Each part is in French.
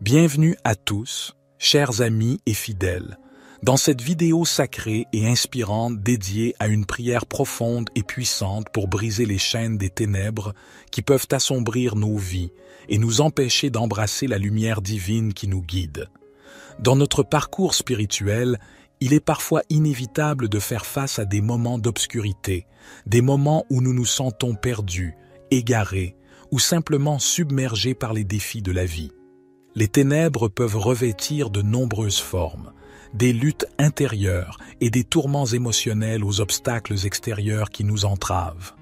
Bienvenue à tous, chers amis et fidèles, dans cette vidéo sacrée et inspirante dédiée à une prière profonde et puissante pour briser les chaînes des ténèbres qui peuvent assombrir nos vies et nous empêcher d'embrasser la lumière divine qui nous guide. Dans notre parcours spirituel, il est parfois inévitable de faire face à des moments d'obscurité, des moments où nous nous sentons perdus, égarés ou simplement submergés par les défis de la vie. Les ténèbres peuvent revêtir de nombreuses formes, des luttes intérieures et des tourments émotionnels aux obstacles extérieurs qui nous entravent.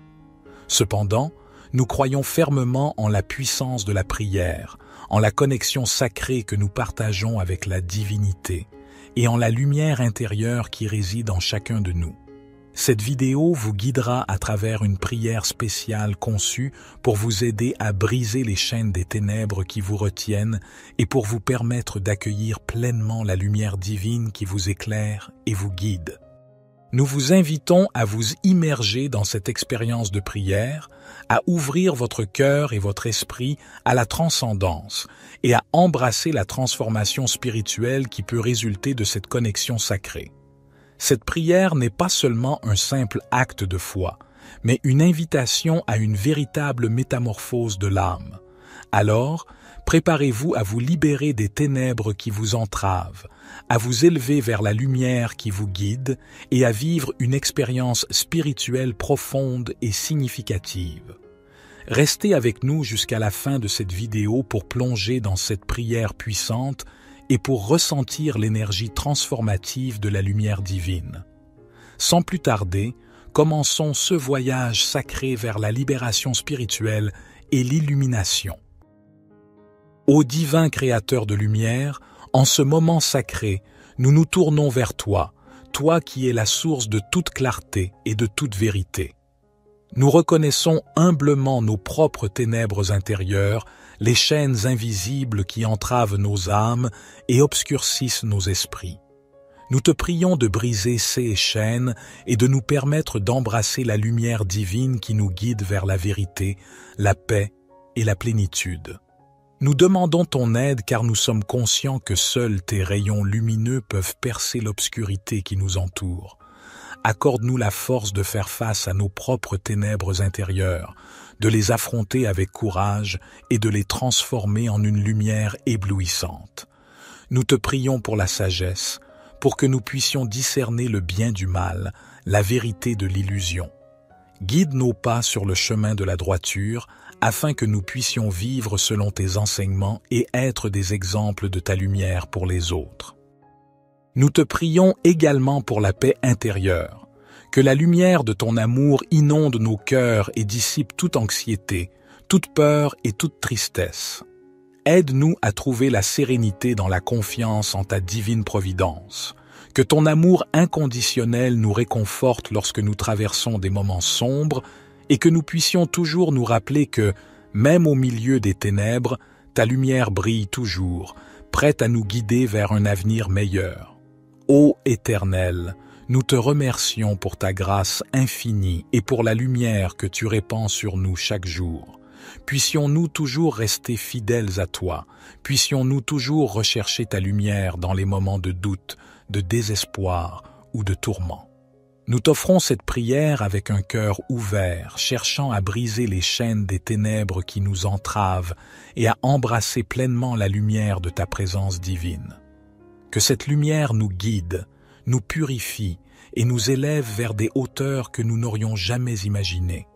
Cependant, nous croyons fermement en la puissance de la prière, en la connexion sacrée que nous partageons avec la divinité et en la lumière intérieure qui réside en chacun de nous. Cette vidéo vous guidera à travers une prière spéciale conçue pour vous aider à briser les chaînes des ténèbres qui vous retiennent et pour vous permettre d'accueillir pleinement la lumière divine qui vous éclaire et vous guide. Nous vous invitons à vous immerger dans cette expérience de prière, à ouvrir votre cœur et votre esprit à la transcendance et à embrasser la transformation spirituelle qui peut résulter de cette connexion sacrée. Cette prière n'est pas seulement un simple acte de foi, mais une invitation à une véritable métamorphose de l'âme. Alors, préparez-vous à vous libérer des ténèbres qui vous entravent, à vous élever vers la lumière qui vous guide et à vivre une expérience spirituelle profonde et significative. Restez avec nous jusqu'à la fin de cette vidéo pour plonger dans cette prière puissante et pour ressentir l'énergie transformative de la lumière divine. Sans plus tarder, commençons ce voyage sacré vers la libération spirituelle et l'illumination. Ô divin créateur de lumière, en ce moment sacré, nous nous tournons vers toi, toi qui es la source de toute clarté et de toute vérité. Nous reconnaissons humblement nos propres ténèbres intérieures, les chaînes invisibles qui entravent nos âmes et obscurcissent nos esprits. Nous te prions de briser ces chaînes et de nous permettre d'embrasser la lumière divine qui nous guide vers la vérité, la paix et la plénitude. Nous demandons ton aide car nous sommes conscients que seuls tes rayons lumineux peuvent percer l'obscurité qui nous entoure. Accorde-nous la force de faire face à nos propres ténèbres intérieures, de les affronter avec courage et de les transformer en une lumière éblouissante. Nous te prions pour la sagesse, pour que nous puissions discerner le bien du mal, la vérité de l'illusion. Guide nos pas sur le chemin de la droiture, afin que nous puissions vivre selon tes enseignements et être des exemples de ta lumière pour les autres. Nous te prions également pour la paix intérieure, que la lumière de ton amour inonde nos cœurs et dissipe toute anxiété, toute peur et toute tristesse. Aide-nous à trouver la sérénité dans la confiance en ta divine providence. Que ton amour inconditionnel nous réconforte lorsque nous traversons des moments sombres et que nous puissions toujours nous rappeler que, même au milieu des ténèbres, ta lumière brille toujours, prête à nous guider vers un avenir meilleur. Ô Éternel, nous te remercions pour ta grâce infinie et pour la lumière que tu répands sur nous chaque jour. Puissions-nous toujours rester fidèles à toi, puissions-nous toujours rechercher ta lumière dans les moments de doute, de désespoir ou de tourment. Nous t'offrons cette prière avec un cœur ouvert, cherchant à briser les chaînes des ténèbres qui nous entravent et à embrasser pleinement la lumière de ta présence divine. Que cette lumière nous guide, nous purifie et nous élève vers des hauteurs que nous n'aurions jamais imaginées.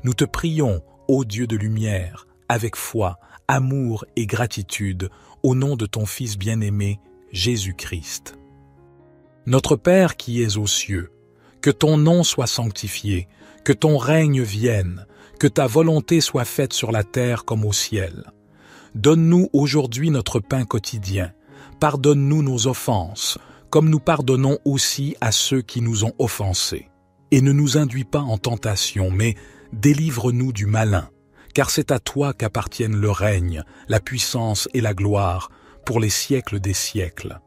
Nous te prions, ô Dieu de lumière, avec foi, amour et gratitude, au nom de ton Fils bien-aimé, Jésus-Christ. Notre Père qui es aux cieux, que ton nom soit sanctifié, que ton règne vienne, que ta volonté soit faite sur la terre comme au ciel. Donne-nous aujourd'hui notre pain quotidien. Pardonne-nous nos offenses, comme nous pardonnons aussi à ceux qui nous ont offensés. Et ne nous induis pas en tentation, mais délivre-nous du malin, car c'est à toi qu'appartiennent le règne, la puissance et la gloire, pour les siècles des siècles.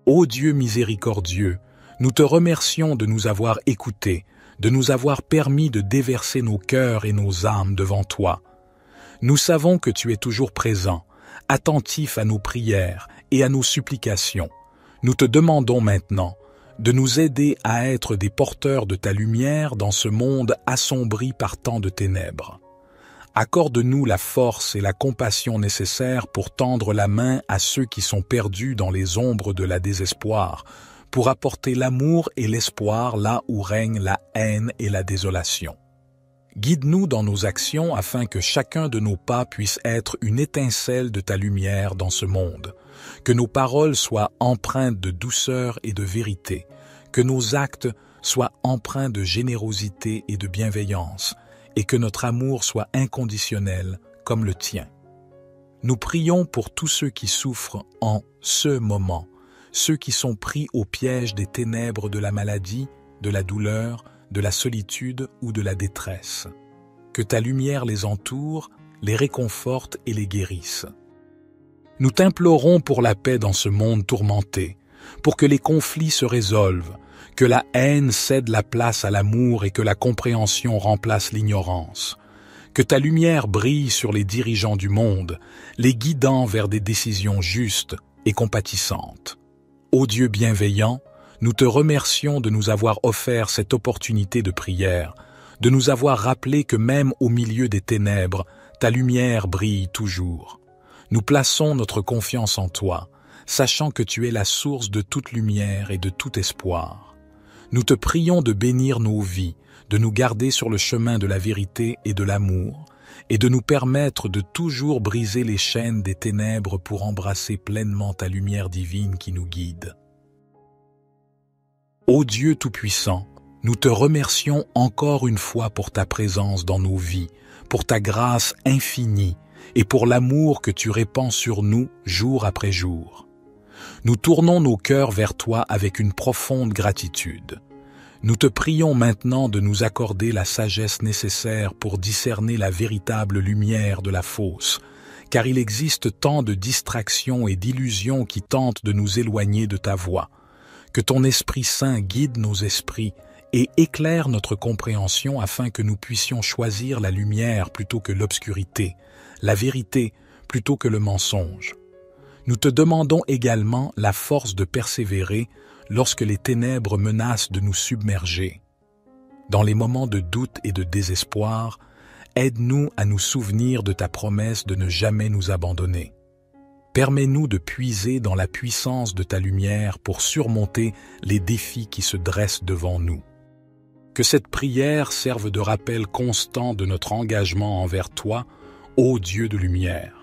Ô Dieu miséricordieux, nous te remercions de nous avoir écoutés, de nous avoir permis de déverser nos cœurs et nos âmes devant toi. Nous savons que tu es toujours présent, attentif à nos prières et à nos supplications. Nous te demandons maintenant de nous aider à être des porteurs de ta lumière dans ce monde assombri par tant de ténèbres. Accorde-nous la force et la compassion nécessaires pour tendre la main à ceux qui sont perdus dans les ombres de la désespoir, pour apporter l'amour et l'espoir là où règne la haine et la désolation. Guide-nous dans nos actions afin que chacun de nos pas puisse être une étincelle de ta lumière dans ce monde, que nos paroles soient empreintes de douceur et de vérité, que nos actes soient empreints de générosité et de bienveillance, et que notre amour soit inconditionnel comme le tien. Nous prions pour tous ceux qui souffrent en ce moment, ceux qui sont pris au piège des ténèbres de la maladie, de la douleur, de la solitude ou de la détresse. Que ta lumière les entoure, les réconforte et les guérisse. Nous t'implorons pour la paix dans ce monde tourmenté, pour que les conflits se résolvent, que la haine cède la place à l'amour et que la compréhension remplace l'ignorance. Que ta lumière brille sur les dirigeants du monde, les guidant vers des décisions justes et compatissantes. Ô Dieu bienveillant, nous te remercions de nous avoir offert cette opportunité de prière, de nous avoir rappelé que même au milieu des ténèbres, ta lumière brille toujours. Nous plaçons notre confiance en toi, sachant que tu es la source de toute lumière et de tout espoir. Nous te prions de bénir nos vies, de nous garder sur le chemin de la vérité et de l'amour, et de nous permettre de toujours briser les chaînes des ténèbres pour embrasser pleinement ta lumière divine qui nous guide. Ô Dieu Tout-Puissant, nous te remercions encore une fois pour ta présence dans nos vies, pour ta grâce infinie et pour l'amour que tu répands sur nous jour après jour. Nous tournons nos cœurs vers toi avec une profonde gratitude. Nous te prions maintenant de nous accorder la sagesse nécessaire pour discerner la véritable lumière de la fausse, car il existe tant de distractions et d'illusions qui tentent de nous éloigner de ta voie. Que ton Esprit Saint guide nos esprits et éclaire notre compréhension afin que nous puissions choisir la lumière plutôt que l'obscurité, la vérité plutôt que le mensonge. Nous te demandons également la force de persévérer lorsque les ténèbres menacent de nous submerger. Dans les moments de doute et de désespoir, aide-nous à nous souvenir de ta promesse de ne jamais nous abandonner. Permets-nous de puiser dans la puissance de ta lumière pour surmonter les défis qui se dressent devant nous. Que cette prière serve de rappel constant de notre engagement envers toi, ô Dieu de lumière.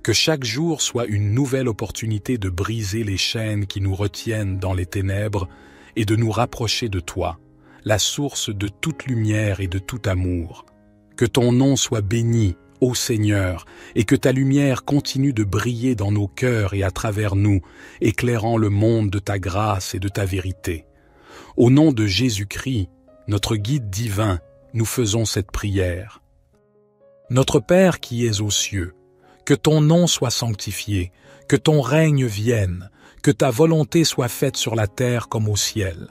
Que chaque jour soit une nouvelle opportunité de briser les chaînes qui nous retiennent dans les ténèbres et de nous rapprocher de toi, la source de toute lumière et de tout amour. Que ton nom soit béni, ô Seigneur, et que ta lumière continue de briller dans nos cœurs et à travers nous, éclairant le monde de ta grâce et de ta vérité. Au nom de Jésus-Christ, notre guide divin, nous faisons cette prière. Notre Père qui es aux cieux, que ton nom soit sanctifié, que ton règne vienne, que ta volonté soit faite sur la terre comme au ciel.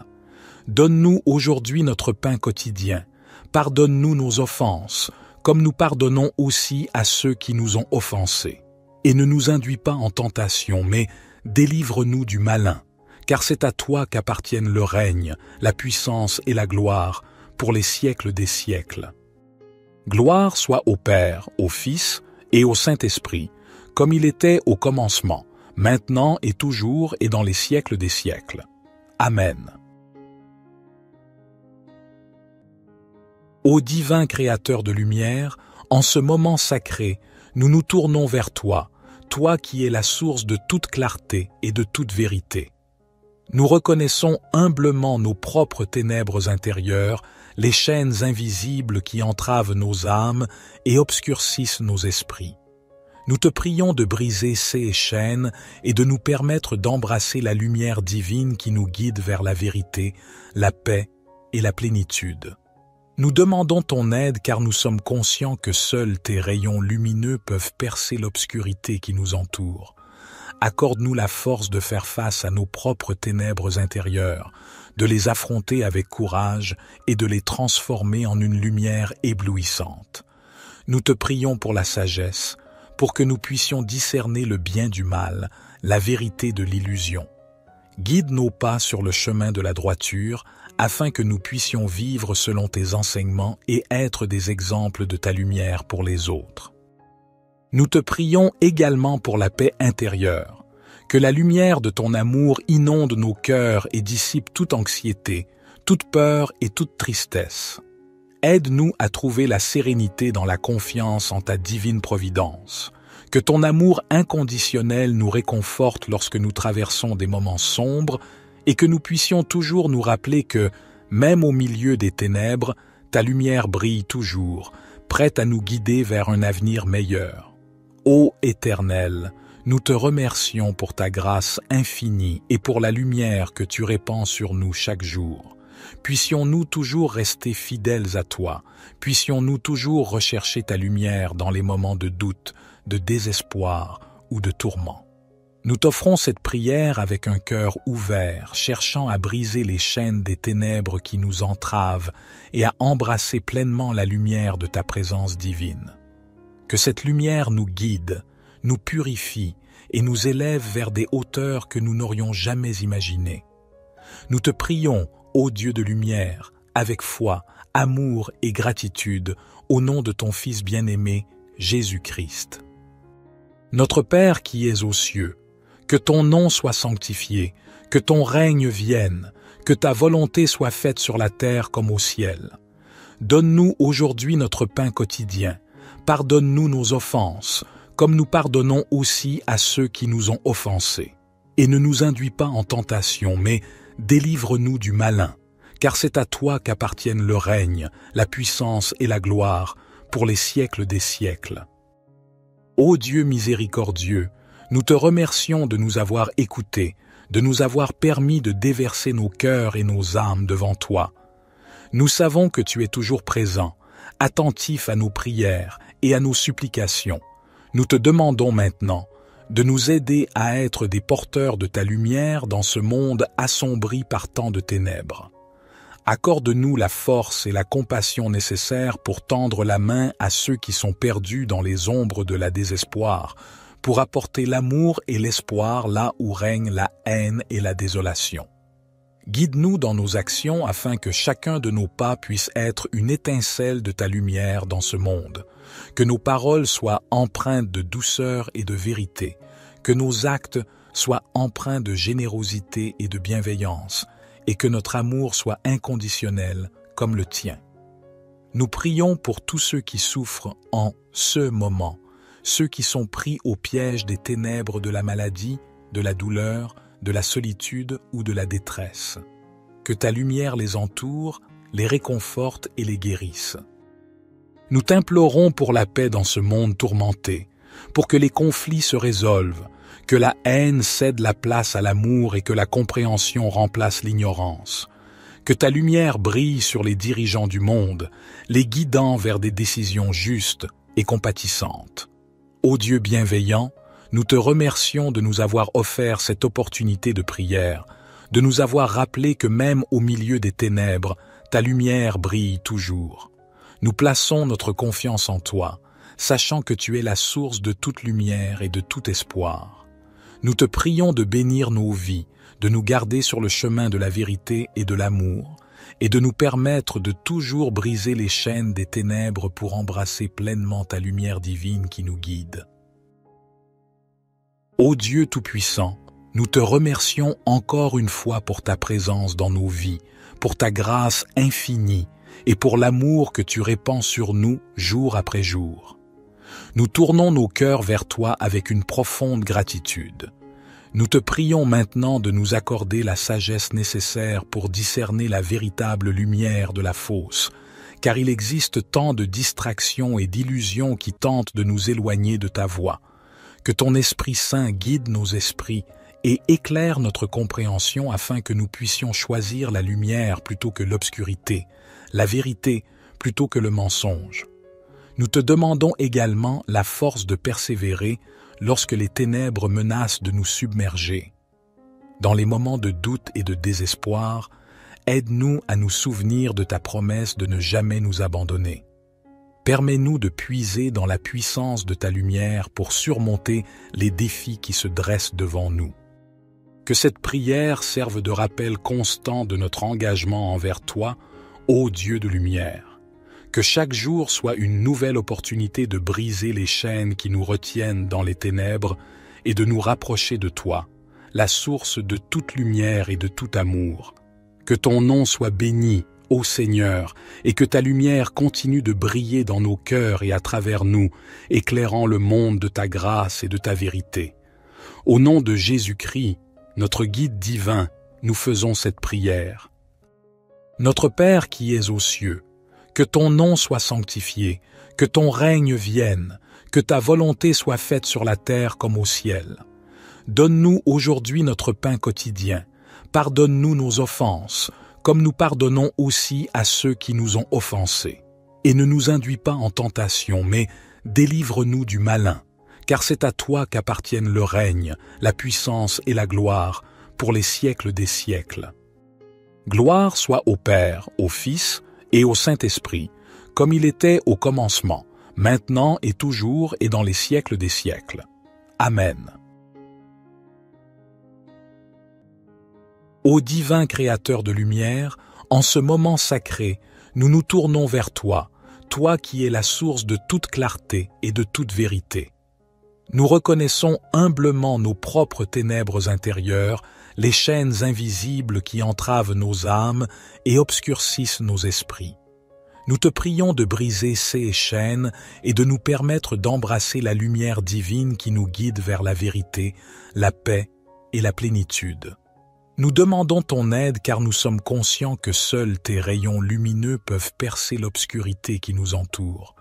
Donne-nous aujourd'hui notre pain quotidien, pardonne-nous nos offenses, comme nous pardonnons aussi à ceux qui nous ont offensés. Et ne nous induis pas en tentation, mais délivre-nous du malin, car c'est à toi qu'appartiennent le règne, la puissance et la gloire, pour les siècles des siècles. Gloire soit au Père, au Fils et au Saint-Esprit, comme il était au commencement, maintenant et toujours et dans les siècles des siècles. Amen. Ô divin Créateur de lumière, en ce moment sacré, nous nous tournons vers toi, toi qui es la source de toute clarté et de toute vérité. Nous reconnaissons humblement nos propres ténèbres intérieures, les chaînes invisibles qui entravent nos âmes et obscurcissent nos esprits. Nous te prions de briser ces chaînes et de nous permettre d'embrasser la lumière divine qui nous guide vers la vérité, la paix et la plénitude. Nous demandons ton aide car nous sommes conscients que seuls tes rayons lumineux peuvent percer l'obscurité qui nous entoure. Accorde-nous la force de faire face à nos propres ténèbres intérieures, de les affronter avec courage et de les transformer en une lumière éblouissante. Nous te prions pour la sagesse, pour que nous puissions discerner le bien du mal, la vérité de l'illusion. Guide nos pas sur le chemin de la droiture, afin que nous puissions vivre selon tes enseignements et être des exemples de ta lumière pour les autres. Nous te prions également pour la paix intérieure, que la lumière de ton amour inonde nos cœurs et dissipe toute anxiété, toute peur et toute tristesse. Aide-nous à trouver la sérénité dans la confiance en ta divine providence. Que ton amour inconditionnel nous réconforte lorsque nous traversons des moments sombres et que nous puissions toujours nous rappeler que, même au milieu des ténèbres, ta lumière brille toujours, prête à nous guider vers un avenir meilleur. Ô Éternel, nous te remercions pour ta grâce infinie et pour la lumière que tu répands sur nous chaque jour. Puissions-nous toujours rester fidèles à toi, puissions-nous toujours rechercher ta lumière dans les moments de doute, de désespoir ou de tourment. Nous t'offrons cette prière avec un cœur ouvert, cherchant à briser les chaînes des ténèbres qui nous entravent et à embrasser pleinement la lumière de ta présence divine. Que cette lumière nous guide, nous purifie et nous élève vers des hauteurs que nous n'aurions jamais imaginées. Nous te prions, ô Dieu de lumière, avec foi, amour et gratitude, au nom de ton Fils bien-aimé, Jésus-Christ. Notre Père qui es aux cieux, que ton nom soit sanctifié, que ton règne vienne, que ta volonté soit faite sur la terre comme au ciel. Donne-nous aujourd'hui notre pain quotidien. Pardonne-nous nos offenses, comme nous pardonnons aussi à ceux qui nous ont offensés. Et ne nous induis pas en tentation, mais délivre-nous du malin, car c'est à toi qu'appartiennent le règne, la puissance et la gloire, pour les siècles des siècles. Ô Dieu miséricordieux, nous te remercions de nous avoir écoutés, de nous avoir permis de déverser nos cœurs et nos âmes devant toi. Nous savons que tu es toujours présent, attentif à nos prières et à nos supplications. Nous te demandons maintenant de nous aider à être des porteurs de ta lumière dans ce monde assombri par tant de ténèbres. Accorde-nous la force et la compassion nécessaires pour tendre la main à ceux qui sont perdus dans les ombres de la désespoir, pour apporter l'amour et l'espoir là où règne la haine et la désolation. Guide-nous dans nos actions afin que chacun de nos pas puisse être une étincelle de ta lumière dans ce monde, que nos paroles soient empreintes de douceur et de vérité, que nos actes soient empreints de générosité et de bienveillance, et que notre amour soit inconditionnel comme le tien. Nous prions pour tous ceux qui souffrent en ce moment, ceux qui sont pris au piège des ténèbres de la maladie, de la douleur, de la solitude ou de la détresse. Que ta lumière les entoure, les réconforte et les guérisse. Nous t'implorons pour la paix dans ce monde tourmenté, pour que les conflits se résolvent, que la haine cède la place à l'amour et que la compréhension remplace l'ignorance. Que ta lumière brille sur les dirigeants du monde, les guidant vers des décisions justes et compatissantes. Ô Dieu bienveillant, nous te remercions de nous avoir offert cette opportunité de prière, de nous avoir rappelé que même au milieu des ténèbres, ta lumière brille toujours. Nous plaçons notre confiance en toi, sachant que tu es la source de toute lumière et de tout espoir. Nous te prions de bénir nos vies, de nous garder sur le chemin de la vérité et de l'amour, et de nous permettre de toujours briser les chaînes des ténèbres pour embrasser pleinement ta lumière divine qui nous guide. Ô Dieu Tout-Puissant, nous te remercions encore une fois pour ta présence dans nos vies, pour ta grâce infinie et pour l'amour que tu répands sur nous jour après jour. Nous tournons nos cœurs vers toi avec une profonde gratitude. Nous te prions maintenant de nous accorder la sagesse nécessaire pour discerner la véritable lumière de la fausse, car il existe tant de distractions et d'illusions qui tentent de nous éloigner de ta voie. Que ton Esprit Saint guide nos esprits et éclaire notre compréhension afin que nous puissions choisir la lumière plutôt que l'obscurité, la vérité plutôt que le mensonge. Nous te demandons également la force de persévérer lorsque les ténèbres menacent de nous submerger. Dans les moments de doute et de désespoir, aide-nous à nous souvenir de ta promesse de ne jamais nous abandonner. Permets-nous de puiser dans la puissance de ta lumière pour surmonter les défis qui se dressent devant nous. Que cette prière serve de rappel constant de notre engagement envers toi, ô Dieu de lumière. Que chaque jour soit une nouvelle opportunité de briser les chaînes qui nous retiennent dans les ténèbres et de nous rapprocher de toi, la source de toute lumière et de tout amour. Que ton nom soit béni, ô Seigneur, et que ta lumière continue de briller dans nos cœurs et à travers nous, éclairant le monde de ta grâce et de ta vérité. Au nom de Jésus-Christ, notre guide divin, nous faisons cette prière. Notre Père qui es aux cieux, que ton nom soit sanctifié, que ton règne vienne, que ta volonté soit faite sur la terre comme au ciel. Donne-nous aujourd'hui notre pain quotidien, pardonne-nous nos offenses, comme nous pardonnons aussi à ceux qui nous ont offensés. Et ne nous induis pas en tentation, mais délivre-nous du malin, car c'est à toi qu'appartiennent le règne, la puissance et la gloire, pour les siècles des siècles. Gloire soit au Père, au Fils et au Saint-Esprit, comme il était au commencement, maintenant et toujours et dans les siècles des siècles. Amen. Ô divin Créateur de lumière, en ce moment sacré, nous nous tournons vers toi, toi qui es la source de toute clarté et de toute vérité. Nous reconnaissons humblement nos propres ténèbres intérieures, les chaînes invisibles qui entravent nos âmes et obscurcissent nos esprits. Nous te prions de briser ces chaînes et de nous permettre d'embrasser la lumière divine qui nous guide vers la vérité, la paix et la plénitude. Nous demandons ton aide car nous sommes conscients que seuls tes rayons lumineux peuvent percer l'obscurité qui nous entoure.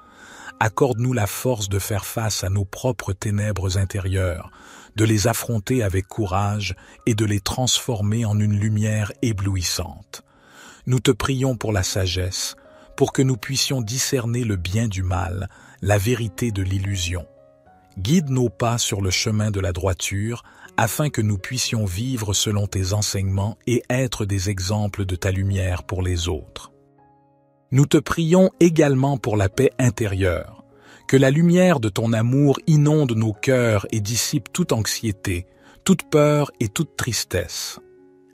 Accorde-nous la force de faire face à nos propres ténèbres intérieures, de les affronter avec courage et de les transformer en une lumière éblouissante. Nous te prions pour la sagesse, pour que nous puissions discerner le bien du mal, la vérité de l'illusion. Guide nos pas sur le chemin de la droiture, afin que nous puissions vivre selon tes enseignements et être des exemples de ta lumière pour les autres. Nous te prions également pour la paix intérieure, que la lumière de ton amour inonde nos cœurs et dissipe toute anxiété, toute peur et toute tristesse.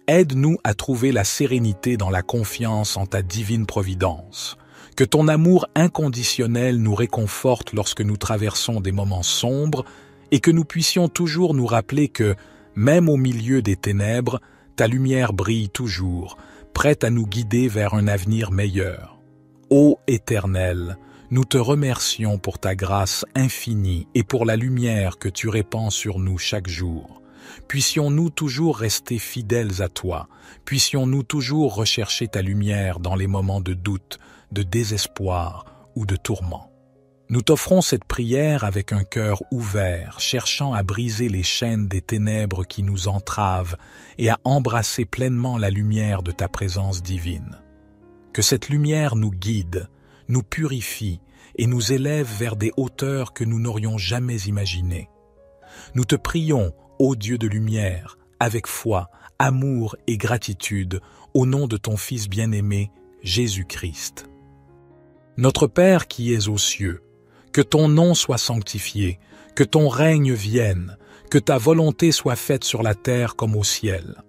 Aide-nous à trouver la sérénité dans la confiance en ta divine providence. Que ton amour inconditionnel nous réconforte lorsque nous traversons des moments sombres et que nous puissions toujours nous rappeler que, même au milieu des ténèbres, ta lumière brille toujours, prête à nous guider vers un avenir meilleur. Ô Éternel, nous te remercions pour ta grâce infinie et pour la lumière que tu répands sur nous chaque jour. Puissions-nous toujours rester fidèles à toi, puissions-nous toujours rechercher ta lumière dans les moments de doute, de désespoir ou de tourment. Nous t'offrons cette prière avec un cœur ouvert, cherchant à briser les chaînes des ténèbres qui nous entravent et à embrasser pleinement la lumière de ta présence divine. Que cette lumière nous guide, nous purifie et nous élève vers des hauteurs que nous n'aurions jamais imaginées. Nous te prions, ô Dieu de lumière, avec foi, amour et gratitude, au nom de ton Fils bien-aimé, Jésus-Christ. Notre Père qui es aux cieux, que ton nom soit sanctifié, que ton règne vienne, que ta volonté soit faite sur la terre comme au ciel.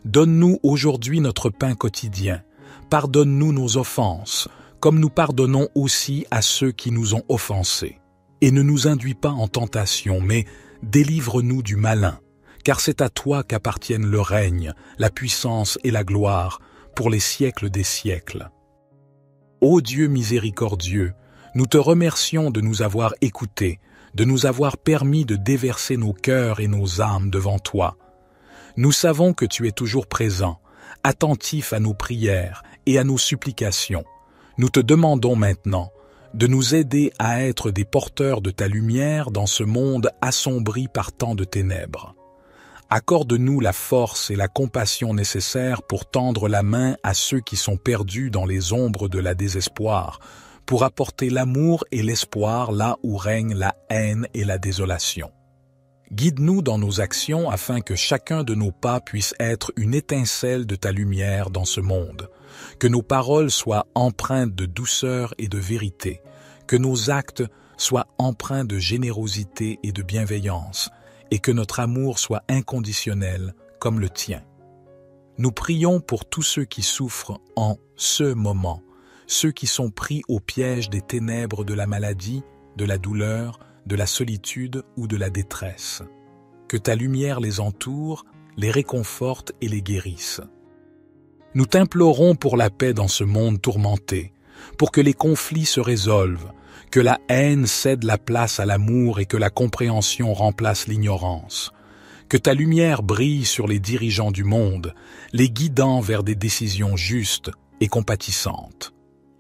Donne-nous aujourd'hui notre pain quotidien, pardonne-nous nos offenses, comme nous pardonnons aussi à ceux qui nous ont offensés. Et ne nous induis pas en tentation, mais délivre-nous du malin, car c'est à toi qu'appartiennent le règne, la puissance et la gloire, pour les siècles des siècles. Ô Dieu miséricordieux, nous te remercions de nous avoir écoutés, de nous avoir permis de déverser nos cœurs et nos âmes devant toi. Nous savons que tu es toujours présent, attentif à nos prières et à nos supplications. Nous te demandons maintenant de nous aider à être des porteurs de ta lumière dans ce monde assombri par tant de ténèbres. Accorde-nous la force et la compassion nécessaires pour tendre la main à ceux qui sont perdus dans les ombres de la désespoir, pour apporter l'amour et l'espoir là où règne la haine et la désolation. Guide-nous dans nos actions afin que chacun de nos pas puisse être une étincelle de ta lumière dans ce monde, que nos paroles soient empreintes de douceur et de vérité, que nos actes soient empreints de générosité et de bienveillance, et que notre amour soit inconditionnel comme le tien. Nous prions pour tous ceux qui souffrent en ce moment, ceux qui sont pris au piège des ténèbres de la maladie, de la douleur, de la solitude ou de la détresse. Que ta lumière les entoure, les réconforte et les guérisse. Nous t'implorons pour la paix dans ce monde tourmenté, pour que les conflits se résolvent, que la haine cède la place à l'amour et que la compréhension remplace l'ignorance. Que ta lumière brille sur les dirigeants du monde, les guidant vers des décisions justes et compatissantes.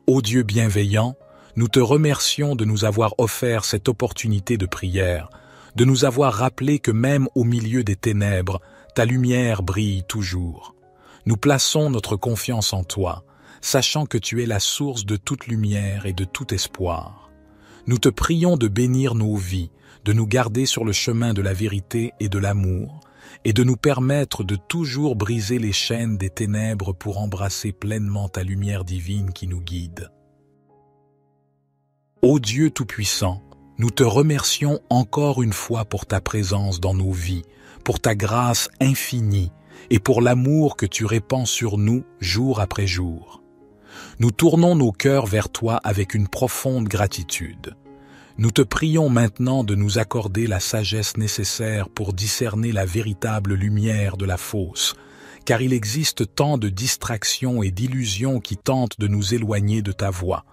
Ô Dieu bienveillant, nous te remercions de nous avoir offert cette opportunité de prière, de nous avoir rappelé que même au milieu des ténèbres, ta lumière brille toujours. Nous plaçons notre confiance en toi, sachant que tu es la source de toute lumière et de tout espoir. Nous te prions de bénir nos vies, de nous garder sur le chemin de la vérité et de l'amour, et de nous permettre de toujours briser les chaînes des ténèbres pour embrasser pleinement ta lumière divine qui nous guide. Ô Dieu Tout-Puissant, nous te remercions encore une fois pour ta présence dans nos vies, pour ta grâce infinie et pour l'amour que tu répands sur nous jour après jour. Nous tournons nos cœurs vers toi avec une profonde gratitude. Nous te prions maintenant de nous accorder la sagesse nécessaire pour discerner la véritable lumière de la fausse, car il existe tant de distractions et d'illusions qui tentent de nous éloigner de ta voie.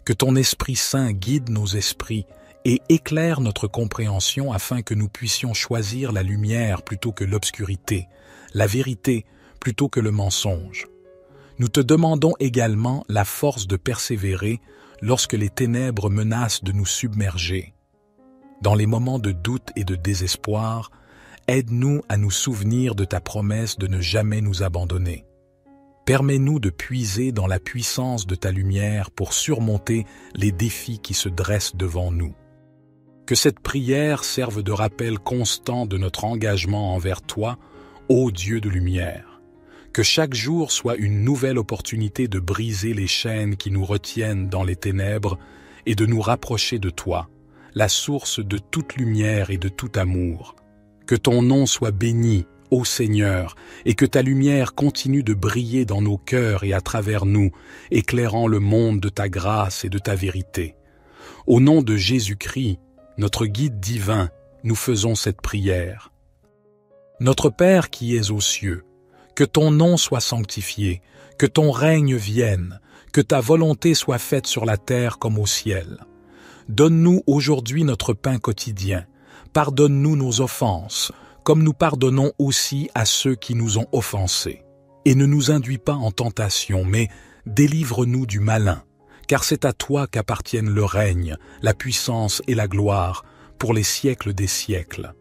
Que ton Esprit Saint guide nos esprits et éclaire notre compréhension afin que nous puissions choisir la lumière plutôt que l'obscurité, la vérité plutôt que le mensonge. Nous te demandons également la force de persévérer lorsque les ténèbres menacent de nous submerger. Dans les moments de doute et de désespoir, aide-nous à nous souvenir de ta promesse de ne jamais nous abandonner. Permets-nous de puiser dans la puissance de ta lumière pour surmonter les défis qui se dressent devant nous. Que cette prière serve de rappel constant de notre engagement envers toi, ô Dieu de lumière. Que chaque jour soit une nouvelle opportunité de briser les chaînes qui nous retiennent dans les ténèbres et de nous rapprocher de toi, la source de toute lumière et de tout amour. Que ton nom soit béni, ô Seigneur, et que ta lumière continue de briller dans nos cœurs et à travers nous, éclairant le monde de ta grâce et de ta vérité. Au nom de Jésus-Christ, notre guide divin, nous faisons cette prière. Notre Père qui es aux cieux, que ton nom soit sanctifié, que ton règne vienne, que ta volonté soit faite sur la terre comme au ciel. Donne-nous aujourd'hui notre pain quotidien. Pardonne-nous nos offenses, comme nous pardonnons aussi à ceux qui nous ont offensés. Et ne nous induis pas en tentation, mais délivre-nous du malin, car c'est à toi qu'appartiennent le règne, la puissance et la gloire, pour les siècles des siècles.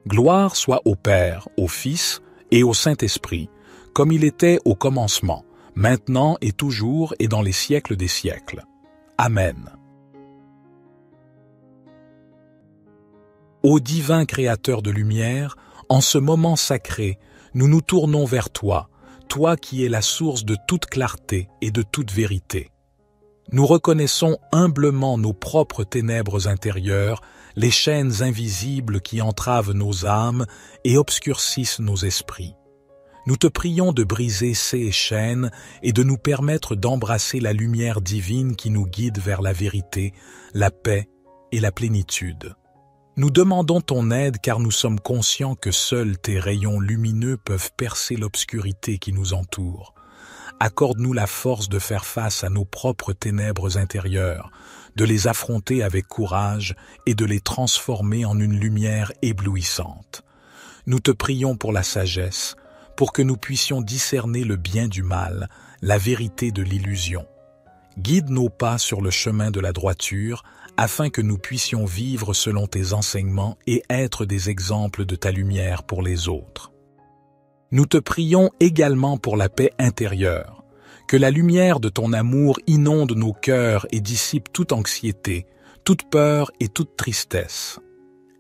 Gloire soit au Père, au Fils et au Saint-Esprit, comme il était au commencement, maintenant et toujours et dans les siècles des siècles. Amen. Ô divin Créateur de lumière, en ce moment sacré, nous nous tournons vers toi, toi qui es la source de toute clarté et de toute vérité. Nous reconnaissons humblement nos propres ténèbres intérieures, les chaînes invisibles qui entravent nos âmes et obscurcissent nos esprits. Nous te prions de briser ces chaînes et de nous permettre d'embrasser la lumière divine qui nous guide vers la vérité, la paix et la plénitude. Nous demandons ton aide car nous sommes conscients que seuls tes rayons lumineux peuvent percer l'obscurité qui nous entoure. Accorde-nous la force de faire face à nos propres ténèbres intérieures, de les affronter avec courage et de les transformer en une lumière éblouissante. Nous te prions pour la sagesse, pour que nous puissions discerner le bien du mal, la vérité de l'illusion. Guide nos pas sur le chemin de la droiture, afin que nous puissions vivre selon tes enseignements et être des exemples de ta lumière pour les autres. Nous te prions également pour la paix intérieure, que la lumière de ton amour inonde nos cœurs et dissipe toute anxiété, toute peur et toute tristesse.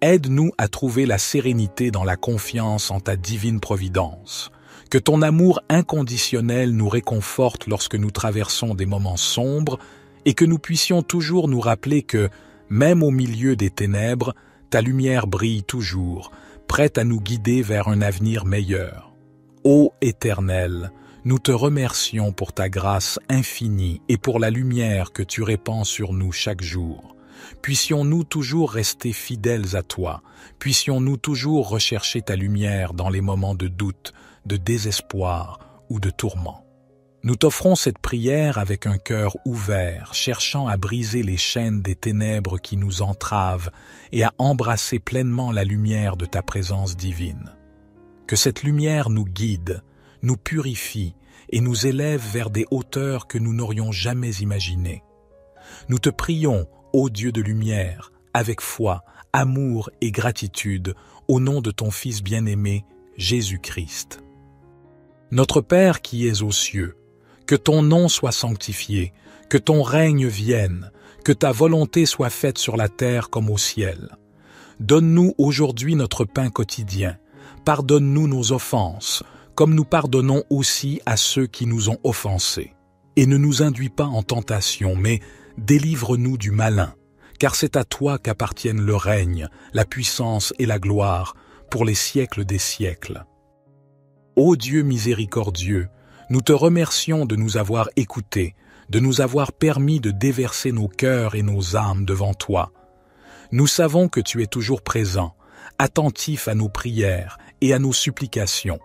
Aide-nous à trouver la sérénité dans la confiance en ta divine providence. Que ton amour inconditionnel nous réconforte lorsque nous traversons des moments sombres et que nous puissions toujours nous rappeler que, même au milieu des ténèbres, ta lumière brille toujours, prête à nous guider vers un avenir meilleur. Ô Éternel, nous te remercions pour ta grâce infinie et pour la lumière que tu répands sur nous chaque jour. Puissions-nous toujours rester fidèles à toi, puissions-nous toujours rechercher ta lumière dans les moments de doute, de désespoir ou de tourment. Nous t'offrons cette prière avec un cœur ouvert, cherchant à briser les chaînes des ténèbres qui nous entravent et à embrasser pleinement la lumière de ta présence divine. Que cette lumière nous guide, nous purifie et nous élève vers des hauteurs que nous n'aurions jamais imaginées. Nous te prions, ô Dieu de lumière, avec foi, amour et gratitude, au nom de ton Fils bien-aimé, Jésus-Christ. Notre Père qui es aux cieux, que ton nom soit sanctifié, que ton règne vienne, que ta volonté soit faite sur la terre comme au ciel. Donne-nous aujourd'hui notre pain quotidien. Pardonne-nous nos offenses, comme nous pardonnons aussi à ceux qui nous ont offensés. Et ne nous induis pas en tentation, mais délivre-nous du malin, car c'est à toi qu'appartiennent le règne, la puissance et la gloire, pour les siècles des siècles. Ô Dieu miséricordieux, nous te remercions de nous avoir écoutés, de nous avoir permis de déverser nos cœurs et nos âmes devant toi. Nous savons que tu es toujours présent, attentif à nos prières et à nos supplications.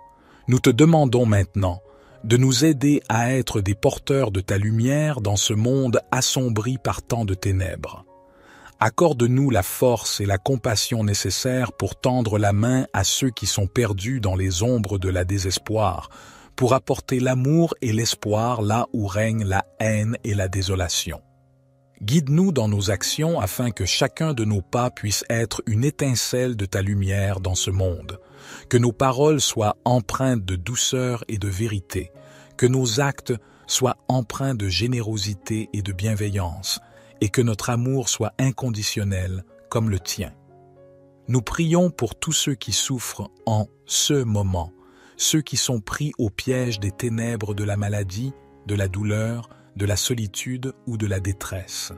Nous te demandons maintenant de nous aider à être des porteurs de ta lumière dans ce monde assombri par tant de ténèbres. Accorde-nous la force et la compassion nécessaires pour tendre la main à ceux qui sont perdus dans les ombres de la désespoir, pour apporter l'amour et l'espoir là où règne la haine et la désolation. Guide-nous dans nos actions afin que chacun de nos pas puisse être une étincelle de ta lumière dans ce monde, que nos paroles soient empreintes de douceur et de vérité, que nos actes soient empreints de générosité et de bienveillance, et que notre amour soit inconditionnel comme le tien. Nous prions pour tous ceux qui souffrent en ce moment, ceux qui sont pris au piège des ténèbres de la maladie, de la douleur, de la solitude ou de la détresse.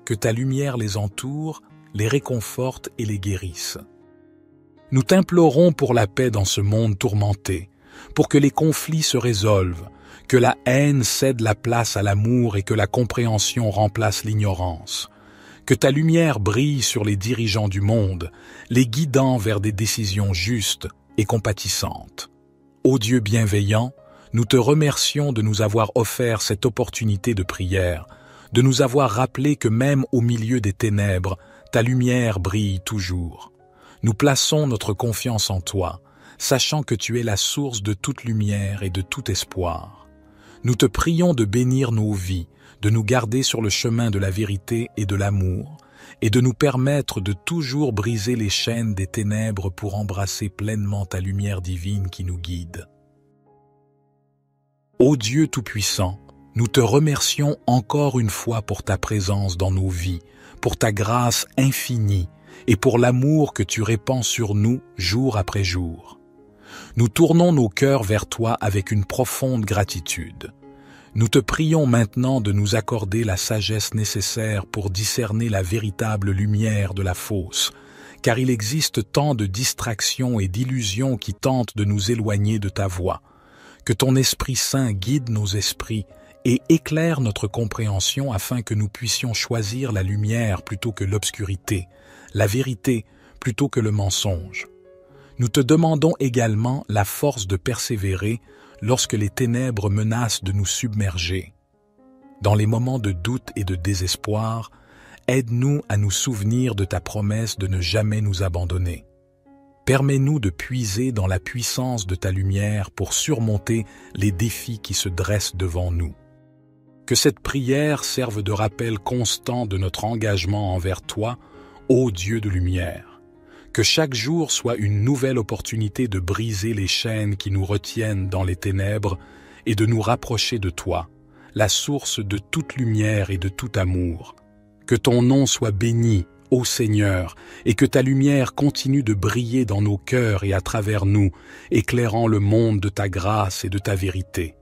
Que ta lumière les entoure, les réconforte et les guérisse. Nous t'implorons pour la paix dans ce monde tourmenté, pour que les conflits se résolvent, que la haine cède la place à l'amour et que la compréhension remplace l'ignorance. Que ta lumière brille sur les dirigeants du monde, les guidant vers des décisions justes et compatissantes. Ô Dieu bienveillant, nous te remercions de nous avoir offert cette opportunité de prière, de nous avoir rappelé que même au milieu des ténèbres, ta lumière brille toujours. Nous plaçons notre confiance en toi, sachant que tu es la source de toute lumière et de tout espoir. Nous te prions de bénir nos vies, de nous garder sur le chemin de la vérité et de l'amour, et de nous permettre de toujours briser les chaînes des ténèbres pour embrasser pleinement ta lumière divine qui nous guide. Ô Dieu Tout-Puissant, nous te remercions encore une fois pour ta présence dans nos vies, pour ta grâce infinie et pour l'amour que tu répands sur nous jour après jour. Nous tournons nos cœurs vers toi avec une profonde gratitude. Nous te prions maintenant de nous accorder la sagesse nécessaire pour discerner la véritable lumière de la fausse, car il existe tant de distractions et d'illusions qui tentent de nous éloigner de ta voie. Que ton Esprit Saint guide nos esprits et éclaire notre compréhension afin que nous puissions choisir la lumière plutôt que l'obscurité, la vérité plutôt que le mensonge. Nous te demandons également la force de persévérer lorsque les ténèbres menacent de nous submerger. Dans les moments de doute et de désespoir, aide-nous à nous souvenir de ta promesse de ne jamais nous abandonner. Permets-nous de puiser dans la puissance de ta lumière pour surmonter les défis qui se dressent devant nous. Que cette prière serve de rappel constant de notre engagement envers toi, ô Dieu de lumière. Que chaque jour soit une nouvelle opportunité de briser les chaînes qui nous retiennent dans les ténèbres et de nous rapprocher de toi, la source de toute lumière et de tout amour. Que ton nom soit béni, ô Seigneur, et que ta lumière continue de briller dans nos cœurs et à travers nous, éclairant le monde de ta grâce et de ta vérité.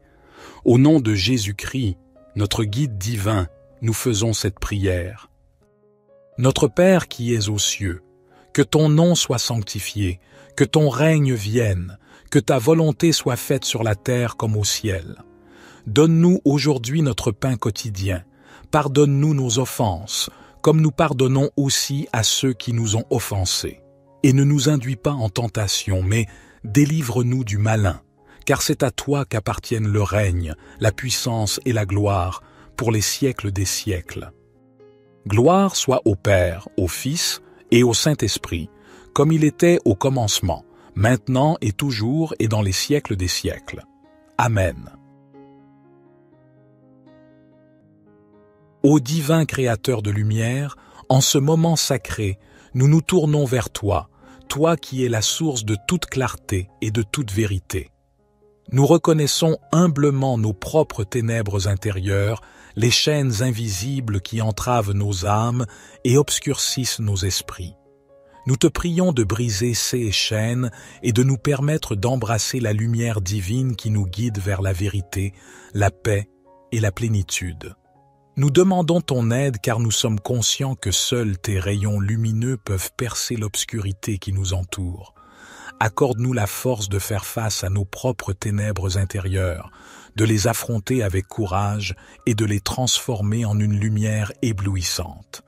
Au nom de Jésus-Christ, notre guide divin, nous faisons cette prière. Notre Père qui es aux cieux, que ton nom soit sanctifié, que ton règne vienne, que ta volonté soit faite sur la terre comme au ciel. Donne-nous aujourd'hui notre pain quotidien. Pardonne-nous nos offenses, comme nous pardonnons aussi à ceux qui nous ont offensés. Et ne nous induis pas en tentation, mais délivre-nous du malin, car c'est à toi qu'appartiennent le règne, la puissance et la gloire, pour les siècles des siècles. Gloire soit au Père, au Fils et au Saint-Esprit, comme il était au commencement, maintenant et toujours et dans les siècles des siècles. Amen. Ô divin Créateur de lumière, en ce moment sacré, nous nous tournons vers toi, toi qui es la source de toute clarté et de toute vérité. Nous reconnaissons humblement nos propres ténèbres intérieures, les chaînes invisibles qui entravent nos âmes et obscurcissent nos esprits. Nous te prions de briser ces chaînes et de nous permettre d'embrasser la lumière divine qui nous guide vers la vérité, la paix et la plénitude. Nous demandons ton aide car nous sommes conscients que seuls tes rayons lumineux peuvent percer l'obscurité qui nous entoure. Accorde-nous la force de faire face à nos propres ténèbres intérieures, de les affronter avec courage et de les transformer en une lumière éblouissante.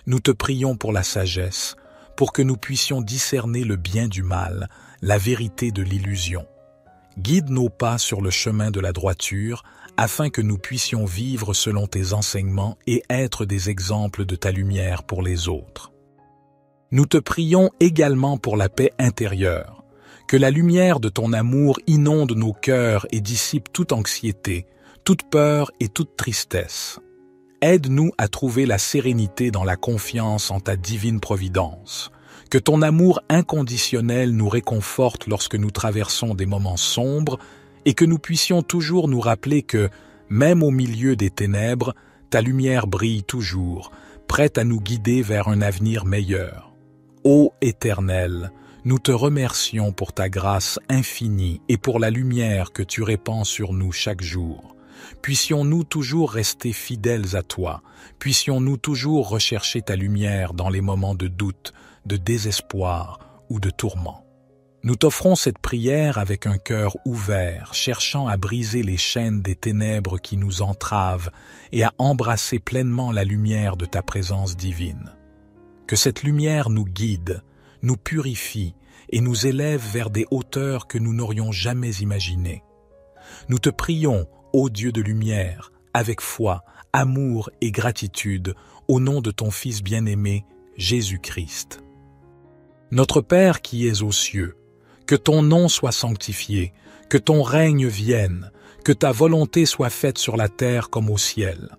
Nous te prions pour la sagesse, pour que nous puissions discerner le bien du mal, la vérité de l'illusion. Guide nos pas sur le chemin de la droiture, afin que nous puissions vivre selon tes enseignements et être des exemples de ta lumière pour les autres. Nous te prions également pour la paix intérieure, que la lumière de ton amour inonde nos cœurs et dissipe toute anxiété, toute peur et toute tristesse. Aide-nous à trouver la sérénité dans la confiance en ta divine providence. Que ton amour inconditionnel nous réconforte lorsque nous traversons des moments sombres et que nous puissions toujours nous rappeler que, même au milieu des ténèbres, ta lumière brille toujours, prête à nous guider vers un avenir meilleur. Ô Éternel, nous te remercions pour ta grâce infinie et pour la lumière que tu répands sur nous chaque jour. Puissions-nous toujours rester fidèles à toi, puissions-nous toujours rechercher ta lumière dans les moments de doute, de désespoir ou de tourment. Nous t'offrons cette prière avec un cœur ouvert, cherchant à briser les chaînes des ténèbres qui nous entravent et à embrasser pleinement la lumière de ta présence divine. Que cette lumière nous guide, nous purifie et nous élève vers des hauteurs que nous n'aurions jamais imaginées. Nous te prions, ô Dieu de lumière, avec foi, amour et gratitude, au nom de ton Fils bien-aimé, Jésus-Christ. Notre Père qui es aux cieux, que ton nom soit sanctifié, que ton règne vienne, que ta volonté soit faite sur la terre comme au ciel.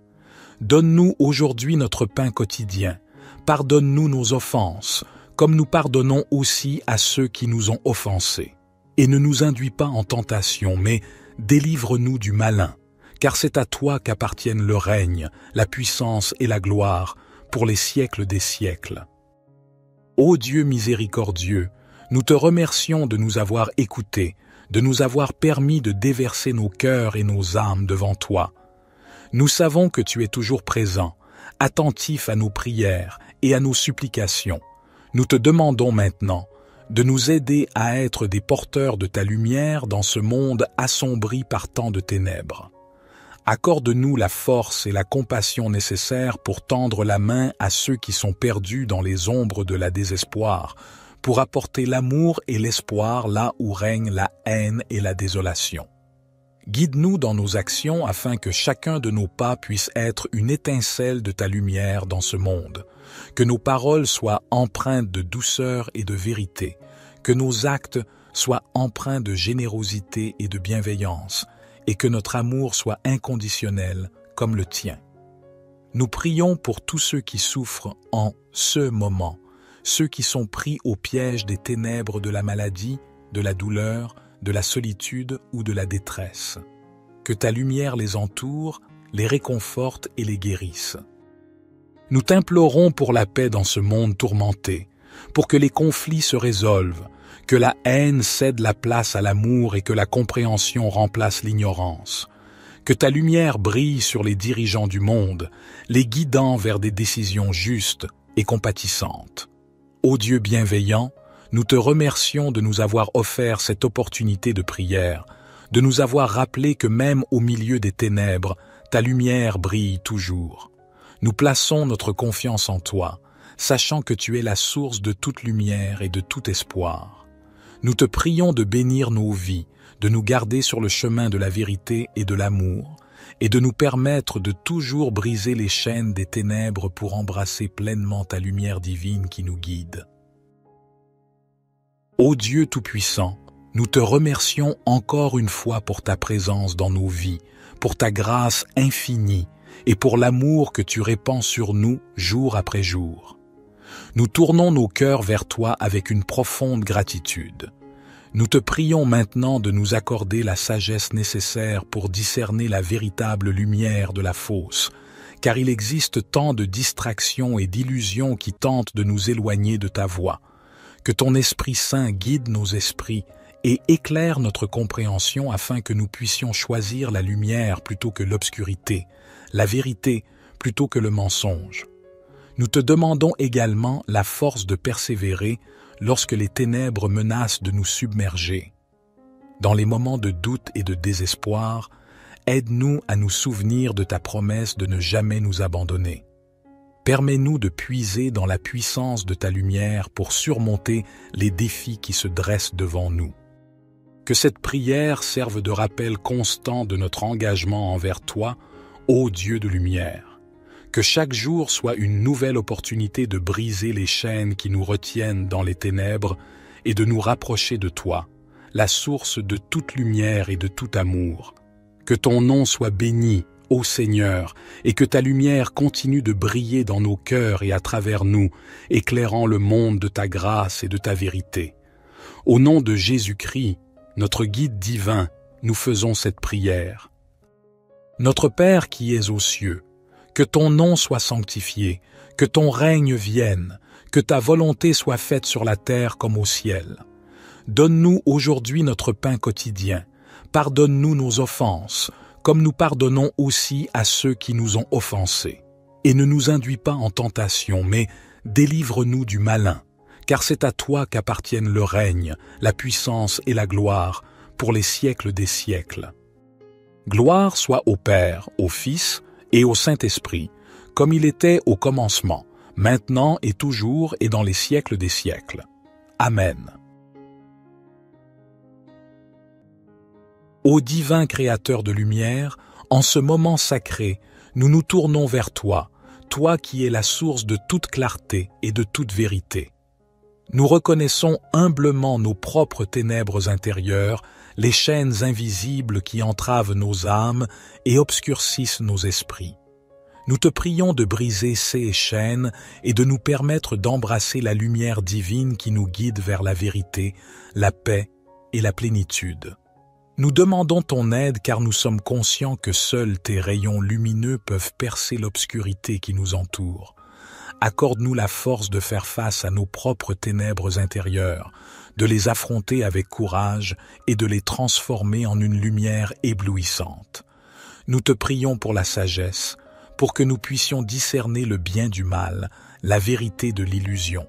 Donne-nous aujourd'hui notre pain quotidien. Pardonne-nous nos offenses, comme nous pardonnons aussi à ceux qui nous ont offensés. Et ne nous induis pas en tentation, mais délivre-nous du malin, car c'est à toi qu'appartiennent le règne, la puissance et la gloire, pour les siècles des siècles. Ô Dieu miséricordieux, nous te remercions de nous avoir écoutés, de nous avoir permis de déverser nos cœurs et nos âmes devant toi. Nous savons que tu es toujours présent, attentif à nos prières et à nos supplications. Nous te demandons maintenant de nous aider à être des porteurs de ta lumière dans ce monde assombri par tant de ténèbres. Accorde-nous la force et la compassion nécessaires pour tendre la main à ceux qui sont perdus dans les ombres de la désespoir, pour apporter l'amour et l'espoir là où règne la haine et la désolation. Guide-nous dans nos actions afin que chacun de nos pas puisse être une étincelle de ta lumière dans ce monde, que nos paroles soient empreintes de douceur et de vérité, que nos actes soient empreints de générosité et de bienveillance, et que notre amour soit inconditionnel comme le tien. Nous prions pour tous ceux qui souffrent en ce moment, ceux qui sont pris au piège des ténèbres de la maladie, de la douleur, de la solitude ou de la détresse. Que ta lumière les entoure, les réconforte et les guérisse. Nous t'implorons pour la paix dans ce monde tourmenté, pour que les conflits se résolvent, que la haine cède la place à l'amour et que la compréhension remplace l'ignorance. Que ta lumière brille sur les dirigeants du monde, les guidant vers des décisions justes et compatissantes. Ô Dieu bienveillant, nous te remercions de nous avoir offert cette opportunité de prière, de nous avoir rappelé que même au milieu des ténèbres, ta lumière brille toujours. Nous plaçons notre confiance en toi, sachant que tu es la source de toute lumière et de tout espoir. Nous te prions de bénir nos vies, de nous garder sur le chemin de la vérité et de l'amour, et de nous permettre de toujours briser les chaînes des ténèbres pour embrasser pleinement ta lumière divine qui nous guide. Ô Dieu Tout-Puissant, nous te remercions encore une fois pour ta présence dans nos vies, pour ta grâce infinie et pour l'amour que tu répands sur nous jour après jour. Nous tournons nos cœurs vers toi avec une profonde gratitude. Nous te prions maintenant de nous accorder la sagesse nécessaire pour discerner la véritable lumière de la fausse, car il existe tant de distractions et d'illusions qui tentent de nous éloigner de ta voie. Que ton Esprit Saint guide nos esprits et éclaire notre compréhension afin que nous puissions choisir la lumière plutôt que l'obscurité, la vérité plutôt que le mensonge. Nous te demandons également la force de persévérer lorsque les ténèbres menacent de nous submerger. Dans les moments de doute et de désespoir, aide-nous à nous souvenir de ta promesse de ne jamais nous abandonner. Permets-nous de puiser dans la puissance de ta lumière pour surmonter les défis qui se dressent devant nous. Que cette prière serve de rappel constant de notre engagement envers toi, ô Dieu de lumière. Que chaque jour soit une nouvelle opportunité de briser les chaînes qui nous retiennent dans les ténèbres et de nous rapprocher de toi, la source de toute lumière et de tout amour. Que ton nom soit béni, ô Seigneur, et que ta lumière continue de briller dans nos cœurs et à travers nous, éclairant le monde de ta grâce et de ta vérité. Au nom de Jésus-Christ, notre guide divin, nous faisons cette prière. Notre Père qui es aux cieux, que ton nom soit sanctifié, que ton règne vienne, que ta volonté soit faite sur la terre comme au ciel. Donne-nous aujourd'hui notre pain quotidien, pardonne-nous nos offenses, comme nous pardonnons aussi à ceux qui nous ont offensés. Et ne nous induis pas en tentation, mais délivre-nous du malin, car c'est à toi qu'appartiennent le règne, la puissance et la gloire, pour les siècles des siècles. Gloire soit au Père, au Fils et au Saint-Esprit, comme il était au commencement, maintenant et toujours et dans les siècles des siècles. Amen. Ô divin Créateur de lumière, en ce moment sacré, nous nous tournons vers toi, toi qui es la source de toute clarté et de toute vérité. Nous reconnaissons humblement nos propres ténèbres intérieures, les chaînes invisibles qui entravent nos âmes et obscurcissent nos esprits. Nous te prions de briser ces chaînes et de nous permettre d'embrasser la lumière divine qui nous guide vers la vérité, la paix et la plénitude. Nous demandons ton aide car nous sommes conscients que seuls tes rayons lumineux peuvent percer l'obscurité qui nous entoure. Accorde-nous la force de faire face à nos propres ténèbres intérieures, de les affronter avec courage et de les transformer en une lumière éblouissante. Nous te prions pour la sagesse, pour que nous puissions discerner le bien du mal, la vérité de l'illusion.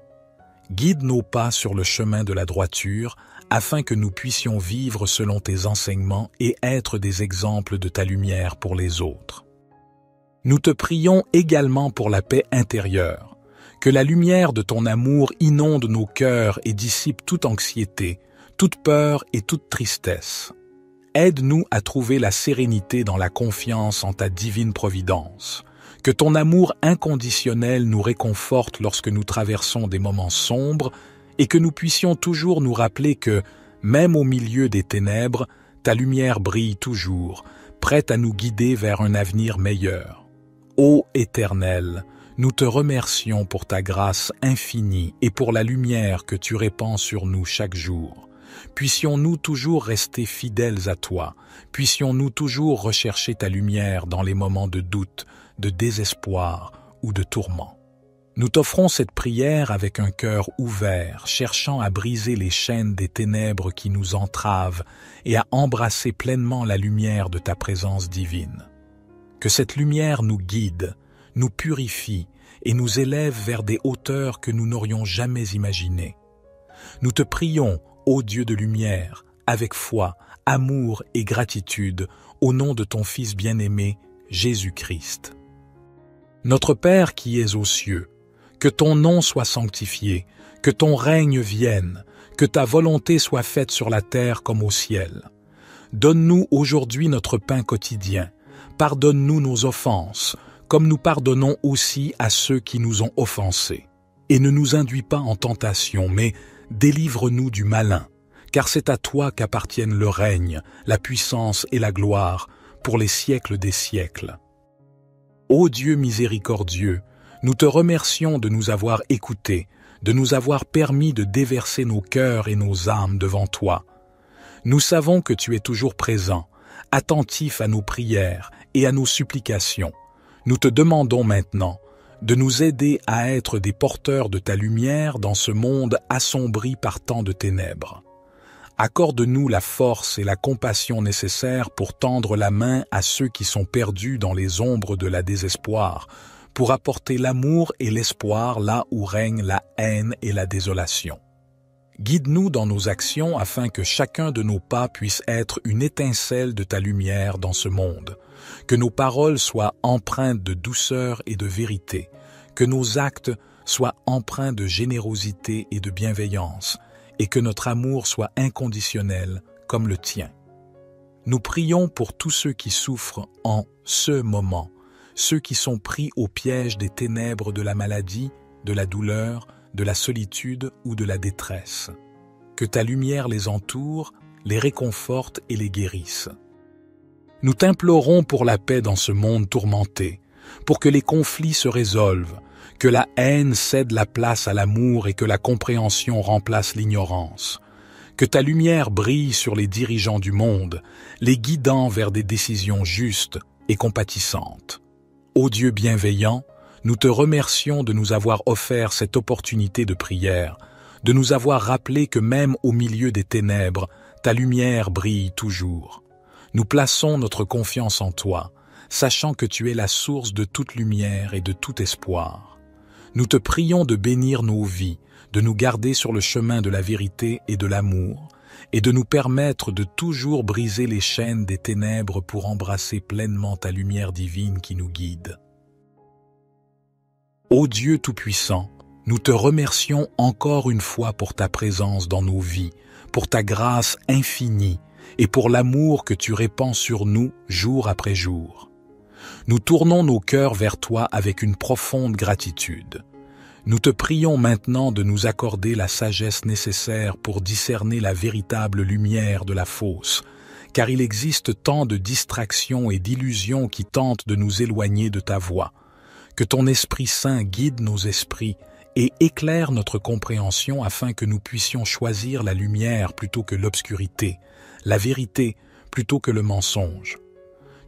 Guide nos pas sur le chemin de la droiture, afin que nous puissions vivre selon tes enseignements et être des exemples de ta lumière pour les autres. Nous te prions également pour la paix intérieure, que la lumière de ton amour inonde nos cœurs et dissipe toute anxiété, toute peur et toute tristesse. Aide-nous à trouver la sérénité dans la confiance en ta divine providence. Que ton amour inconditionnel nous réconforte lorsque nous traversons des moments sombres et que nous puissions toujours nous rappeler que, même au milieu des ténèbres, ta lumière brille toujours, prête à nous guider vers un avenir meilleur. Ô Éternel, nous te remercions pour ta grâce infinie et pour la lumière que tu répands sur nous chaque jour. Puissions-nous toujours rester fidèles à toi, puissions-nous toujours rechercher ta lumière dans les moments de doute, de désespoir ou de tourment. Nous t'offrons cette prière avec un cœur ouvert, cherchant à briser les chaînes des ténèbres qui nous entravent et à embrasser pleinement la lumière de ta présence divine. Que cette lumière nous guide, nous purifie et nous élève vers des hauteurs que nous n'aurions jamais imaginées. Nous te prions, ô Dieu de lumière, avec foi, amour et gratitude, au nom de ton Fils bien-aimé, Jésus-Christ. Notre Père qui es aux cieux, que ton nom soit sanctifié, que ton règne vienne, que ta volonté soit faite sur la terre comme au ciel. Donne-nous aujourd'hui notre pain quotidien. Pardonne-nous nos offenses, comme nous pardonnons aussi à ceux qui nous ont offensés. Et ne nous induis pas en tentation, mais délivre-nous du malin, car c'est à toi qu'appartiennent le règne, la puissance et la gloire, pour les siècles des siècles. Ô Dieu miséricordieux, nous te remercions de nous avoir écoutés, de nous avoir permis de déverser nos cœurs et nos âmes devant toi. Nous savons que tu es toujours présent, attentif à nos prières et à nos supplications. Nous te demandons maintenant de nous aider à être des porteurs de ta lumière dans ce monde assombri par tant de ténèbres. Accorde-nous la force et la compassion nécessaires pour tendre la main à ceux qui sont perdus dans les ombres de la désespoir, pour apporter l'amour et l'espoir là où règne la haine et la désolation. Guide-nous dans nos actions afin que chacun de nos pas puisse être une étincelle de ta lumière dans ce monde, que nos paroles soient empreintes de douceur et de vérité, que nos actes soient empreints de générosité et de bienveillance, et que notre amour soit inconditionnel comme le tien. Nous prions pour tous ceux qui souffrent en ce moment, ceux qui sont pris au piège des ténèbres de la maladie, de la douleur, de la solitude ou de la détresse. Que ta lumière les entoure, les réconforte et les guérisse. Nous t'implorons pour la paix dans ce monde tourmenté, pour que les conflits se résolvent, que la haine cède la place à l'amour et que la compréhension remplace l'ignorance. Que ta lumière brille sur les dirigeants du monde, les guidant vers des décisions justes et compatissantes. Ô Dieu bienveillant, nous te remercions de nous avoir offert cette opportunité de prière, de nous avoir rappelé que même au milieu des ténèbres, ta lumière brille toujours. Nous plaçons notre confiance en toi, sachant que tu es la source de toute lumière et de tout espoir. Nous te prions de bénir nos vies, de nous garder sur le chemin de la vérité et de l'amour, et de nous permettre de toujours briser les chaînes des ténèbres pour embrasser pleinement ta lumière divine qui nous guide. Ô Dieu Tout-Puissant, nous te remercions encore une fois pour ta présence dans nos vies, pour ta grâce infinie et pour l'amour que tu répands sur nous jour après jour. Nous tournons nos cœurs vers toi avec une profonde gratitude. Nous te prions maintenant de nous accorder la sagesse nécessaire pour discerner la véritable lumière de la fausse, car il existe tant de distractions et d'illusions qui tentent de nous éloigner de ta voie. Que ton Esprit Saint guide nos esprits et éclaire notre compréhension afin que nous puissions choisir la lumière plutôt que l'obscurité, la vérité plutôt que le mensonge.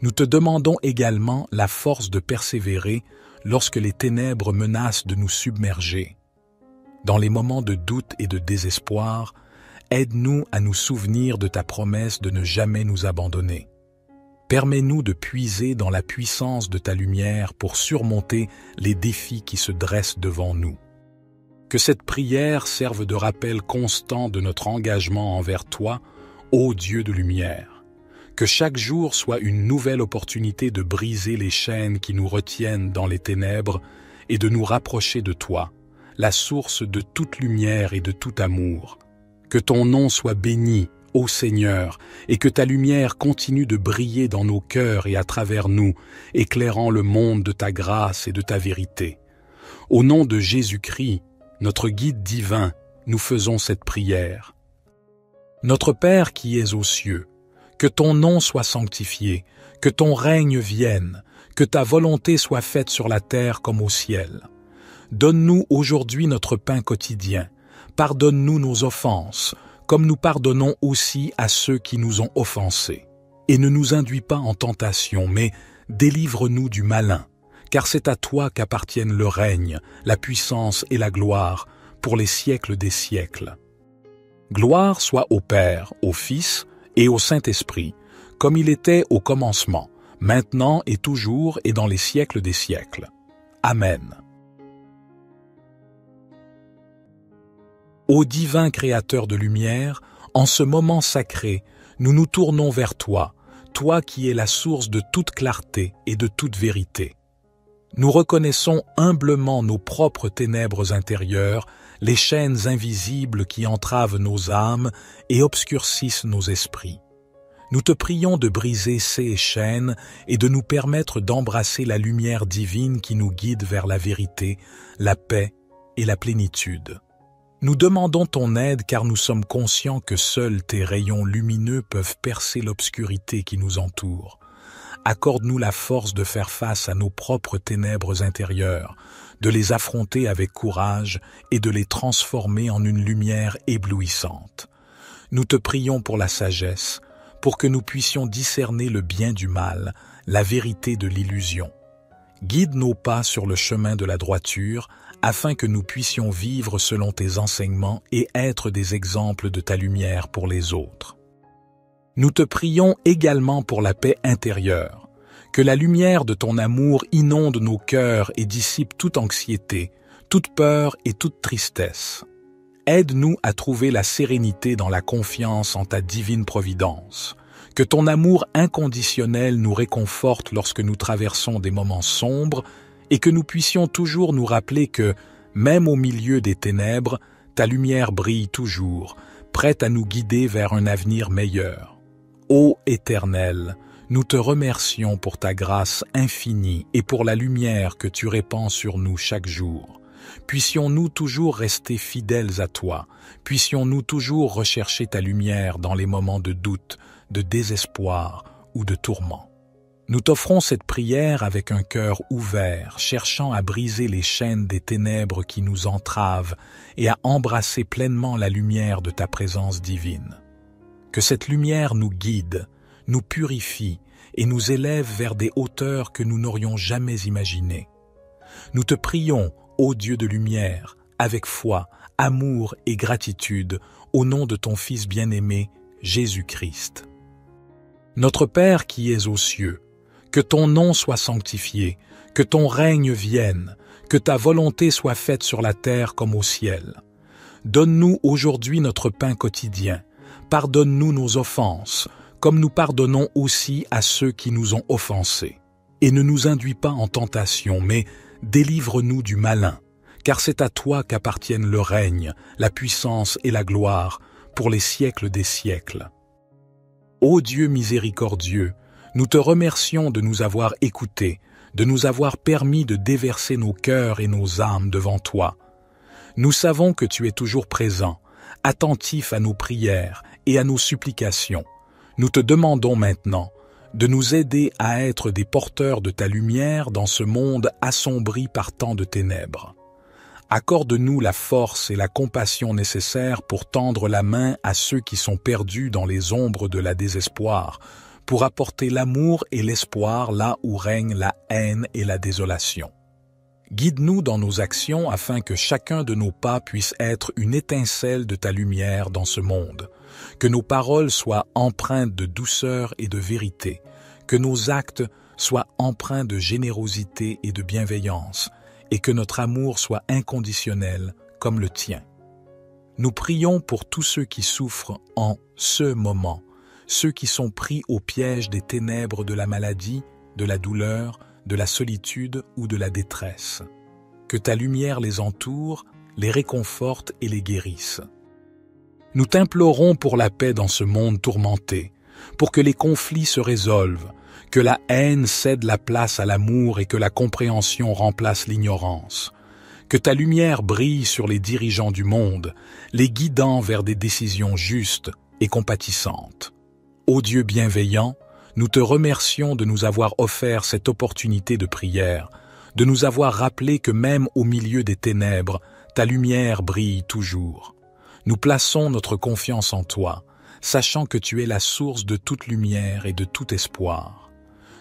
Nous te demandons également la force de persévérer lorsque les ténèbres menacent de nous submerger. Dans les moments de doute et de désespoir, aide-nous à nous souvenir de ta promesse de ne jamais nous abandonner. Permets-nous de puiser dans la puissance de ta lumière pour surmonter les défis qui se dressent devant nous. Que cette prière serve de rappel constant de notre engagement envers toi, ô Dieu de lumière. Que chaque jour soit une nouvelle opportunité de briser les chaînes qui nous retiennent dans les ténèbres et de nous rapprocher de toi, la source de toute lumière et de tout amour. Que ton nom soit béni, ô Seigneur, et que ta lumière continue de briller dans nos cœurs et à travers nous, éclairant le monde de ta grâce et de ta vérité. Au nom de Jésus-Christ, notre guide divin, nous faisons cette prière. Notre Père qui es aux cieux, que ton nom soit sanctifié, que ton règne vienne, que ta volonté soit faite sur la terre comme au ciel. Donne-nous aujourd'hui notre pain quotidien. Pardonne-nous nos offenses, comme nous pardonnons aussi à ceux qui nous ont offensés. Et ne nous induis pas en tentation, mais délivre-nous du malin, car c'est à toi qu'appartiennent le règne, la puissance et la gloire, pour les siècles des siècles. Gloire soit au Père, au Fils et au Saint-Esprit, comme il était au commencement, maintenant et toujours et dans les siècles des siècles. Amen. Ô divin Créateur de lumière, en ce moment sacré, nous nous tournons vers toi, toi qui es la source de toute clarté et de toute vérité. Nous reconnaissons humblement nos propres ténèbres intérieures, les chaînes invisibles qui entravent nos âmes et obscurcissent nos esprits. Nous te prions de briser ces chaînes et de nous permettre d'embrasser la lumière divine qui nous guide vers la vérité, la paix et la plénitude. Nous demandons ton aide car nous sommes conscients que seuls tes rayons lumineux peuvent percer l'obscurité qui nous entoure. Accorde-nous la force de faire face à nos propres ténèbres intérieures, de les affronter avec courage et de les transformer en une lumière éblouissante. Nous te prions pour la sagesse, pour que nous puissions discerner le bien du mal, la vérité de l'illusion. Guide nos pas sur le chemin de la droiture, afin que nous puissions vivre selon tes enseignements et être des exemples de ta lumière pour les autres. Nous te prions également pour la paix intérieure, que la lumière de ton amour inonde nos cœurs et dissipe toute anxiété, toute peur et toute tristesse. Aide-nous à trouver la sérénité dans la confiance en ta divine providence. Que ton amour inconditionnel nous réconforte lorsque nous traversons des moments sombres et que nous puissions toujours nous rappeler que, même au milieu des ténèbres, ta lumière brille toujours, prête à nous guider vers un avenir meilleur. Ô Éternel, nous te remercions pour ta grâce infinie et pour la lumière que tu répands sur nous chaque jour. Puissions-nous toujours rester fidèles à toi, puissions-nous toujours rechercher ta lumière dans les moments de doute, de désespoir ou de tourment. Nous t'offrons cette prière avec un cœur ouvert, cherchant à briser les chaînes des ténèbres qui nous entravent et à embrasser pleinement la lumière de ta présence divine. Que cette lumière nous guide, nous purifie et nous élève vers des hauteurs que nous n'aurions jamais imaginées. Nous te prions, ô Dieu de lumière, avec foi, amour et gratitude, au nom de ton Fils bien-aimé, Jésus-Christ. Notre Père qui es aux cieux, que ton nom soit sanctifié, que ton règne vienne, que ta volonté soit faite sur la terre comme au ciel. Donne-nous aujourd'hui notre pain quotidien. Pardonne-nous nos offenses, comme nous pardonnons aussi à ceux qui nous ont offensés. Et ne nous induis pas en tentation, mais délivre-nous du malin, car c'est à toi qu'appartiennent le règne, la puissance et la gloire, pour les siècles des siècles. Ô Dieu miséricordieux, nous te remercions de nous avoir écoutés, de nous avoir permis de déverser nos cœurs et nos âmes devant toi. Nous savons que tu es toujours présent, attentif à nos prières et à nos supplications. Nous te demandons maintenant de nous aider à être des porteurs de ta lumière dans ce monde assombri par tant de ténèbres. Accorde-nous la force et la compassion nécessaires pour tendre la main à ceux qui sont perdus dans les ombres de la désespoir, pour apporter l'amour et l'espoir là où règne la haine et la désolation. Guide-nous dans nos actions afin que chacun de nos pas puisse être une étincelle de ta lumière dans ce monde, que nos paroles soient empreintes de douceur et de vérité, que nos actes soient empreints de générosité et de bienveillance, et que notre amour soit inconditionnel comme le tien. Nous prions pour tous ceux qui souffrent en ce moment, ceux qui sont pris au piège des ténèbres de la maladie, de la douleur, de la solitude ou de la détresse. Que ta lumière les entoure, les réconforte et les guérisse. Nous t'implorons pour la paix dans ce monde tourmenté, pour que les conflits se résolvent, que la haine cède la place à l'amour et que la compréhension remplace l'ignorance. Que ta lumière brille sur les dirigeants du monde, les guidant vers des décisions justes et compatissantes. Ô Dieu bienveillant, nous te remercions de nous avoir offert cette opportunité de prière, de nous avoir rappelé que même au milieu des ténèbres, ta lumière brille toujours. Nous plaçons notre confiance en toi, sachant que tu es la source de toute lumière et de tout espoir.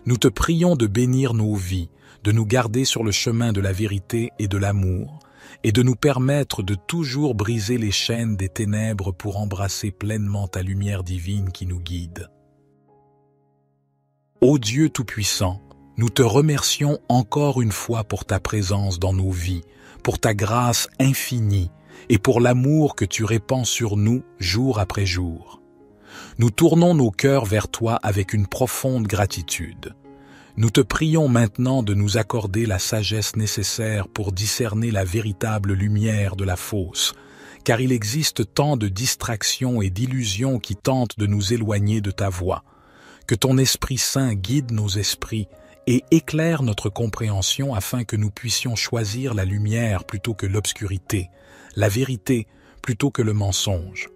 Nous te prions de bénir nos vies, de nous garder sur le chemin de la vérité et de l'amour, et de nous permettre de toujours briser les chaînes des ténèbres pour embrasser pleinement ta lumière divine qui nous guide. Ô Dieu Tout-Puissant, nous te remercions encore une fois pour ta présence dans nos vies, pour ta grâce infinie et pour l'amour que tu répands sur nous jour après jour. Nous tournons nos cœurs vers toi avec une profonde gratitude. Nous te prions maintenant de nous accorder la sagesse nécessaire pour discerner la véritable lumière de la fausse, car il existe tant de distractions et d'illusions qui tentent de nous éloigner de ta voie. Que ton Esprit Saint guide nos esprits et éclaire notre compréhension afin que nous puissions choisir la lumière plutôt que l'obscurité, la vérité plutôt que le mensonge.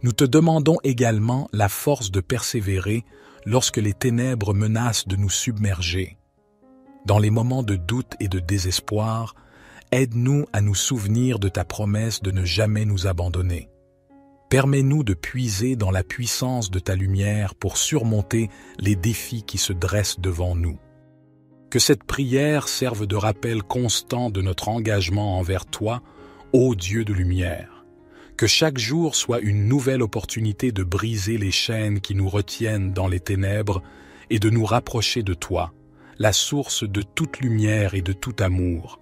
Nous te demandons également la force de persévérer lorsque les ténèbres menacent de nous submerger. Dans les moments de doute et de désespoir, aide-nous à nous souvenir de ta promesse de ne jamais nous abandonner. Permets-nous de puiser dans la puissance de ta lumière pour surmonter les défis qui se dressent devant nous. Que cette prière serve de rappel constant de notre engagement envers toi, ô Dieu de lumière. Que chaque jour soit une nouvelle opportunité de briser les chaînes qui nous retiennent dans les ténèbres et de nous rapprocher de toi, la source de toute lumière et de tout amour.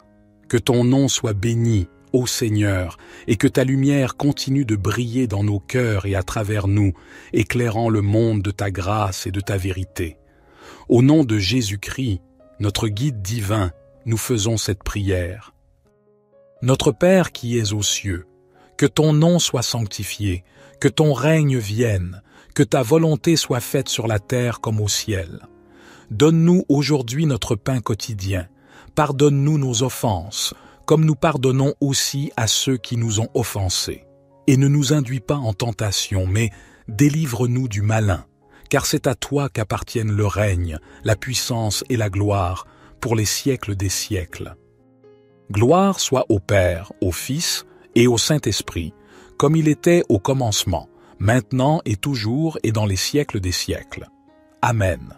Que ton nom soit béni, ô Seigneur, et que ta lumière continue de briller dans nos cœurs et à travers nous, éclairant le monde de ta grâce et de ta vérité. Au nom de Jésus-Christ, notre guide divin, nous faisons cette prière. Notre Père qui es aux cieux, que ton nom soit sanctifié, que ton règne vienne, que ta volonté soit faite sur la terre comme au ciel. Donne-nous aujourd'hui notre pain quotidien. Pardonne-nous nos offenses, comme nous pardonnons aussi à ceux qui nous ont offensés. Et ne nous induis pas en tentation, mais délivre-nous du malin, car c'est à toi qu'appartiennent le règne, la puissance et la gloire, pour les siècles des siècles. Gloire soit au Père, au Fils et au Saint-Esprit, comme il était au commencement, maintenant et toujours et dans les siècles des siècles. Amen.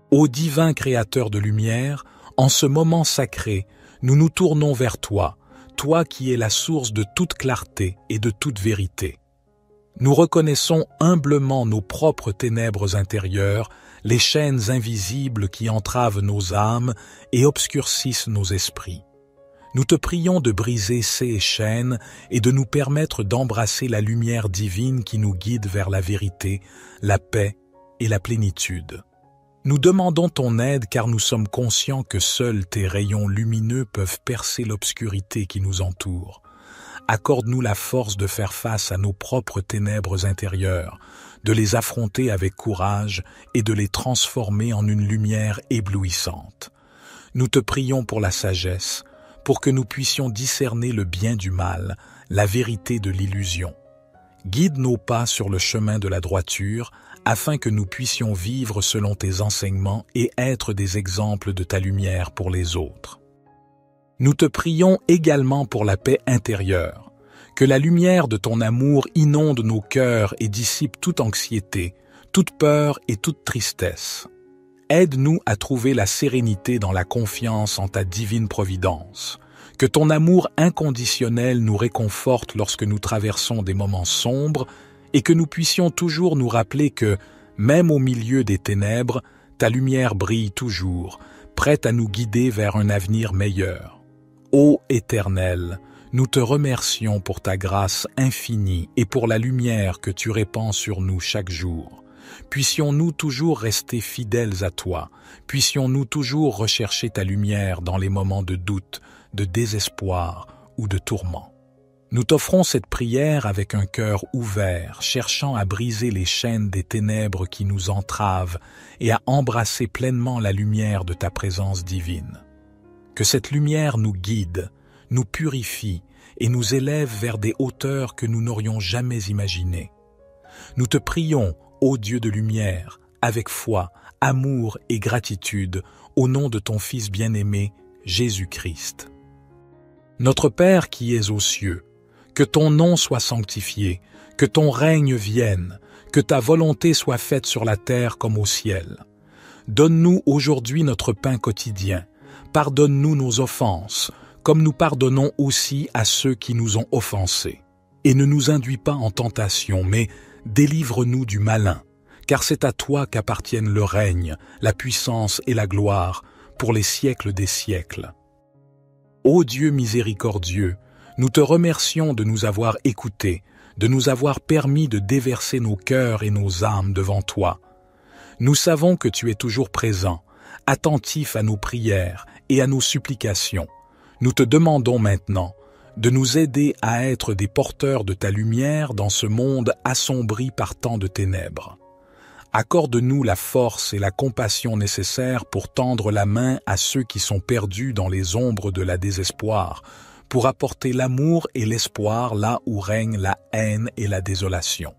Ô divin Créateur de lumière, en ce moment sacré, nous nous tournons vers toi, toi qui es la source de toute clarté et de toute vérité. Nous reconnaissons humblement nos propres ténèbres intérieures, les chaînes invisibles qui entravent nos âmes et obscurcissent nos esprits. Nous te prions de briser ces chaînes et de nous permettre d'embrasser la lumière divine qui nous guide vers la vérité, la paix et la plénitude. Nous demandons ton aide car nous sommes conscients que seuls tes rayons lumineux peuvent percer l'obscurité qui nous entoure. Accorde-nous la force de faire face à nos propres ténèbres intérieures, de les affronter avec courage et de les transformer en une lumière éblouissante. Nous te prions pour la sagesse, pour que nous puissions discerner le bien du mal, la vérité de l'illusion. Guide nos pas sur le chemin de la droiture, afin que nous puissions vivre selon tes enseignements et être des exemples de ta lumière pour les autres. Nous te prions également pour la paix intérieure, que la lumière de ton amour inonde nos cœurs et dissipe toute anxiété, toute peur et toute tristesse. Aide-nous à trouver la sérénité dans la confiance en ta divine providence. Que ton amour inconditionnel nous réconforte lorsque nous traversons des moments sombres et que nous puissions toujours nous rappeler que, même au milieu des ténèbres, ta lumière brille toujours, prête à nous guider vers un avenir meilleur. Ô Éternel, nous te remercions pour ta grâce infinie et pour la lumière que tu répands sur nous chaque jour. Puissions-nous toujours rester fidèles à toi, puissions-nous toujours rechercher ta lumière dans les moments de doute, de désespoir ou de tourment. Nous t'offrons cette prière avec un cœur ouvert, cherchant à briser les chaînes des ténèbres qui nous entravent et à embrasser pleinement la lumière de ta présence divine. Que cette lumière nous guide, nous purifie et nous élève vers des hauteurs que nous n'aurions jamais imaginées. Nous te prions, ô Dieu de lumière, avec foi, amour et gratitude, au nom de ton Fils bien-aimé, Jésus-Christ. Notre Père qui es aux cieux, que ton nom soit sanctifié, Que ton règne vienne, que ta volonté soit faite sur la terre comme au ciel. Donne-nous aujourd'hui notre pain quotidien. Pardonne-nous nos offenses, comme nous pardonnons aussi à ceux qui nous ont offensés. Et ne nous induis pas en tentation, mais délivre-nous du malin, car c'est à toi qu'appartiennent le règne, la puissance et la gloire, pour les siècles des siècles. Ô Dieu miséricordieux, nous te remercions de nous avoir écoutés, de nous avoir permis de déverser nos cœurs et nos âmes devant toi. Nous savons que tu es toujours présent, attentif à nos prières et à nos supplications. Nous te demandons maintenant de nous aider à être des porteurs de ta lumière dans ce monde assombri par tant de ténèbres. Accorde-nous la force et la compassion nécessaires pour tendre la main à ceux qui sont perdus dans les ombres de la désespoir, pour apporter l'amour et l'espoir là où règne la haine et la désolation.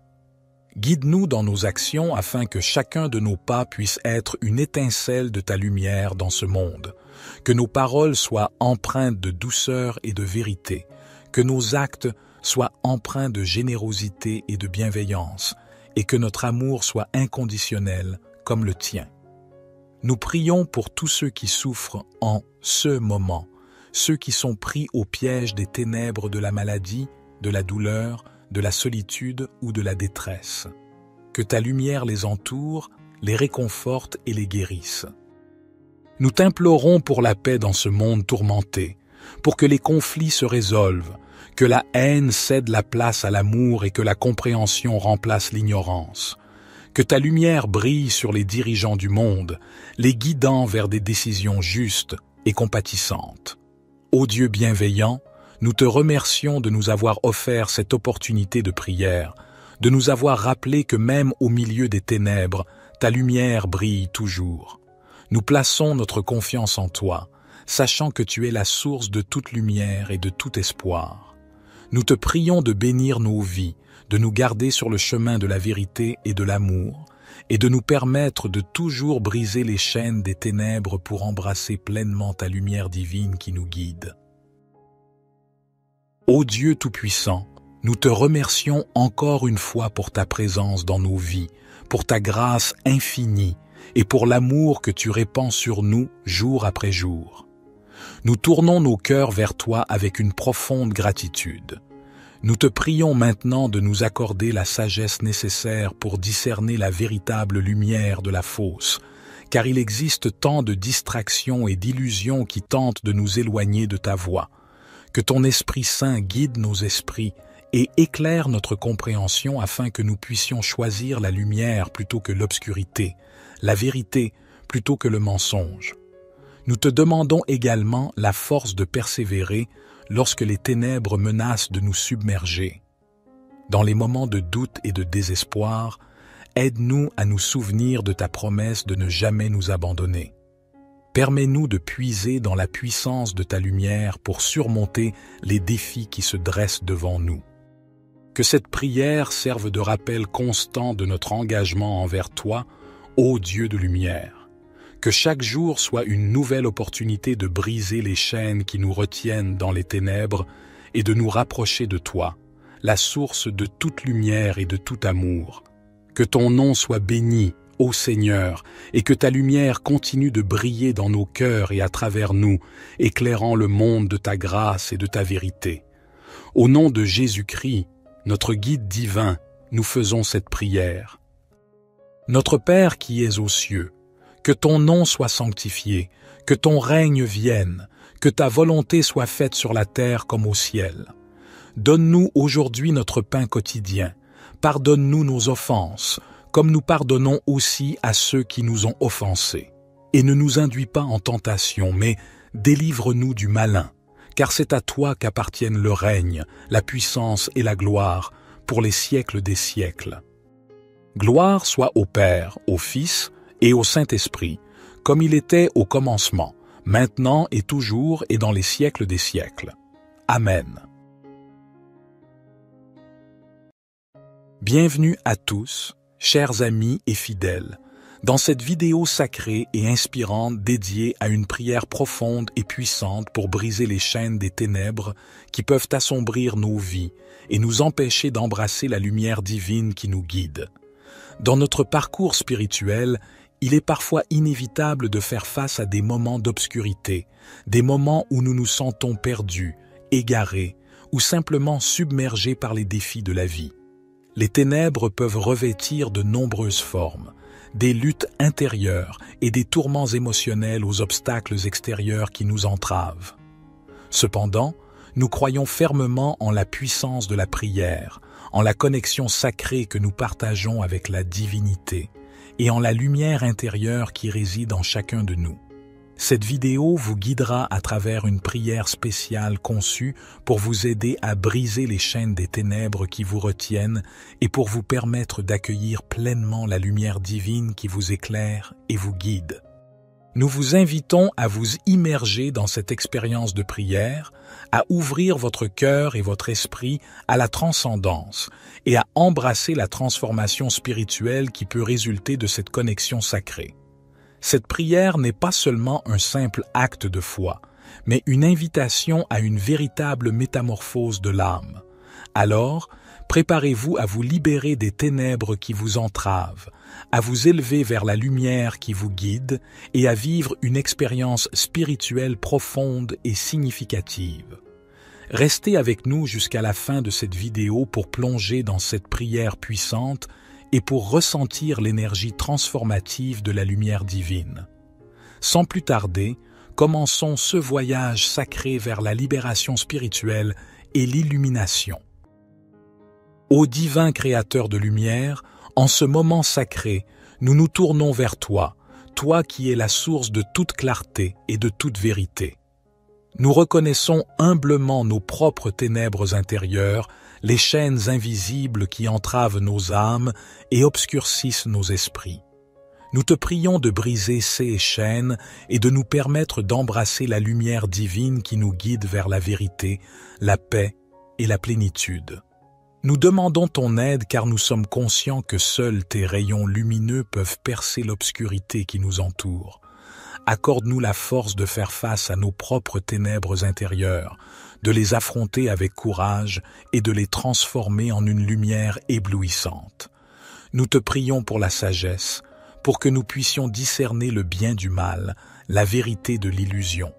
Guide-nous dans nos actions afin que chacun de nos pas puisse être une étincelle de ta lumière dans ce monde, que nos paroles soient empreintes de douceur et de vérité, que nos actes soient empreints de générosité et de bienveillance, et que notre amour soit inconditionnel comme le tien. Nous prions pour tous ceux qui souffrent en ce moment, ceux qui sont pris au piège des ténèbres de la maladie, de la douleur, de la solitude ou de la détresse. Que ta lumière les entoure, les réconforte et les guérisse. Nous t'implorons pour la paix dans ce monde tourmenté, pour que les conflits se résolvent, que la haine cède la place à l'amour et que la compréhension remplace l'ignorance. Que ta lumière brille sur les dirigeants du monde, les guidant vers des décisions justes et compatissantes. Ô Dieu bienveillant, nous te remercions de nous avoir offert cette opportunité de prière, de nous avoir rappelé que même au milieu des ténèbres, ta lumière brille toujours. Nous plaçons notre confiance en toi, sachant que tu es la source de toute lumière et de tout espoir. Nous te prions de bénir nos vies, de nous garder sur le chemin de la vérité et de l'amour, et de nous permettre de toujours briser les chaînes des ténèbres pour embrasser pleinement ta lumière divine qui nous guide. Ô Dieu Tout-Puissant, nous te remercions encore une fois pour ta présence dans nos vies, pour ta grâce infinie et pour l'amour que tu répands sur nous jour après jour. Nous tournons nos cœurs vers toi avec une profonde gratitude. Nous te prions maintenant de nous accorder la sagesse nécessaire pour discerner la véritable lumière de la fausse, car il existe tant de distractions et d'illusions qui tentent de nous éloigner de ta voie. Que ton Esprit Saint guide nos esprits et éclaire notre compréhension afin que nous puissions choisir la lumière plutôt que l'obscurité, la vérité plutôt que le mensonge. Nous te demandons également la force de persévérer lorsque les ténèbres menacent de nous submerger. Dans les moments de doute et de désespoir, aide-nous à nous souvenir de ta promesse de ne jamais nous abandonner. Permets-nous de puiser dans la puissance de ta lumière pour surmonter les défis qui se dressent devant nous. Que cette prière serve de rappel constant de notre engagement envers toi, ô Dieu de lumière. Que chaque jour soit une nouvelle opportunité de briser les chaînes qui nous retiennent dans les ténèbres et de nous rapprocher de toi, la source de toute lumière et de tout amour. Que ton nom soit béni, ô Seigneur, et que ta lumière continue de briller dans nos cœurs et à travers nous, éclairant le monde de ta grâce et de ta vérité. Au nom de Jésus-Christ, notre guide divin, nous faisons cette prière. Notre Père qui es aux cieux, que ton nom soit sanctifié, que ton règne vienne, que ta volonté soit faite sur la terre comme au ciel. Donne-nous aujourd'hui notre pain quotidien, pardonne-nous nos offenses, comme nous pardonnons aussi à ceux qui nous ont offensés. Et ne nous induis pas en tentation, mais délivre-nous du malin, car c'est à toi qu'appartiennent le règne, la puissance et la gloire, pour les siècles des siècles. Gloire soit au Père, au Fils et au Saint-Esprit, comme il était au commencement, maintenant et toujours et dans les siècles des siècles. Amen. Bienvenue à tous, chers amis et fidèles, Dans cette vidéo sacrée et inspirante dédiée à une prière profonde et puissante pour briser les chaînes des ténèbres qui peuvent assombrir nos vies et nous empêcher d'embrasser la lumière divine qui nous guide. Dans notre parcours spirituel, il est parfois inévitable de faire face à des moments d'obscurité, des moments où nous nous sentons perdus, égarés ou simplement submergés par les défis de la vie. Les ténèbres peuvent revêtir de nombreuses formes, des luttes intérieures et des tourments émotionnels aux obstacles extérieurs qui nous entravent. Cependant, nous croyons fermement en la puissance de la prière, en la connexion sacrée que nous partageons avec la divinité et en la lumière intérieure qui réside en chacun de nous. Cette vidéo vous guidera à travers une prière spéciale conçue pour vous aider à briser les chaînes des ténèbres qui vous retiennent et pour vous permettre d'accueillir pleinement la lumière divine qui vous éclaire et vous guide. Nous vous invitons à vous immerger dans cette expérience de prière, à ouvrir votre cœur et votre esprit à la transcendance et à embrasser la transformation spirituelle qui peut résulter de cette connexion sacrée. Cette prière n'est pas seulement un simple acte de foi, mais une invitation à une véritable métamorphose de l'âme. Alors, préparez-vous à vous libérer des ténèbres qui vous entravent, à vous élever vers la lumière qui vous guide et à vivre une expérience spirituelle profonde et significative. Restez avec nous jusqu'à la fin de cette vidéo pour plonger dans cette prière puissante et pour ressentir l'énergie transformative de la lumière divine. Sans plus tarder, commençons ce voyage sacré vers la libération spirituelle et l'illumination. Ô divin Créateur de lumière, en ce moment sacré, nous nous tournons vers toi, toi qui es la source de toute clarté et de toute vérité. Nous reconnaissons humblement nos propres ténèbres intérieures, les chaînes invisibles qui entravent nos âmes et obscurcissent nos esprits. Nous te prions de briser ces chaînes et de nous permettre d'embrasser la lumière divine qui nous guide vers la vérité, la paix et la plénitude. Nous demandons ton aide car nous sommes conscients que seuls tes rayons lumineux peuvent percer l'obscurité qui nous entoure. Accorde-nous la force de faire face à nos propres ténèbres intérieures, de les affronter avec courage et de les transformer en une lumière éblouissante. Nous te prions pour la sagesse, pour que nous puissions discerner le bien du mal, la vérité de l'illusion.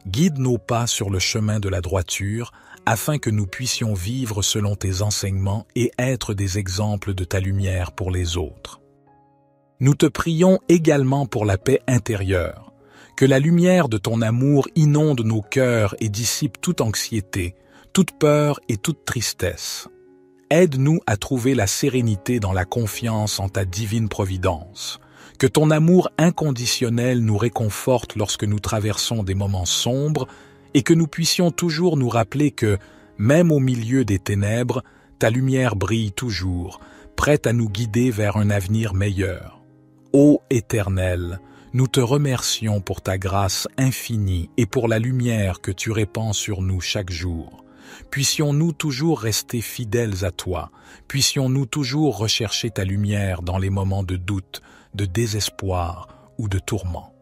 Guide nos pas sur le chemin de la droiture, afin que nous puissions vivre selon tes enseignements et être des exemples de ta lumière pour les autres. Nous te prions également pour la paix intérieure, que la lumière de ton amour inonde nos cœurs et dissipe toute anxiété, toute peur et toute tristesse. Aide-nous à trouver la sérénité dans la confiance en ta divine providence. Que ton amour inconditionnel nous réconforte lorsque nous traversons des moments sombres et que nous puissions toujours nous rappeler que, même au milieu des ténèbres, ta lumière brille toujours, prête à nous guider vers un avenir meilleur. Ô Éternel, nous te remercions pour ta grâce infinie et pour la lumière que tu répands sur nous chaque jour. Puissions-nous toujours rester fidèles à toi, puissions-nous toujours rechercher ta lumière dans les moments de doute, de désespoir ou de tourment.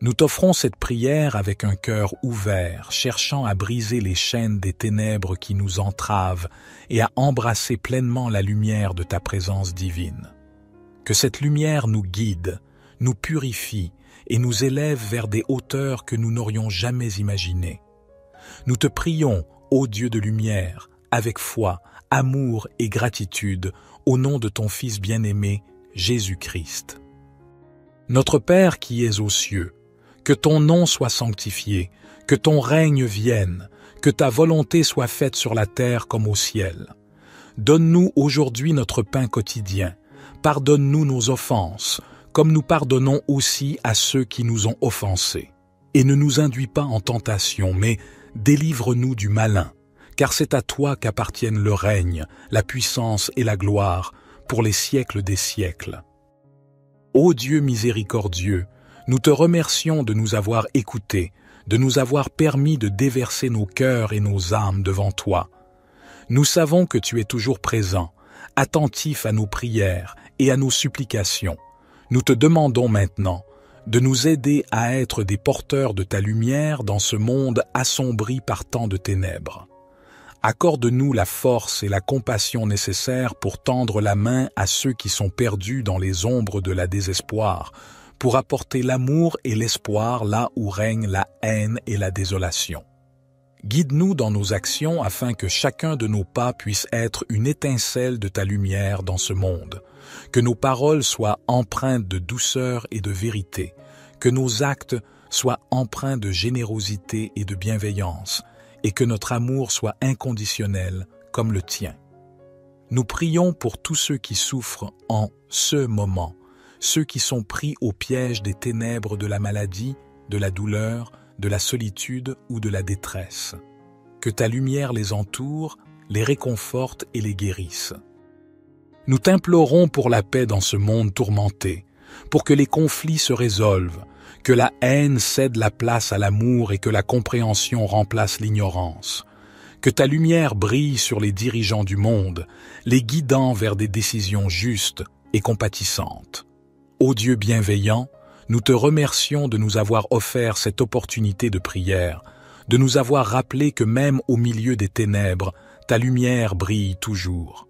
Nous t'offrons cette prière avec un cœur ouvert, cherchant à briser les chaînes des ténèbres qui nous entravent et à embrasser pleinement la lumière de ta présence divine. Que cette lumière nous guide, nous purifie et nous élève vers des hauteurs que nous n'aurions jamais imaginées. Nous te prions, ô Dieu de lumière, avec foi, amour et gratitude, au nom de ton Fils bien-aimé, Jésus-Christ. Notre Père qui es aux cieux, que ton nom soit sanctifié, que ton règne vienne, que ta volonté soit faite sur la terre comme au ciel. Donne-nous aujourd'hui notre pain quotidien. Pardonne-nous nos offenses, comme nous pardonnons aussi à ceux qui nous ont offensés. Et ne nous induis pas en tentation, mais délivre-nous du malin, car c'est à toi qu'appartiennent le règne, la puissance et la gloire, pour les siècles des siècles. Ô Dieu miséricordieux, nous te remercions de nous avoir écoutés, de nous avoir permis de déverser nos cœurs et nos âmes devant toi. Nous savons que tu es toujours présent, attentif à nos prières et à nos supplications. Nous te demandons maintenant de nous aider à être des porteurs de ta lumière dans ce monde assombri par tant de ténèbres. Accorde-nous la force et la compassion nécessaires pour tendre la main à ceux qui sont perdus dans les ombres de la désespoir, pour apporter l'amour et l'espoir là où règne la haine et la désolation. Guide-nous dans nos actions afin que chacun de nos pas puisse être une étincelle de ta lumière dans ce monde, que nos paroles soient empreintes de douceur et de vérité, que nos actes soient empreints de générosité et de bienveillance, et que notre amour soit inconditionnel comme le tien. Nous prions pour tous ceux qui souffrent en ce moment, ceux qui sont pris au piège des ténèbres de la maladie, de la douleur, de la solitude ou de la détresse. Que ta lumière les entoure, les réconforte et les guérisse. Nous t'implorons pour la paix dans ce monde tourmenté, pour que les conflits se résolvent, que la haine cède la place à l'amour et que la compréhension remplace l'ignorance. Que ta lumière brille sur les dirigeants du monde, les guidant vers des décisions justes et compatissantes. Ô Dieu bienveillant, nous te remercions de nous avoir offert cette opportunité de prière, de nous avoir rappelé que même au milieu des ténèbres, ta lumière brille toujours.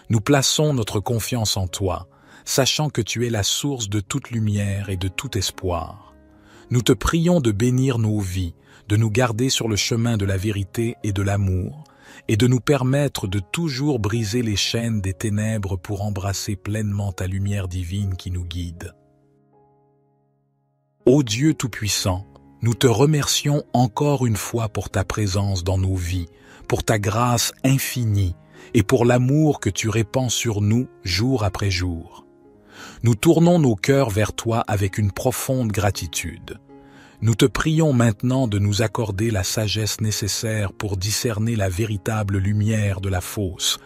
Nous plaçons notre confiance en toi, sachant que tu es la source de toute lumière et de tout espoir. Nous te prions de bénir nos vies, de nous garder sur le chemin de la vérité et de l'amour, et de nous permettre de toujours briser les chaînes des ténèbres pour embrasser pleinement ta lumière divine qui nous guide. Ô Dieu Tout-Puissant, nous te remercions encore une fois pour ta présence dans nos vies, pour ta grâce infinie et pour l'amour que tu répands sur nous jour après jour. Nous tournons nos cœurs vers toi avec une profonde gratitude. Nous te prions maintenant de nous accorder la sagesse nécessaire pour discerner la véritable lumière de la fausse,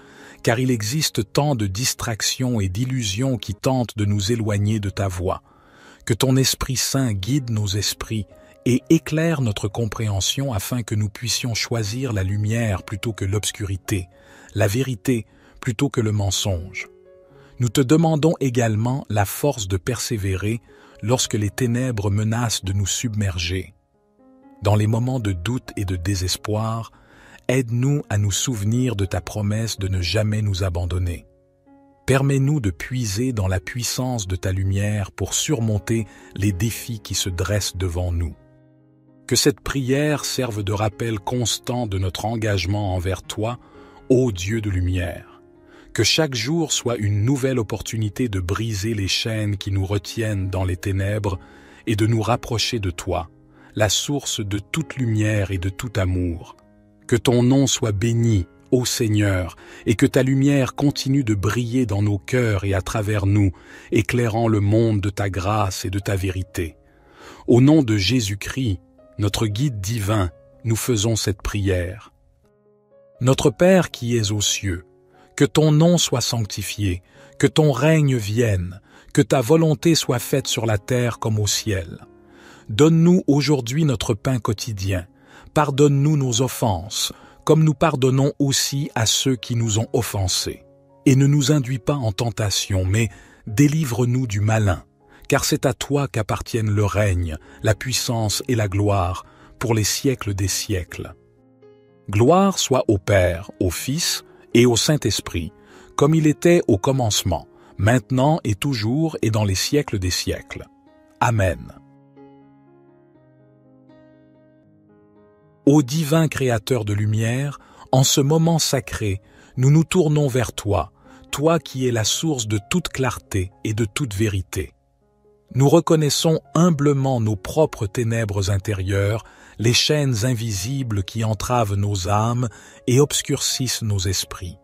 car il existe tant de distractions et d'illusions qui tentent de nous éloigner de ta voie. Que ton Esprit Saint guide nos esprits et éclaire notre compréhension afin que nous puissions choisir la lumière plutôt que l'obscurité, la vérité plutôt que le mensonge. Nous te demandons également la force de persévérer lorsque les ténèbres menacent de nous submerger. Dans les moments de doute et de désespoir, aide-nous à nous souvenir de ta promesse de ne jamais nous abandonner. Permets-nous de puiser dans la puissance de ta lumière pour surmonter les défis qui se dressent devant nous. Que cette prière serve de rappel constant de notre engagement envers toi, ô Dieu de lumière. Que chaque jour soit une nouvelle opportunité de briser les chaînes qui nous retiennent dans les ténèbres et de nous rapprocher de toi, la source de toute lumière et de tout amour. Que ton nom soit béni, ô Seigneur, et que ta lumière continue de briller dans nos cœurs et à travers nous, éclairant le monde de ta grâce et de ta vérité. Au nom de Jésus-Christ, notre guide divin, nous faisons cette prière. Notre Père qui es aux cieux, que ton nom soit sanctifié, que ton règne vienne, que ta volonté soit faite sur la terre comme au ciel. Donne-nous aujourd'hui notre pain quotidien. Pardonne-nous nos offenses, comme nous pardonnons aussi à ceux qui nous ont offensés. Et ne nous induis pas en tentation, mais délivre-nous du malin, car c'est à toi qu'appartiennent le règne, la puissance et la gloire, pour les siècles des siècles. Gloire soit au Père, au Fils et au Saint-Esprit, comme il était au commencement, maintenant et toujours et dans les siècles des siècles. Amen. Ô divin Créateur de lumière, en ce moment sacré, nous nous tournons vers toi, toi qui es la source de toute clarté et de toute vérité. Nous reconnaissons humblement nos propres ténèbres intérieures, les chaînes invisibles qui entravent nos âmes et obscurcissent nos esprits.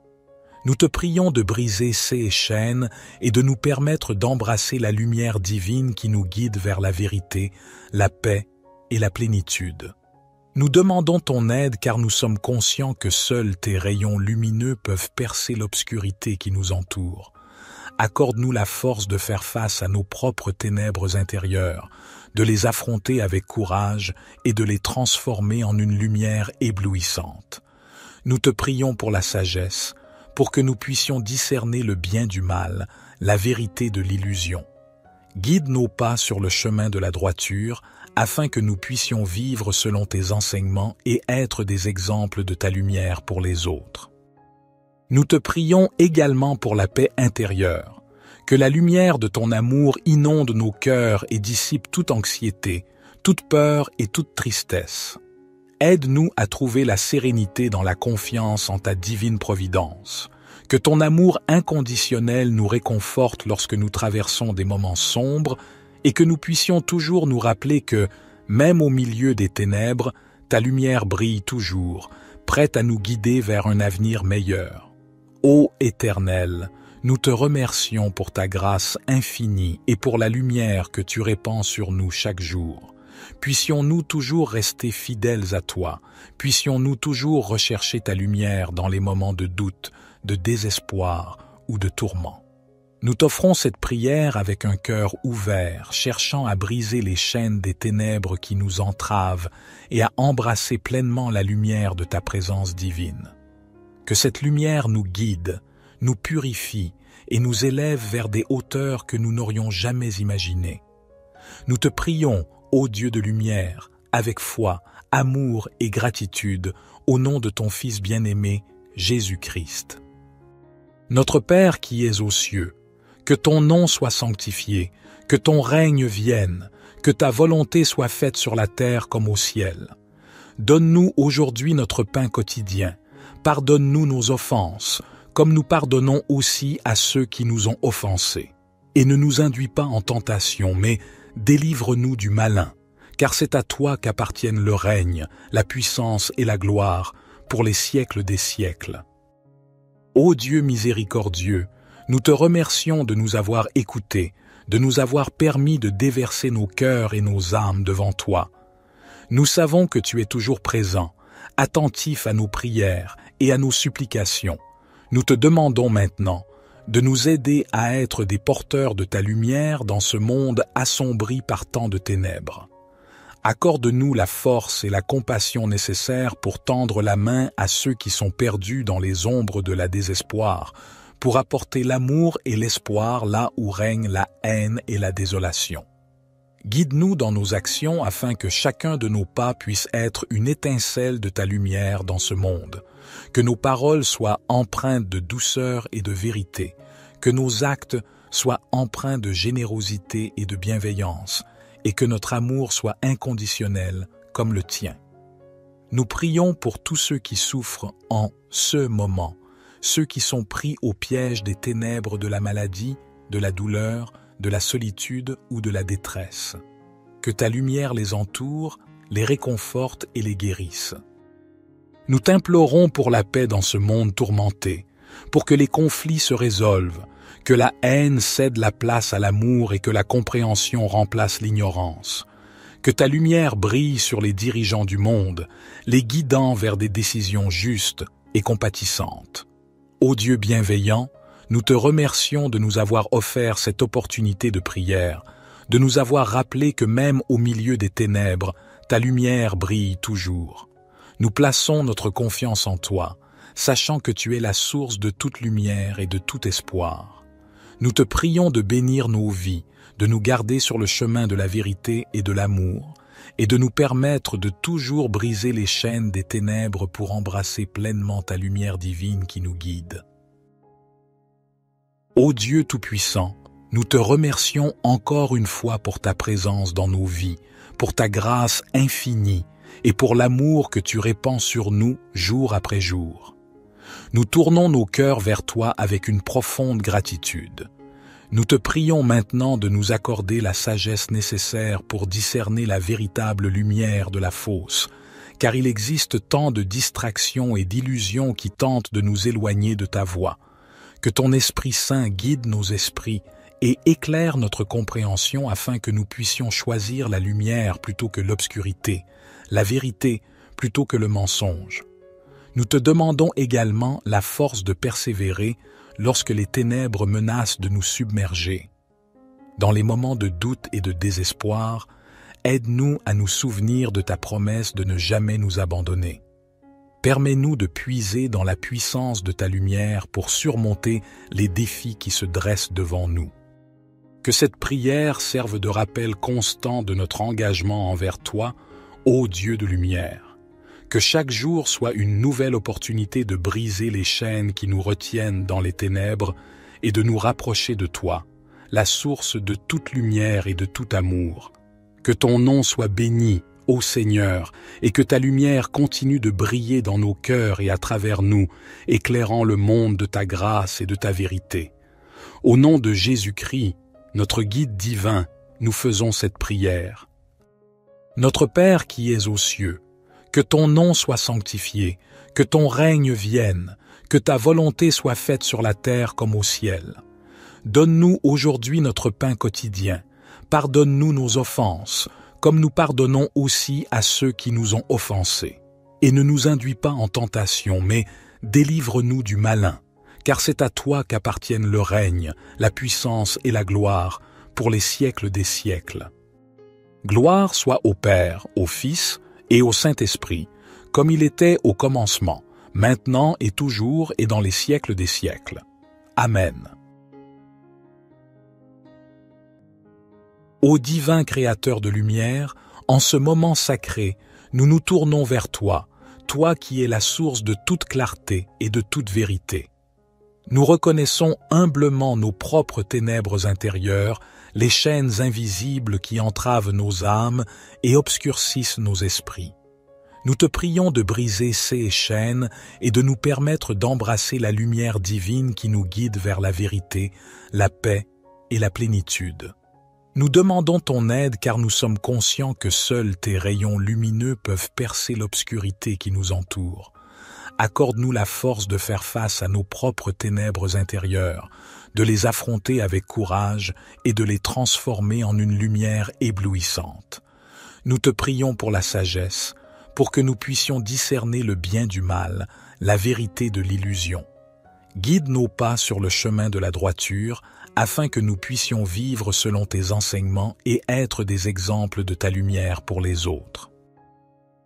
Nous te prions de briser ces chaînes et de nous permettre d'embrasser la lumière divine qui nous guide vers la vérité, la paix et la plénitude. Nous demandons ton aide car nous sommes conscients que seuls tes rayons lumineux peuvent percer l'obscurité qui nous entoure. Accorde-nous la force de faire face à nos propres ténèbres intérieures, de les affronter avec courage et de les transformer en une lumière éblouissante. Nous te prions pour la sagesse, pour que nous puissions discerner le bien du mal, la vérité de l'illusion. Guide nos pas sur le chemin de la droiture, afin que nous puissions vivre selon tes enseignements et être des exemples de ta lumière pour les autres. Nous te prions également pour la paix intérieure, que la lumière de ton amour inonde nos cœurs et dissipe toute anxiété, toute peur et toute tristesse. Aide-nous à trouver la sérénité dans la confiance en ta divine providence. Que ton amour inconditionnel nous réconforte lorsque nous traversons des moments sombres et que nous puissions toujours nous rappeler que, même au milieu des ténèbres, ta lumière brille toujours, prête à nous guider vers un avenir meilleur. Ô Éternel, nous te remercions pour ta grâce infinie et pour la lumière que tu répands sur nous chaque jour. Puissions-nous toujours rester fidèles à toi, puissions-nous toujours rechercher ta lumière dans les moments de doute, de désespoir ou de tourment. Nous t'offrons cette prière avec un cœur ouvert, cherchant à briser les chaînes des ténèbres qui nous entravent et à embrasser pleinement la lumière de ta présence divine. Que cette lumière nous guide, nous purifie et nous élève vers des hauteurs que nous n'aurions jamais imaginées. Nous te prions, ô Dieu de lumière, avec foi, amour et gratitude, au nom de ton Fils bien-aimé, Jésus-Christ. Notre Père qui es aux cieux, que ton nom soit sanctifié, que ton règne vienne, que ta volonté soit faite sur la terre comme au ciel. Donne-nous aujourd'hui notre pain quotidien. Pardonne-nous nos offenses, comme nous pardonnons aussi à ceux qui nous ont offensés. Et ne nous induis pas en tentation, mais délivre-nous du malin, car c'est à toi qu'appartiennent le règne, la puissance et la gloire, pour les siècles des siècles. Ô Dieu miséricordieux, nous te remercions de nous avoir écoutés, de nous avoir permis de déverser nos cœurs et nos âmes devant toi. Nous savons que tu es toujours présent, attentif à nos prières et à nos supplications. Nous te demandons maintenant de nous aider à être des porteurs de ta lumière dans ce monde assombri par tant de ténèbres. Accorde-nous la force et la compassion nécessaires pour tendre la main à ceux qui sont perdus dans les ombres de la désespoir, pour apporter l'amour et l'espoir là où règne la haine et la désolation. Guide-nous dans nos actions afin que chacun de nos pas puisse être une étincelle de ta lumière dans ce monde, que nos paroles soient empreintes de douceur et de vérité, que nos actes soient empreints de générosité et de bienveillance, et que notre amour soit inconditionnel comme le tien. Nous prions pour tous ceux qui souffrent en ce moment, ceux qui sont pris au piège des ténèbres de la maladie, de la douleur, de la solitude ou de la détresse. Que ta lumière les entoure, les réconforte et les guérisse. Nous t'implorons pour la paix dans ce monde tourmenté, pour que les conflits se résolvent, que la haine cède la place à l'amour et que la compréhension remplace l'ignorance. Que ta lumière brille sur les dirigeants du monde, les guidant vers des décisions justes et compatissantes. Ô Dieu bienveillant, nous te remercions de nous avoir offert cette opportunité de prière, de nous avoir rappelé que même au milieu des ténèbres, ta lumière brille toujours. Nous plaçons notre confiance en toi, sachant que tu es la source de toute lumière et de tout espoir. Nous te prions de bénir nos vies, de nous garder sur le chemin de la vérité et de l'amour, et de nous permettre de toujours briser les chaînes des ténèbres pour embrasser pleinement ta lumière divine qui nous guide. Ô Dieu Tout-Puissant, nous te remercions encore une fois pour ta présence dans nos vies, pour ta grâce infinie et pour l'amour que tu répands sur nous jour après jour. Nous tournons nos cœurs vers toi avec une profonde gratitude. Nous te prions maintenant de nous accorder la sagesse nécessaire pour discerner la véritable lumière de la fausse, car il existe tant de distractions et d'illusions qui tentent de nous éloigner de ta voie. Que ton Esprit Saint guide nos esprits et éclaire notre compréhension afin que nous puissions choisir la lumière plutôt que l'obscurité, la vérité plutôt que le mensonge. Nous te demandons également la force de persévérer lorsque les ténèbres menacent de nous submerger. Dans les moments de doute et de désespoir, aide-nous à nous souvenir de ta promesse de ne jamais nous abandonner. Permets-nous de puiser dans la puissance de ta lumière pour surmonter les défis qui se dressent devant nous. Que cette prière serve de rappel constant de notre engagement envers toi, ô Dieu de lumière. Que chaque jour soit une nouvelle opportunité de briser les chaînes qui nous retiennent dans les ténèbres et de nous rapprocher de toi, la source de toute lumière et de tout amour. Que ton nom soit béni, ô Seigneur, et que ta lumière continue de briller dans nos cœurs et à travers nous, éclairant le monde de ta grâce et de ta vérité. Au nom de Jésus-Christ, notre guide divin, nous faisons cette prière. Notre Père qui es aux cieux, que ton nom soit sanctifié, que ton règne vienne, que ta volonté soit faite sur la terre comme au ciel. Donne-nous aujourd'hui notre pain quotidien. Pardonne-nous nos offenses, comme nous pardonnons aussi à ceux qui nous ont offensés. Et ne nous induis pas en tentation, mais délivre-nous du malin, car c'est à toi qu'appartiennent le règne, la puissance et la gloire, pour les siècles des siècles. Gloire soit au Père, au Fils et au Saint-Esprit, comme il était au commencement, maintenant et toujours et dans les siècles des siècles. Amen. Ô divin Créateur de lumière, en ce moment sacré, nous nous tournons vers toi, toi qui es la source de toute clarté et de toute vérité. Nous reconnaissons humblement nos propres ténèbres intérieures, les chaînes invisibles qui entravent nos âmes et obscurcissent nos esprits. Nous te prions de briser ces chaînes et de nous permettre d'embrasser la lumière divine qui nous guide vers la vérité, la paix et la plénitude. Nous demandons ton aide car nous sommes conscients que seuls tes rayons lumineux peuvent percer l'obscurité qui nous entoure. Accorde-nous la force de faire face à nos propres ténèbres intérieures, de les affronter avec courage et de les transformer en une lumière éblouissante. Nous te prions pour la sagesse, pour que nous puissions discerner le bien du mal, la vérité de l'illusion. Guide nos pas sur le chemin de la droiture, afin que nous puissions vivre selon tes enseignements et être des exemples de ta lumière pour les autres.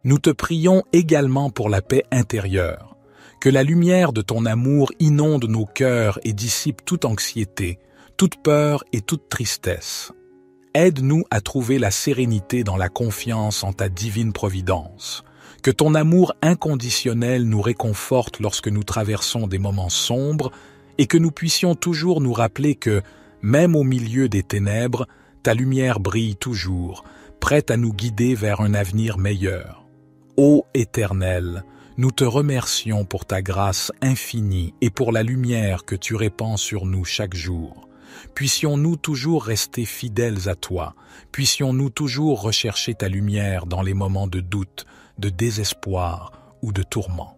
Nous te prions également pour la paix intérieure, que la lumière de ton amour inonde nos cœurs et dissipe toute anxiété, toute peur et toute tristesse. Aide-nous à trouver la sérénité dans la confiance en ta divine providence. Que ton amour inconditionnel nous réconforte lorsque nous traversons des moments sombres et que nous puissions toujours nous rappeler que, même au milieu des ténèbres, ta lumière brille toujours, prête à nous guider vers un avenir meilleur. Ô Éternel, nous te remercions pour ta grâce infinie et pour la lumière que tu répands sur nous chaque jour. Puissions-nous toujours rester fidèles à toi, puissions-nous toujours rechercher ta lumière dans les moments de doute, de désespoir ou de tourment.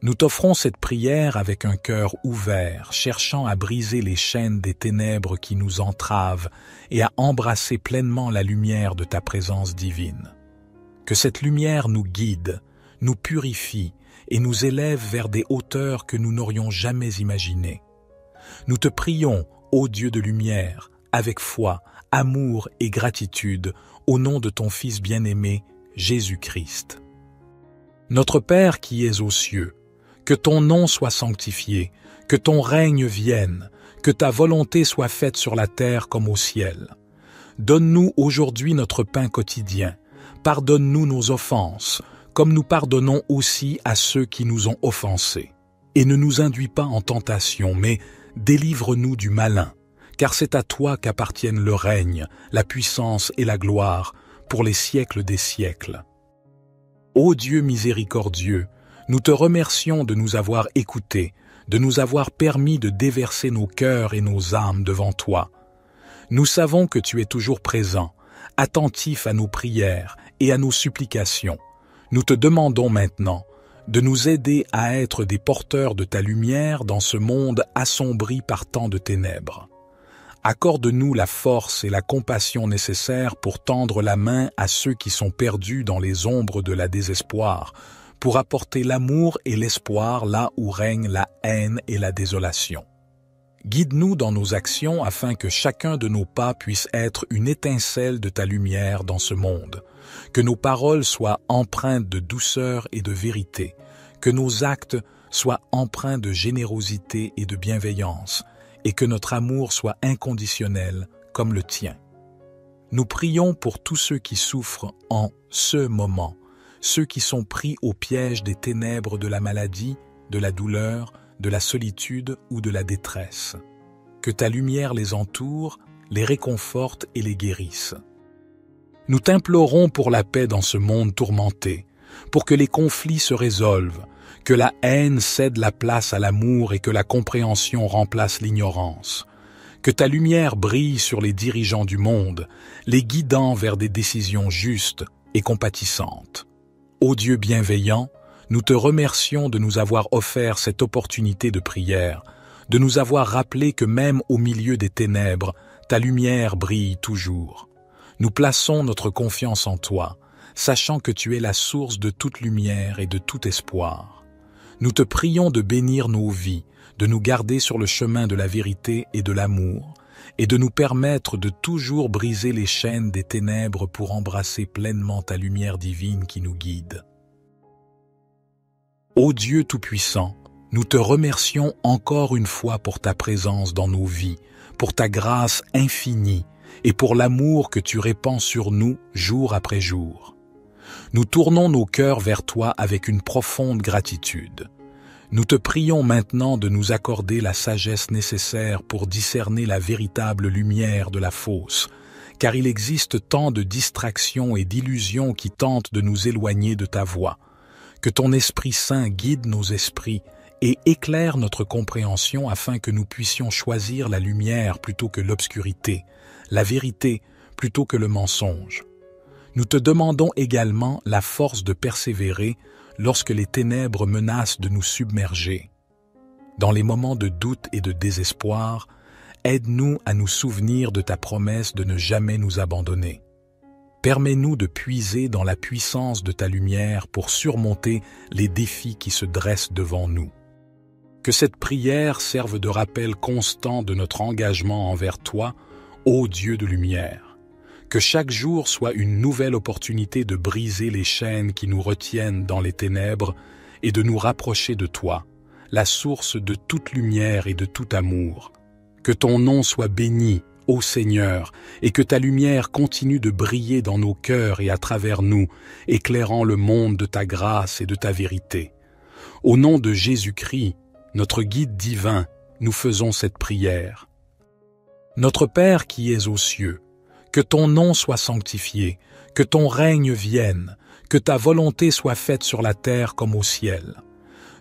Nous t'offrons cette prière avec un cœur ouvert, cherchant à briser les chaînes des ténèbres qui nous entravent et à embrasser pleinement la lumière de ta présence divine. Que cette lumière nous guide, nous purifie et nous élève vers des hauteurs que nous n'aurions jamais imaginées. Nous te prions, ô Dieu de lumière, avec foi, amour et gratitude, au nom de ton Fils bien-aimé, Jésus-Christ. Notre Père qui es aux cieux, que ton nom soit sanctifié, que ton règne vienne, que ta volonté soit faite sur la terre comme au ciel. Donne-nous aujourd'hui notre pain quotidien. Pardonne-nous nos offenses, comme nous pardonnons aussi à ceux qui nous ont offensés. Et ne nous induis pas en tentation, mais délivre-nous du malin, car c'est à toi qu'appartiennent le règne, la puissance et la gloire, pour les siècles des siècles. Ô Dieu miséricordieux, nous te remercions de nous avoir écoutés, de nous avoir permis de déverser nos cœurs et nos âmes devant toi. Nous savons que tu es toujours présent, attentif à nos prières et à nos supplications. Nous te demandons maintenant de nous aider à être des porteurs de ta lumière dans ce monde assombri par tant de ténèbres. Accorde-nous la force et la compassion nécessaires pour tendre la main à ceux qui sont perdus dans les ombres de la désespoir, pour apporter l'amour et l'espoir là où règne la haine et la désolation. Guide-nous dans nos actions afin que chacun de nos pas puisse être une étincelle de ta lumière dans ce monde, que nos paroles soient empreintes de douceur et de vérité, que nos actes soient empreints de générosité et de bienveillance, et que notre amour soit inconditionnel comme le tien. Nous prions pour tous ceux qui souffrent en ce moment, ceux qui sont pris au piège des ténèbres de la maladie, de la douleur, de la solitude ou de la détresse. Que ta lumière les entoure, les réconforte et les guérisse. Nous t'implorons pour la paix dans ce monde tourmenté, pour que les conflits se résolvent, que la haine cède la place à l'amour et que la compréhension remplace l'ignorance. Que ta lumière brille sur les dirigeants du monde, les guidant vers des décisions justes et compatissantes. Ô Dieu bienveillant, nous te remercions de nous avoir offert cette opportunité de prière, de nous avoir rappelé que même au milieu des ténèbres, ta lumière brille toujours. Nous plaçons notre confiance en toi, sachant que tu es la source de toute lumière et de tout espoir. Nous te prions de bénir nos vies, de nous garder sur le chemin de la vérité et de l'amour, et de nous permettre de toujours briser les chaînes des ténèbres pour embrasser pleinement ta lumière divine qui nous guide. Ô Dieu Tout-Puissant, nous te remercions encore une fois pour ta présence dans nos vies, pour ta grâce infinie et pour l'amour que tu répands sur nous jour après jour. Nous tournons nos cœurs vers toi avec une profonde gratitude. Nous te prions maintenant de nous accorder la sagesse nécessaire pour discerner la véritable lumière de la fausse, car il existe tant de distractions et d'illusions qui tentent de nous éloigner de ta voie. Que ton Esprit Saint guide nos esprits et éclaire notre compréhension afin que nous puissions choisir la lumière plutôt que l'obscurité, la vérité plutôt que le mensonge. Nous te demandons également la force de persévérer lorsque les ténèbres menacent de nous submerger. Dans les moments de doute et de désespoir, aide-nous à nous souvenir de ta promesse de ne jamais nous abandonner. Permets-nous de puiser dans la puissance de ta lumière pour surmonter les défis qui se dressent devant nous. Que cette prière serve de rappel constant de notre engagement envers toi, ô Dieu de lumière. Que chaque jour soit une nouvelle opportunité de briser les chaînes qui nous retiennent dans les ténèbres et de nous rapprocher de toi, la source de toute lumière et de tout amour. Que ton nom soit béni, ô Seigneur, et que ta lumière continue de briller dans nos cœurs et à travers nous, éclairant le monde de ta grâce et de ta vérité. Au nom de Jésus-Christ, notre guide divin, nous faisons cette prière. Notre Père qui es aux cieux, que ton nom soit sanctifié, que ton règne vienne, que ta volonté soit faite sur la terre comme au ciel.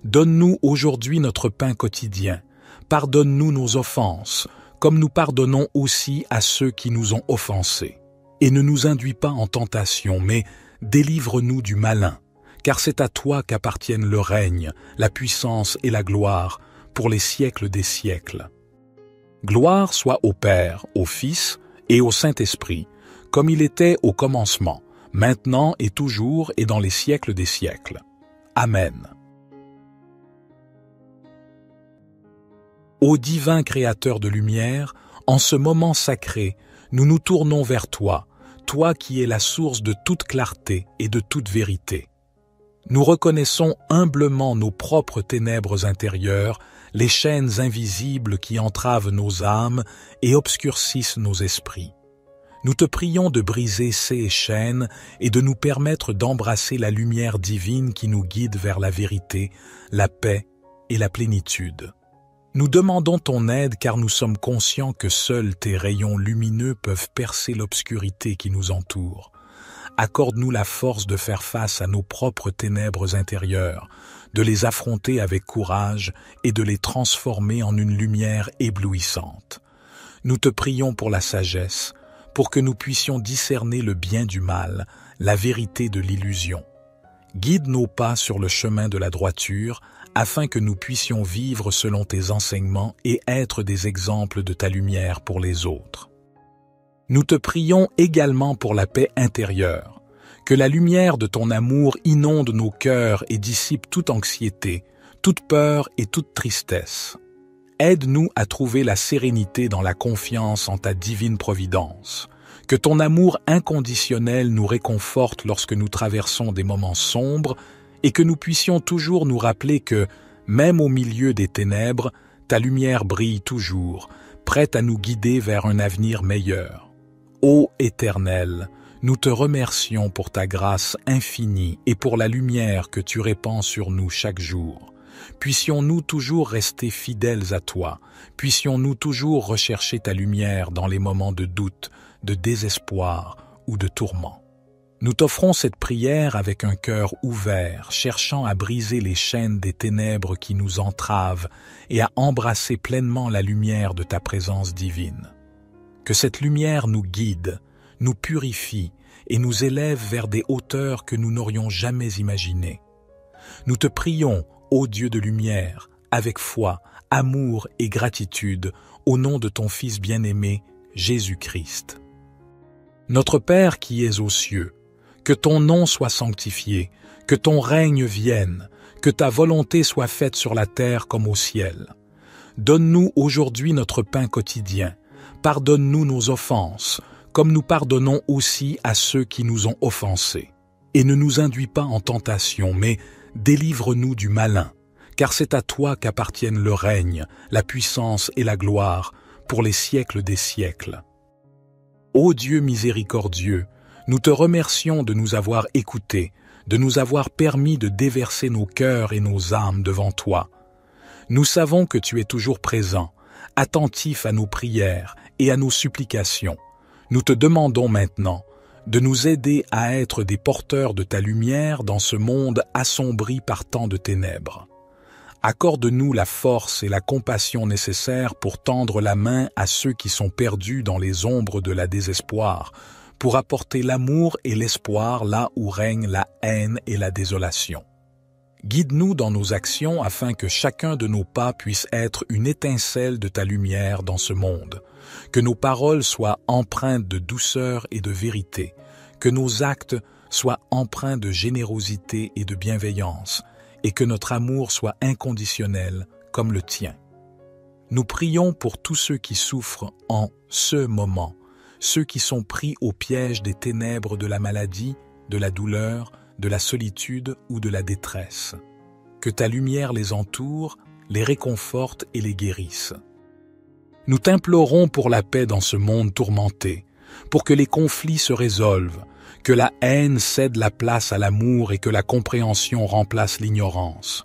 Donne-nous aujourd'hui notre pain quotidien. Pardonne-nous nos offenses, comme nous pardonnons aussi à ceux qui nous ont offensés. Et ne nous induis pas en tentation, mais délivre-nous du malin, car c'est à toi qu'appartiennent le règne, la puissance et la gloire, pour les siècles des siècles. Gloire soit au Père, au Fils et au Saint-Esprit, comme il était au commencement, maintenant et toujours et dans les siècles des siècles. Amen. Ô divin Créateur de lumière, en ce moment sacré, nous nous tournons vers toi, toi qui es la source de toute clarté et de toute vérité. Nous reconnaissons humblement nos propres ténèbres intérieures, les chaînes invisibles qui entravent nos âmes et obscurcissent nos esprits. Nous te prions de briser ces chaînes et de nous permettre d'embrasser la lumière divine qui nous guide vers la vérité, la paix et la plénitude. Nous demandons ton aide car nous sommes conscients que seuls tes rayons lumineux peuvent percer l'obscurité qui nous entoure. Accorde-nous la force de faire face à nos propres ténèbres intérieures, de les affronter avec courage et de les transformer en une lumière éblouissante. Nous te prions pour la sagesse, pour que nous puissions discerner le bien du mal, la vérité de l'illusion. Guide nos pas sur le chemin de la droiture, afin que nous puissions vivre selon tes enseignements et être des exemples de ta lumière pour les autres. Nous te prions également pour la paix intérieure, que la lumière de ton amour inonde nos cœurs et dissipe toute anxiété, toute peur et toute tristesse. Aide-nous à trouver la sérénité dans la confiance en ta divine providence. Que ton amour inconditionnel nous réconforte lorsque nous traversons des moments sombres et que nous puissions toujours nous rappeler que, même au milieu des ténèbres, ta lumière brille toujours, prête à nous guider vers un avenir meilleur. Ô Éternel, nous te remercions pour ta grâce infinie et pour la lumière que tu répands sur nous chaque jour. Puissions-nous toujours rester fidèles à toi, puissions-nous toujours rechercher ta lumière dans les moments de doute, de désespoir ou de tourment. Nous t'offrons cette prière avec un cœur ouvert, cherchant à briser les chaînes des ténèbres qui nous entravent et à embrasser pleinement la lumière de ta présence divine. Que cette lumière nous guide, nous purifie et nous élève vers des hauteurs que nous n'aurions jamais imaginées. Nous te prions, ô Dieu de lumière, avec foi, amour et gratitude, au nom de ton Fils bien-aimé, Jésus-Christ. Notre Père qui es aux cieux, que ton nom soit sanctifié, que ton règne vienne, que ta volonté soit faite sur la terre comme au ciel. Donne-nous aujourd'hui notre pain quotidien. Pardonne-nous nos offenses, comme nous pardonnons aussi à ceux qui nous ont offensés. Et ne nous induis pas en tentation, mais délivre-nous du malin, car c'est à toi qu'appartiennent le règne, la puissance et la gloire, pour les siècles des siècles. Ô Dieu miséricordieux, nous te remercions de nous avoir écoutés, de nous avoir permis de déverser nos cœurs et nos âmes devant toi. Nous savons que tu es toujours présent, attentif à nos prières et à nos supplications. Nous te demandons maintenant de nous aider à être des porteurs de ta lumière dans ce monde assombri par tant de ténèbres. Accorde-nous la force et la compassion nécessaires pour tendre la main à ceux qui sont perdus dans les ombres de la désespoir, pour apporter l'amour et l'espoir là où règne la haine et la désolation. Guide-nous dans nos actions afin que chacun de nos pas puisse être une étincelle de ta lumière dans ce monde, que nos paroles soient empreintes de douceur et de vérité, que nos actes soient empreints de générosité et de bienveillance, et que notre amour soit inconditionnel comme le tien. Nous prions pour tous ceux qui souffrent en ce moment, ceux qui sont pris au piège des ténèbres de la maladie, de la douleur, de la solitude ou de la détresse. Que ta lumière les entoure, les réconforte et les guérisse. Nous t'implorons pour la paix dans ce monde tourmenté, pour que les conflits se résolvent, que la haine cède la place à l'amour et que la compréhension remplace l'ignorance.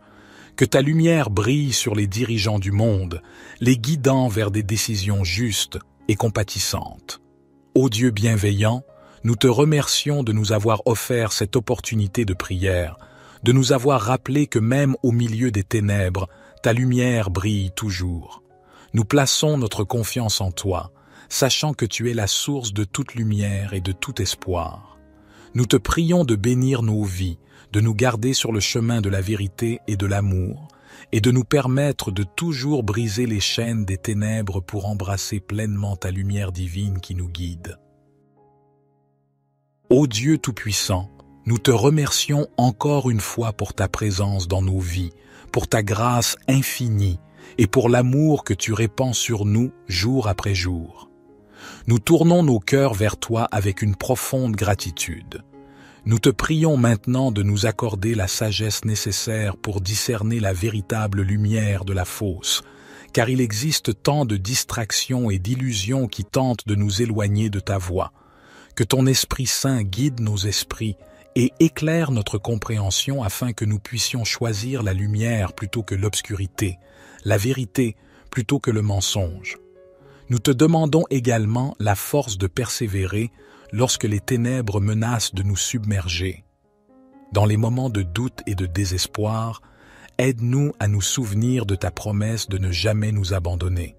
Que ta lumière brille sur les dirigeants du monde, les guidant vers des décisions justes et compatissantes. Ô Dieu bienveillant, nous te remercions de nous avoir offert cette opportunité de prière, de nous avoir rappelé que même au milieu des ténèbres, ta lumière brille toujours. Nous plaçons notre confiance en toi, sachant que tu es la source de toute lumière et de tout espoir. Nous te prions de bénir nos vies, de nous garder sur le chemin de la vérité et de l'amour, et de nous permettre de toujours briser les chaînes des ténèbres pour embrasser pleinement ta lumière divine qui nous guide. Ô Dieu Tout-Puissant, nous te remercions encore une fois pour ta présence dans nos vies, pour ta grâce infinie et pour l'amour que tu répands sur nous jour après jour. Nous tournons nos cœurs vers toi avec une profonde gratitude. Nous te prions maintenant de nous accorder la sagesse nécessaire pour discerner la véritable lumière de la fausse, car il existe tant de distractions et d'illusions qui tentent de nous éloigner de ta voie. Que ton Esprit Saint guide nos esprits et éclaire notre compréhension afin que nous puissions choisir la lumière plutôt que l'obscurité, la vérité plutôt que le mensonge. Nous te demandons également la force de persévérer lorsque les ténèbres menacent de nous submerger. Dans les moments de doute et de désespoir, aide-nous à nous souvenir de ta promesse de ne jamais nous abandonner.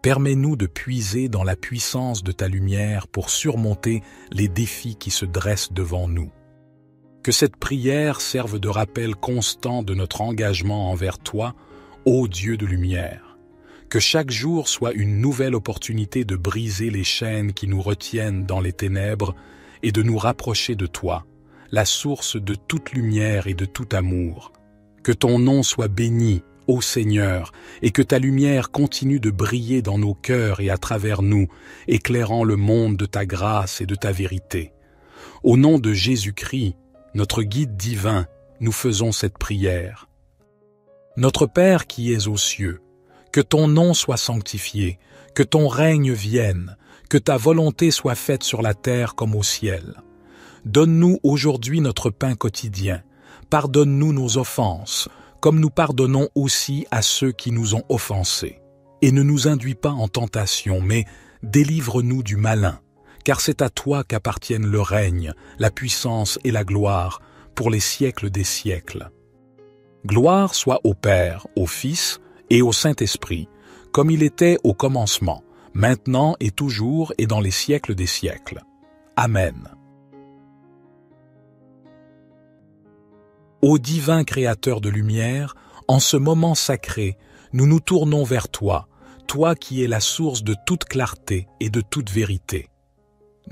Permets-nous de puiser dans la puissance de ta lumière pour surmonter les défis qui se dressent devant nous. Que cette prière serve de rappel constant de notre engagement envers toi, ô Dieu de lumière. Que chaque jour soit une nouvelle opportunité de briser les chaînes qui nous retiennent dans les ténèbres et de nous rapprocher de toi, la source de toute lumière et de tout amour. Que ton nom soit béni, ô Seigneur, et que ta lumière continue de briller dans nos cœurs et à travers nous, éclairant le monde de ta grâce et de ta vérité. Au nom de Jésus-Christ, notre guide divin, nous faisons cette prière. Notre Père qui es aux cieux, Que ton nom soit sanctifié, que ton règne vienne, que ta volonté soit faite sur la terre comme au ciel. Donne-nous aujourd'hui notre pain quotidien. Pardonne-nous nos offenses, comme nous pardonnons aussi à ceux qui nous ont offensés. Et ne nous induis pas en tentation, mais délivre-nous du malin, car c'est à toi qu'appartiennent le règne, la puissance et la gloire, pour les siècles des siècles. Gloire soit au Père, au Fils et au Saint-Esprit, comme il était au commencement, maintenant et toujours et dans les siècles des siècles. Amen. Ô divin Créateur de lumière, en ce moment sacré, nous nous tournons vers toi, toi qui es la source de toute clarté et de toute vérité.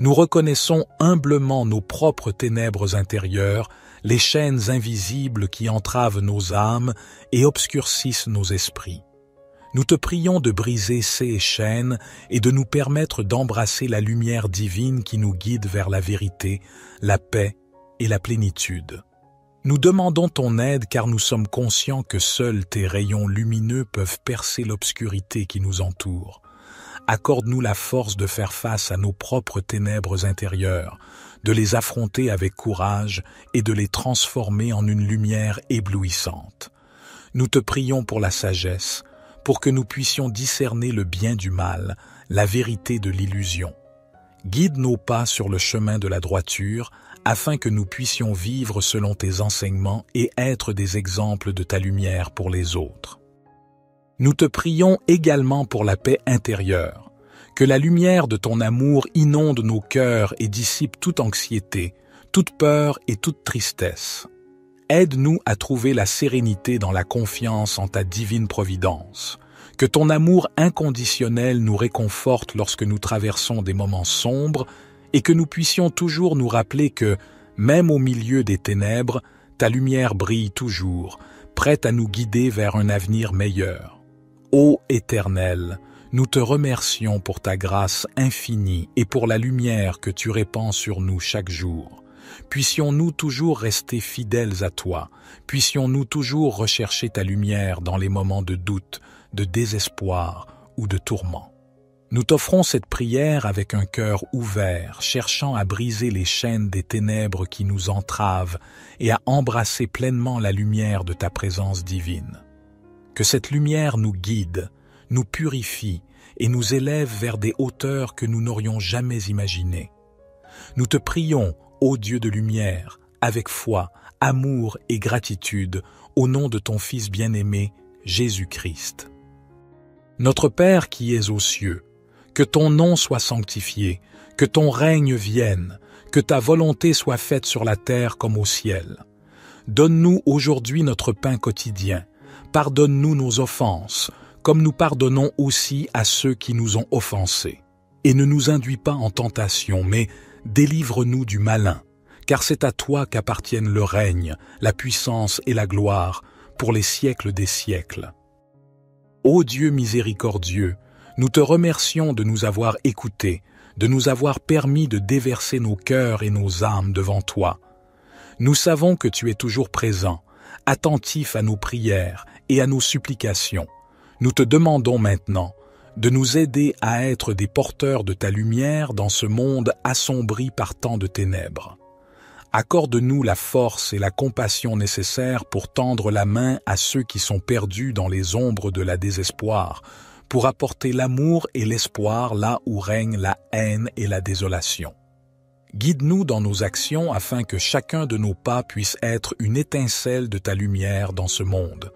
Nous reconnaissons humblement nos propres ténèbres intérieures, les chaînes invisibles qui entravent nos âmes et obscurcissent nos esprits. Nous te prions de briser ces chaînes et de nous permettre d'embrasser la lumière divine qui nous guide vers la vérité, la paix et la plénitude. Nous demandons ton aide car nous sommes conscients que seuls tes rayons lumineux peuvent percer l'obscurité qui nous entoure. Accorde-nous la force de faire face à nos propres ténèbres intérieures, de les affronter avec courage et de les transformer en une lumière éblouissante. Nous te prions pour la sagesse, pour que nous puissions discerner le bien du mal, la vérité de l'illusion. Guide nos pas sur le chemin de la droiture, afin que nous puissions vivre selon tes enseignements et être des exemples de ta lumière pour les autres. Nous te prions également pour la paix intérieure, que la lumière de ton amour inonde nos cœurs et dissipe toute anxiété, toute peur et toute tristesse. Aide-nous à trouver la sérénité dans la confiance en ta divine providence. Que ton amour inconditionnel nous réconforte lorsque nous traversons des moments sombres et que nous puissions toujours nous rappeler que, même au milieu des ténèbres, ta lumière brille toujours, prête à nous guider vers un avenir meilleur. Ô Éternel, nous te remercions pour ta grâce infinie et pour la lumière que tu répands sur nous chaque jour. Puissions-nous toujours rester fidèles à toi, puissions-nous toujours rechercher ta lumière dans les moments de doute, de désespoir ou de tourment. Nous t'offrons cette prière avec un cœur ouvert, cherchant à briser les chaînes des ténèbres qui nous entravent et à embrasser pleinement la lumière de ta présence divine. Que cette lumière nous guide, nous purifie et nous élève vers des hauteurs que nous n'aurions jamais imaginées. Nous te prions, ô Dieu de lumière, avec foi, amour et gratitude, au nom de ton Fils bien-aimé, Jésus-Christ. Notre Père qui es aux cieux, que ton nom soit sanctifié, que ton règne vienne, que ta volonté soit faite sur la terre comme au ciel. Donne-nous aujourd'hui notre pain quotidien. Pardonne-nous nos offenses, comme nous pardonnons aussi à ceux qui nous ont offensés. Et ne nous induis pas en tentation, mais délivre-nous du malin, car c'est à toi qu'appartiennent le règne, la puissance et la gloire, pour les siècles des siècles. Ô Dieu miséricordieux, nous te remercions de nous avoir écoutés, de nous avoir permis de déverser nos cœurs et nos âmes devant toi. Nous savons que tu es toujours présent, attentif à nos prières et à nos supplications. Nous te demandons maintenant de nous aider à être des porteurs de ta lumière dans ce monde assombri par tant de ténèbres. Accorde-nous la force et la compassion nécessaires pour tendre la main à ceux qui sont perdus dans les ombres de la désespoir, pour apporter l'amour et l'espoir là où règne la haine et la désolation. Guide-nous dans nos actions afin que chacun de nos pas puisse être une étincelle de ta lumière dans ce monde,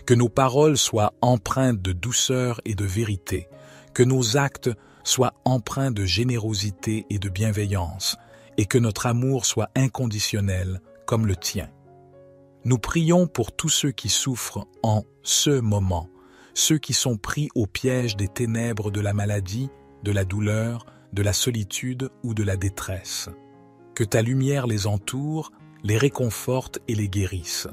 que nos paroles soient empreintes de douceur et de vérité, que nos actes soient empreints de générosité et de bienveillance, et que notre amour soit inconditionnel comme le tien. Nous prions pour tous ceux qui souffrent en ce moment, ceux qui sont pris au piège des ténèbres de la maladie, de la douleur, de la solitude ou de la détresse. Que ta lumière les entoure, les réconforte et les guérisse.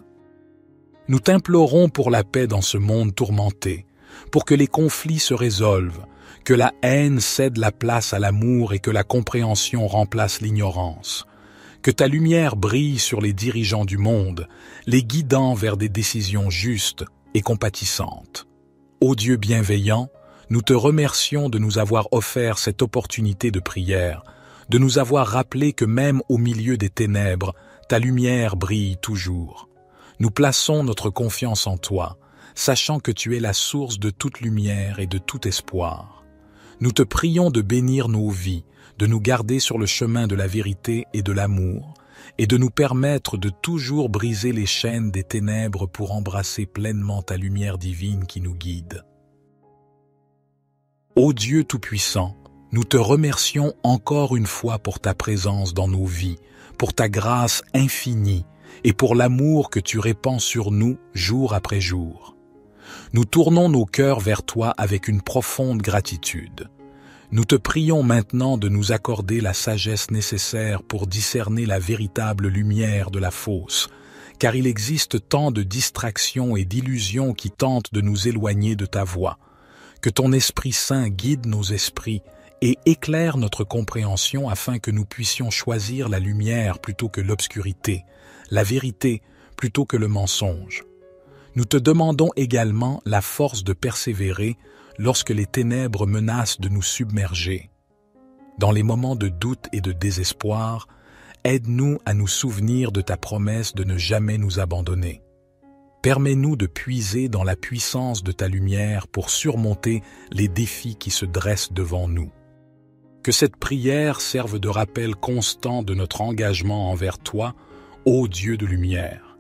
Nous t'implorons pour la paix dans ce monde tourmenté, pour que les conflits se résolvent, que la haine cède la place à l'amour et que la compréhension remplace l'ignorance. Que ta lumière brille sur les dirigeants du monde, les guidant vers des décisions justes et compatissantes. Ô Dieu bienveillant, nous te remercions de nous avoir offert cette opportunité de prière, de nous avoir rappelé que même au milieu des ténèbres, ta lumière brille toujours. Nous plaçons notre confiance en toi, sachant que tu es la source de toute lumière et de tout espoir. Nous te prions de bénir nos vies, de nous garder sur le chemin de la vérité et de l'amour, et de nous permettre de toujours briser les chaînes des ténèbres pour embrasser pleinement ta lumière divine qui nous guide. Ô Dieu Tout-Puissant, nous te remercions encore une fois pour ta présence dans nos vies, pour ta grâce infinie et pour l'amour que tu répands sur nous jour après jour. Nous tournons nos cœurs vers toi avec une profonde gratitude. Nous te prions maintenant de nous accorder la sagesse nécessaire pour discerner la véritable lumière de la fausse, car il existe tant de distractions et d'illusions qui tentent de nous éloigner de ta voie. Que ton Esprit Saint guide nos esprits et éclaire notre compréhension afin que nous puissions choisir la lumière plutôt que l'obscurité, la vérité plutôt que le mensonge. Nous te demandons également la force de persévérer lorsque les ténèbres menacent de nous submerger. Dans les moments de doute et de désespoir, aide-nous à nous souvenir de ta promesse de ne jamais nous abandonner. Permets-nous de puiser dans la puissance de ta lumière pour surmonter les défis qui se dressent devant nous. Que cette prière serve de rappel constant de notre engagement envers toi, ô Dieu de lumière.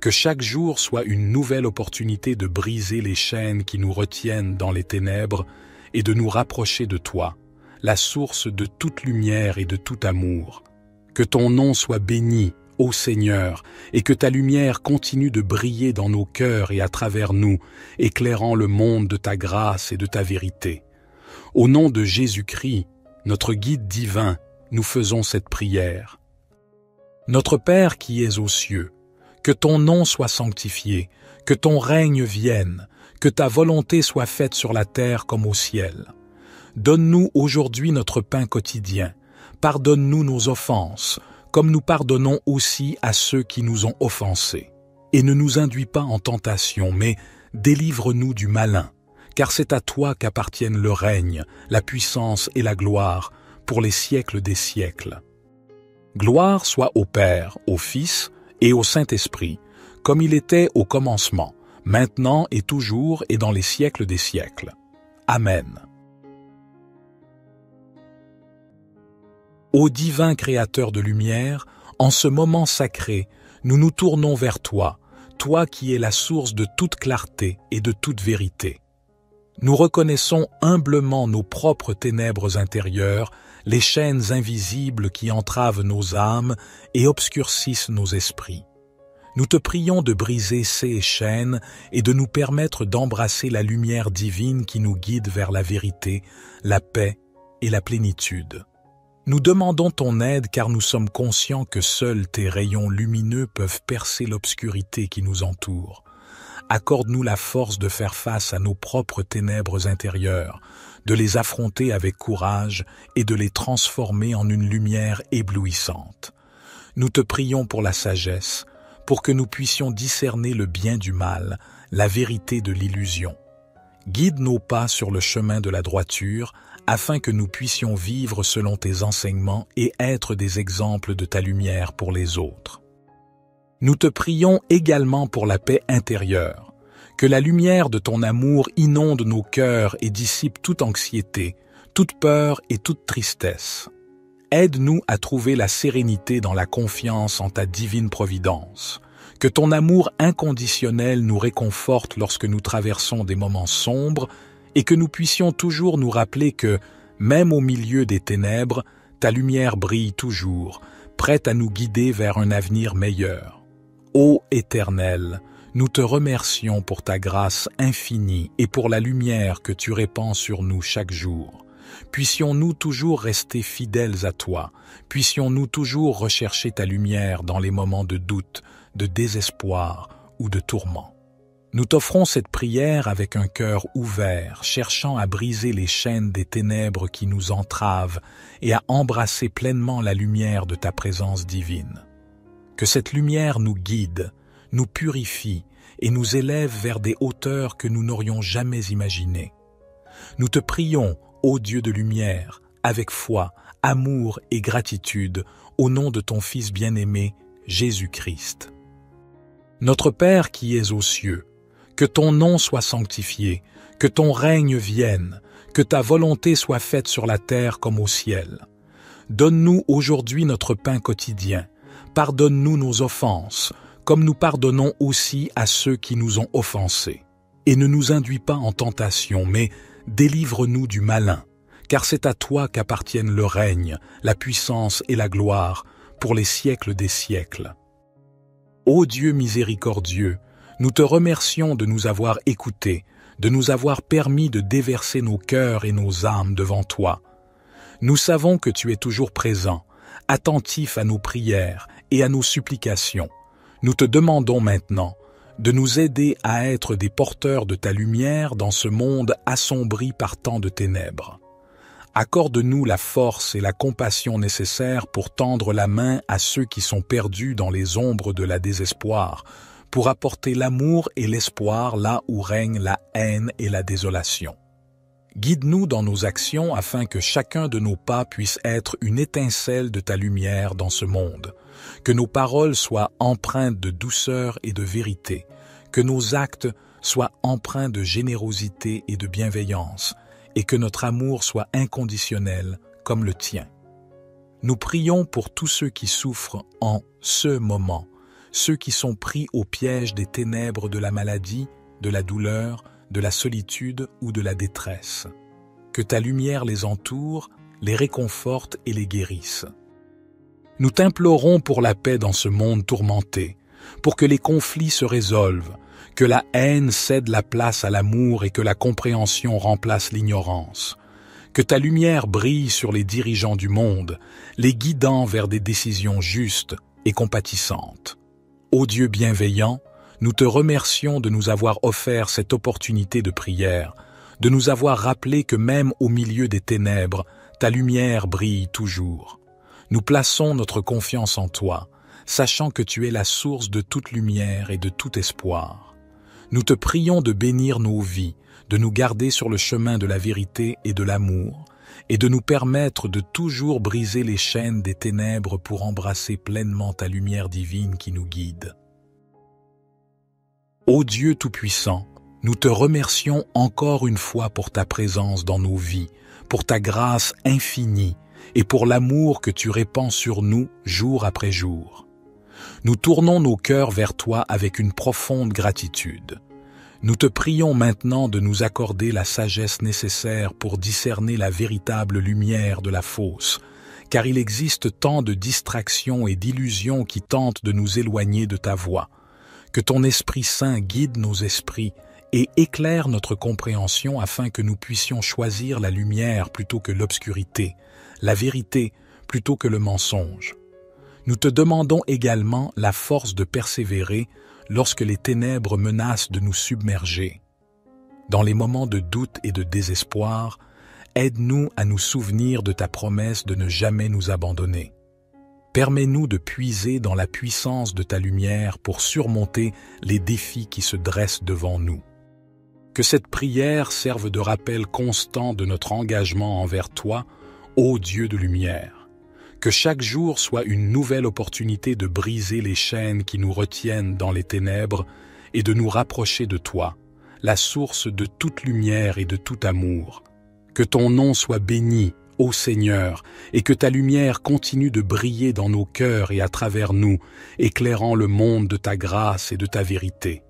Que chaque jour soit une nouvelle opportunité de briser les chaînes qui nous retiennent dans les ténèbres et de nous rapprocher de toi, la source de toute lumière et de tout amour. Que ton nom soit béni, ô Seigneur, et que ta lumière continue de briller dans nos cœurs et à travers nous, éclairant le monde de ta grâce et de ta vérité. Au nom de Jésus-Christ, notre guide divin, nous faisons cette prière. Notre Père qui es aux cieux, que ton nom soit sanctifié, que ton règne vienne, que ta volonté soit faite sur la terre comme au ciel. Donne-nous aujourd'hui notre pain quotidien, pardonne-nous nos offenses, comme nous pardonnons aussi à ceux qui nous ont offensés. Et ne nous induis pas en tentation, mais délivre-nous du malin, car c'est à toi qu'appartiennent le règne, la puissance et la gloire, pour les siècles des siècles. Gloire soit au Père, au Fils et au Saint-Esprit, comme il était au commencement, maintenant et toujours et dans les siècles des siècles. Amen. Ô divin Créateur de lumière, en ce moment sacré, nous nous tournons vers toi, toi qui es la source de toute clarté et de toute vérité. Nous reconnaissons humblement nos propres ténèbres intérieures, les chaînes invisibles qui entravent nos âmes et obscurcissent nos esprits. Nous te prions de briser ces chaînes et de nous permettre d'embrasser la lumière divine qui nous guide vers la vérité, la paix et la plénitude. Nous demandons ton aide car nous sommes conscients que seuls tes rayons lumineux peuvent percer l'obscurité qui nous entoure. Accorde-nous la force de faire face à nos propres ténèbres intérieures, de les affronter avec courage et de les transformer en une lumière éblouissante. Nous te prions pour la sagesse, pour que nous puissions discerner le bien du mal, la vérité de l'illusion. Guide nos pas sur le chemin de la droiture, afin que nous puissions vivre selon tes enseignements et être des exemples de ta lumière pour les autres. Nous te prions également pour la paix intérieure, que la lumière de ton amour inonde nos cœurs et dissipe toute anxiété, toute peur et toute tristesse. Aide-nous à trouver la sérénité dans la confiance en ta divine providence. Que ton amour inconditionnel nous réconforte lorsque nous traversons des moments sombres et que nous puissions toujours nous rappeler que, même au milieu des ténèbres, ta lumière brille toujours, prête à nous guider vers un avenir meilleur. Ô Éternel, nous te remercions pour ta grâce infinie et pour la lumière que tu répands sur nous chaque jour. Puissions-nous toujours rester fidèles à toi, puissions-nous toujours rechercher ta lumière dans les moments de doute, de désespoir ou de tourment. Nous t'offrons cette prière avec un cœur ouvert, cherchant à briser les chaînes des ténèbres qui nous entravent et à embrasser pleinement la lumière de ta présence divine. Que cette lumière nous guide, nous purifie et nous élève vers des hauteurs que nous n'aurions jamais imaginées. Nous te prions, ô Dieu de lumière, avec foi, amour et gratitude, au nom de ton Fils bien-aimé, Jésus-Christ. Notre Père qui es aux cieux, que ton nom soit sanctifié, que ton règne vienne, que ta volonté soit faite sur la terre comme au ciel. Donne-nous aujourd'hui notre pain quotidien. Pardonne-nous nos offenses, comme nous pardonnons aussi à ceux qui nous ont offensés. Et ne nous induis pas en tentation, mais délivre-nous du malin, car c'est à toi qu'appartiennent le règne, la puissance et la gloire, pour les siècles des siècles. Ô Dieu miséricordieux, nous te remercions de nous avoir écoutés, de nous avoir permis de déverser nos cœurs et nos âmes devant toi. Nous savons que tu es toujours présent, attentif à nos prières et à nos supplications. Nous te demandons maintenant de nous aider à être des porteurs de ta lumière dans ce monde assombri par tant de ténèbres. Accorde-nous la force et la compassion nécessaires pour tendre la main à ceux qui sont perdus dans les ombres de la désespoir, pour apporter l'amour et l'espoir là où règne la haine et la désolation. Guide-nous dans nos actions afin que chacun de nos pas puisse être une étincelle de ta lumière dans ce monde, que nos paroles soient empreintes de douceur et de vérité, que nos actes soient empreints de générosité et de bienveillance, et que notre amour soit inconditionnel comme le tien. Nous prions pour tous ceux qui souffrent en ce moment, ceux qui sont pris au piège des ténèbres de la maladie, de la douleur, de la solitude ou de la détresse. Que ta lumière les entoure, les réconforte et les guérisse. Nous t'implorons pour la paix dans ce monde tourmenté, pour que les conflits se résolvent, que la haine cède la place à l'amour et que la compréhension remplace l'ignorance. Que ta lumière brille sur les dirigeants du monde, les guidant vers des décisions justes et compatissantes. Ô Dieu bienveillant, nous te remercions de nous avoir offert cette opportunité de prière, de nous avoir rappelé que même au milieu des ténèbres, ta lumière brille toujours. Nous plaçons notre confiance en toi, sachant que tu es la source de toute lumière et de tout espoir. Nous te prions de bénir nos vies, de nous garder sur le chemin de la vérité et de l'amour, et de nous permettre de toujours briser les chaînes des ténèbres pour embrasser pleinement ta lumière divine qui nous guide. Ô Dieu Tout-Puissant, nous te remercions encore une fois pour ta présence dans nos vies, pour ta grâce infinie et pour l'amour que tu répands sur nous jour après jour. Nous tournons nos cœurs vers toi avec une profonde gratitude. Nous te prions maintenant de nous accorder la sagesse nécessaire pour discerner la véritable lumière de la fausse, car il existe tant de distractions et d'illusions qui tentent de nous éloigner de ta voie. Que ton Esprit Saint guide nos esprits et éclaire notre compréhension afin que nous puissions choisir la lumière plutôt que l'obscurité, la vérité plutôt que le mensonge. Nous te demandons également la force de persévérer lorsque les ténèbres menacent de nous submerger. Dans les moments de doute et de désespoir, aide-nous à nous souvenir de ta promesse de ne jamais nous abandonner. Permets-nous de puiser dans la puissance de ta lumière pour surmonter les défis qui se dressent devant nous. Que cette prière serve de rappel constant de notre engagement envers toi, ô Dieu de lumière. Que chaque jour soit une nouvelle opportunité de briser les chaînes qui nous retiennent dans les ténèbres et de nous rapprocher de toi, la source de toute lumière et de tout amour. Que ton nom soit béni, ô Seigneur, et que ta lumière continue de briller dans nos cœurs et à travers nous, éclairant le monde de ta grâce et de ta vérité.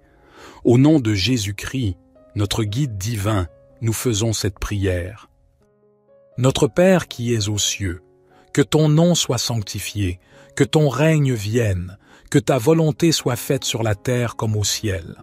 Au nom de Jésus-Christ, notre guide divin, nous faisons cette prière. Notre Père qui es aux cieux, que ton nom soit sanctifié, que ton règne vienne, que ta volonté soit faite sur la terre comme au ciel.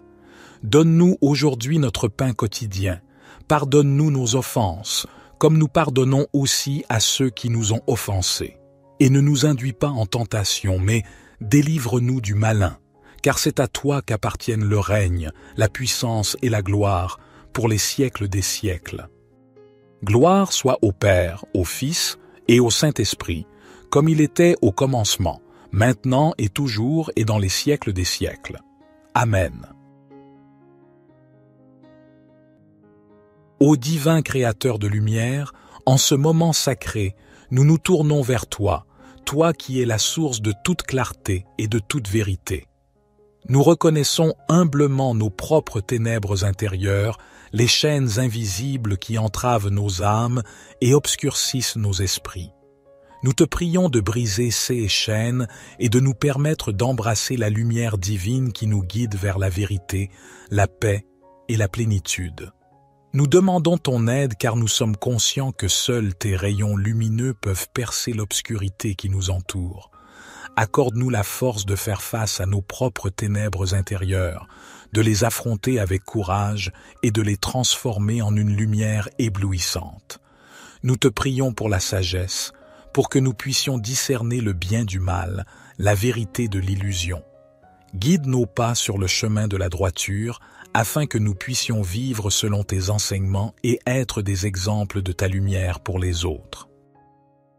Donne-nous aujourd'hui notre pain quotidien. Pardonne-nous nos offenses, comme nous pardonnons aussi à ceux qui nous ont offensés. Et ne nous induis pas en tentation, mais délivre-nous du malin, car c'est à toi qu'appartiennent le règne, la puissance et la gloire, pour les siècles des siècles. Gloire soit au Père, au Fils et au Saint-Esprit, comme il était au commencement, maintenant et toujours et dans les siècles des siècles. Amen. Ô divin Créateur de lumière, en ce moment sacré, nous nous tournons vers toi, toi qui es la source de toute clarté et de toute vérité. Nous reconnaissons humblement nos propres ténèbres intérieures, les chaînes invisibles qui entravent nos âmes et obscurcissent nos esprits. Nous te prions de briser ces chaînes et de nous permettre d'embrasser la lumière divine qui nous guide vers la vérité, la paix et la plénitude. Nous demandons ton aide car nous sommes conscients que seuls tes rayons lumineux peuvent percer l'obscurité qui nous entoure. Accorde-nous la force de faire face à nos propres ténèbres intérieures, de les affronter avec courage et de les transformer en une lumière éblouissante. Nous te prions pour la sagesse, pour que nous puissions discerner le bien du mal, la vérité de l'illusion. Guide nos pas sur le chemin de la droiture, afin que nous puissions vivre selon tes enseignements et être des exemples de ta lumière pour les autres.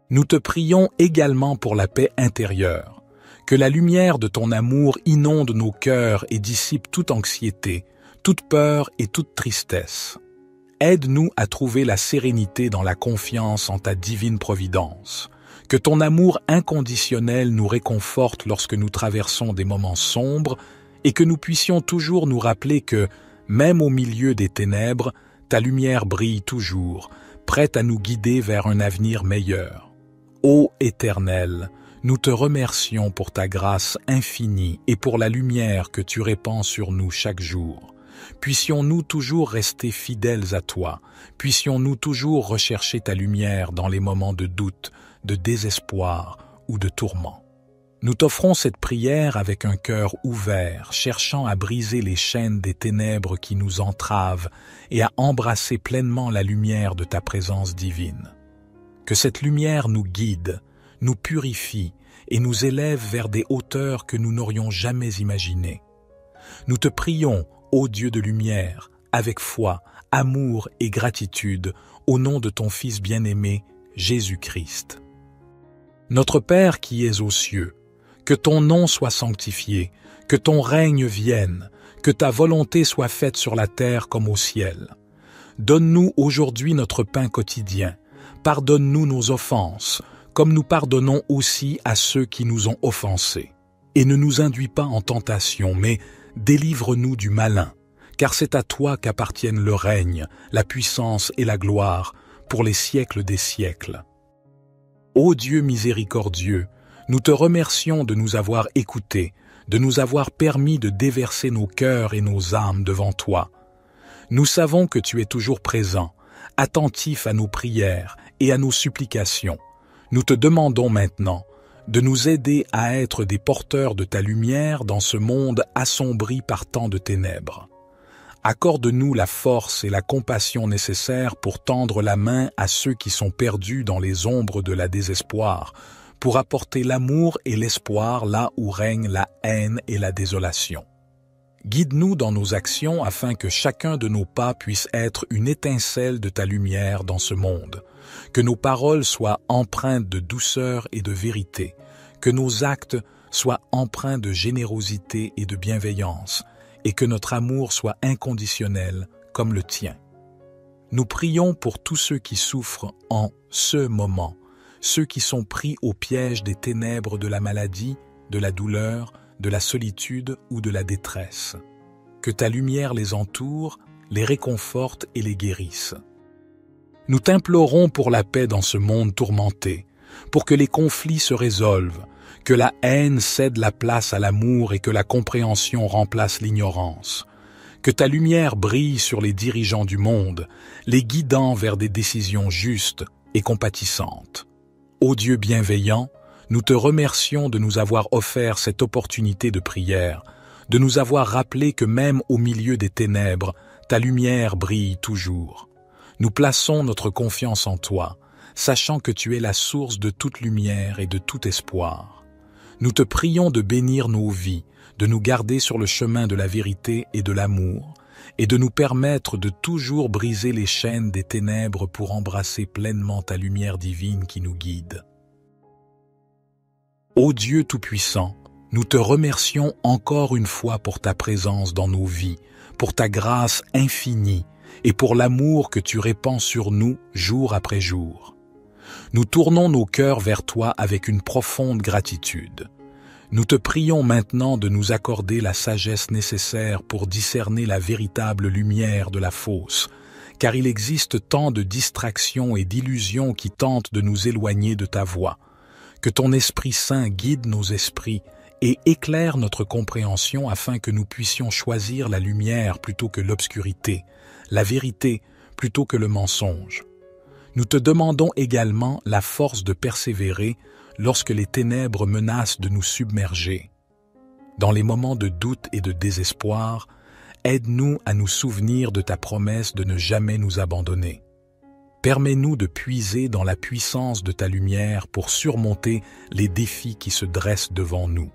Nous te prions également pour la paix intérieure, que la lumière de ton amour inonde nos cœurs et dissipe toute anxiété, toute peur et toute tristesse. Aide-nous à trouver la sérénité dans la confiance en ta divine providence. Que ton amour inconditionnel nous réconforte lorsque nous traversons des moments sombres et que nous puissions toujours nous rappeler que, même au milieu des ténèbres, ta lumière brille toujours, prête à nous guider vers un avenir meilleur. Ô Éternel, nous te remercions pour ta grâce infinie et pour la lumière que tu répands sur nous chaque jour. Puissions-nous toujours rester fidèles à toi, puissions-nous toujours rechercher ta lumière dans les moments de doute, de désespoir ou de tourment. Nous t'offrons cette prière avec un cœur ouvert, cherchant à briser les chaînes des ténèbres qui nous entravent et à embrasser pleinement la lumière de ta présence divine. Que cette lumière nous guide, nous purifie et nous élève vers des hauteurs que nous n'aurions jamais imaginées. Nous te prions, ô Dieu de lumière, avec foi, amour et gratitude, au nom de ton Fils bien-aimé, Jésus-Christ. Notre Père qui es aux cieux, que ton nom soit sanctifié, que ton règne vienne, que ta volonté soit faite sur la terre comme au ciel. Donne-nous aujourd'hui notre pain quotidien. Pardonne-nous nos offenses, comme nous pardonnons aussi à ceux qui nous ont offensés. Et ne nous induis pas en tentation, mais délivre-nous du malin, car c'est à toi qu'appartiennent le règne, la puissance et la gloire, pour les siècles des siècles. Ô Dieu miséricordieux, nous te remercions de nous avoir écoutés, de nous avoir permis de déverser nos cœurs et nos âmes devant toi. Nous savons que tu es toujours présent, attentif à nos prières et à nos supplications. Nous te demandons maintenant de nous aider à être des porteurs de ta lumière dans ce monde assombri par tant de ténèbres. Accorde-nous la force et la compassion nécessaires pour tendre la main à ceux qui sont perdus dans les ombres de la désespoir, pour apporter l'amour et l'espoir là où règne la haine et la désolation. Guide-nous dans nos actions afin que chacun de nos pas puisse être une étincelle de ta lumière dans ce monde, que nos paroles soient empreintes de douceur et de vérité, que nos actes soient empreints de générosité et de bienveillance, et que notre amour soit inconditionnel comme le tien. Nous prions pour tous ceux qui souffrent en ce moment, ceux qui sont pris au piège des ténèbres de la maladie, de la douleur, de la solitude ou de la détresse. Que ta lumière les entoure, les réconforte et les guérisse. Nous t'implorons pour la paix dans ce monde tourmenté, pour que les conflits se résolvent, que la haine cède la place à l'amour et que la compréhension remplace l'ignorance. Que ta lumière brille sur les dirigeants du monde, les guidant vers des décisions justes et compatissantes. Ô Dieu bienveillant, nous te remercions de nous avoir offert cette opportunité de prière, de nous avoir rappelé que même au milieu des ténèbres, ta lumière brille toujours. Nous plaçons notre confiance en toi, sachant que tu es la source de toute lumière et de tout espoir. Nous te prions de bénir nos vies, de nous garder sur le chemin de la vérité et de l'amour, et de nous permettre de toujours briser les chaînes des ténèbres pour embrasser pleinement ta lumière divine qui nous guide. Ô Dieu Tout-Puissant, nous te remercions encore une fois pour ta présence dans nos vies, pour ta grâce infinie, et pour l'amour que tu répands sur nous jour après jour. Nous tournons nos cœurs vers toi avec une profonde gratitude. Nous te prions maintenant de nous accorder la sagesse nécessaire pour discerner la véritable lumière de la fausse, car il existe tant de distractions et d'illusions qui tentent de nous éloigner de ta voie. Que ton Esprit Saint guide nos esprits et éclaire notre compréhension afin que nous puissions choisir la lumière plutôt que l'obscurité, la vérité plutôt que le mensonge. Nous te demandons également la force de persévérer lorsque les ténèbres menacent de nous submerger. Dans les moments de doute et de désespoir, aide-nous à nous souvenir de ta promesse de ne jamais nous abandonner. Permets-nous de puiser dans la puissance de ta lumière pour surmonter les défis qui se dressent devant nous.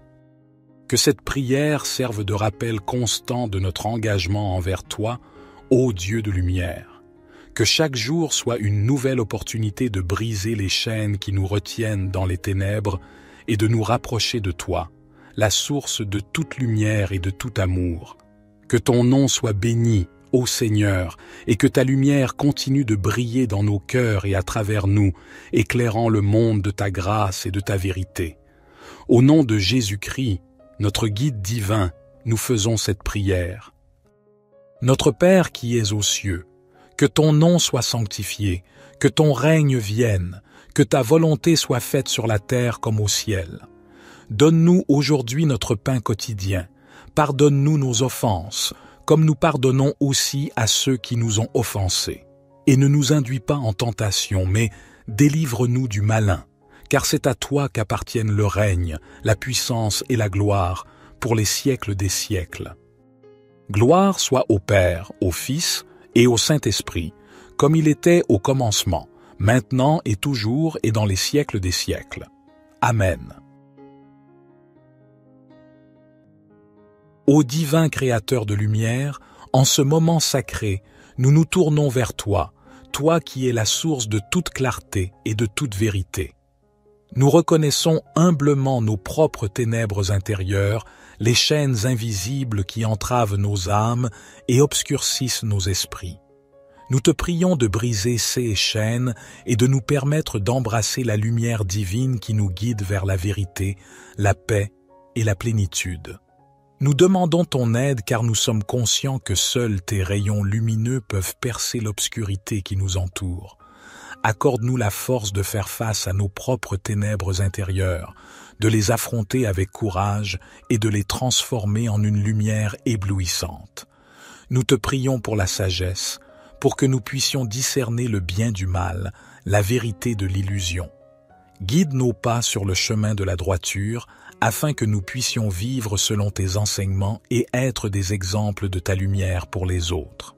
Que cette prière serve de rappel constant de notre engagement envers toi, ô Dieu de lumière. Que chaque jour soit une nouvelle opportunité de briser les chaînes qui nous retiennent dans les ténèbres et de nous rapprocher de toi, la source de toute lumière et de tout amour. Que ton nom soit béni, ô Seigneur, et que ta lumière continue de briller dans nos cœurs et à travers nous, éclairant le monde de ta grâce et de ta vérité. Au nom de Jésus-Christ, notre guide divin, nous faisons cette prière. Notre Père qui es aux cieux, que ton nom soit sanctifié, que ton règne vienne, que ta volonté soit faite sur la terre comme au ciel. Donne-nous aujourd'hui notre pain quotidien. Pardonne-nous nos offenses, comme nous pardonnons aussi à ceux qui nous ont offensés. Et ne nous induis pas en tentation, mais délivre-nous du malin, car c'est à toi qu'appartiennent le règne, la puissance et la gloire, pour les siècles des siècles. Gloire soit au Père, au Fils et au Saint-Esprit, comme il était au commencement, maintenant et toujours et dans les siècles des siècles. Amen. Ô divin Créateur de lumière, en ce moment sacré, nous nous tournons vers toi, toi qui es la source de toute clarté et de toute vérité. Nous reconnaissons humblement nos propres ténèbres intérieures, les chaînes invisibles qui entravent nos âmes et obscurcissent nos esprits. Nous te prions de briser ces chaînes et de nous permettre d'embrasser la lumière divine qui nous guide vers la vérité, la paix et la plénitude. Nous demandons ton aide car nous sommes conscients que seuls tes rayons lumineux peuvent percer l'obscurité qui nous entoure. Accorde-nous la force de faire face à nos propres ténèbres intérieures, de les affronter avec courage et de les transformer en une lumière éblouissante. Nous te prions pour la sagesse, pour que nous puissions discerner le bien du mal, la vérité de l'illusion. Guide nos pas sur le chemin de la droiture, afin que nous puissions vivre selon tes enseignements et être des exemples de ta lumière pour les autres.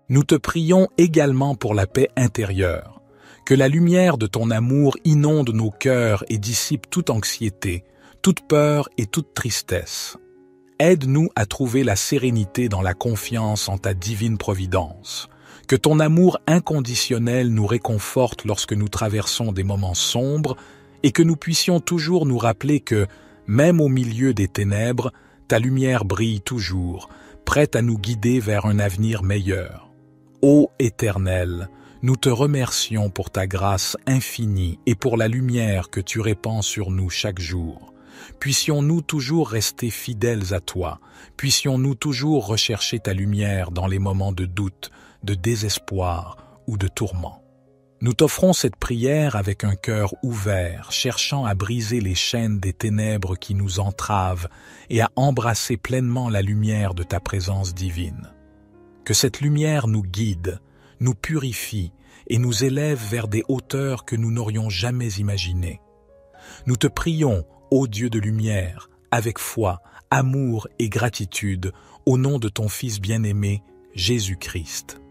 Nous te prions également pour la paix intérieure, que la lumière de ton amour inonde nos cœurs et dissipe toute anxiété, toute peur et toute tristesse. Aide-nous à trouver la sérénité dans la confiance en ta divine providence. Que ton amour inconditionnel nous réconforte lorsque nous traversons des moments sombres et que nous puissions toujours nous rappeler que, même au milieu des ténèbres, ta lumière brille toujours, prête à nous guider vers un avenir meilleur. Ô Éternel, nous te remercions pour ta grâce infinie et pour la lumière que tu répands sur nous chaque jour. Puissions-nous toujours rester fidèles à toi, puissions-nous toujours rechercher ta lumière dans les moments de doute, de désespoir ou de tourment. Nous t'offrons cette prière avec un cœur ouvert, cherchant à briser les chaînes des ténèbres qui nous entravent et à embrasser pleinement la lumière de ta présence divine. Que cette lumière nous guide, nous purifie et nous élève vers des hauteurs que nous n'aurions jamais imaginées. Nous te prions, ô Dieu de lumière, avec foi, amour et gratitude, au nom de ton Fils bien-aimé, Jésus-Christ.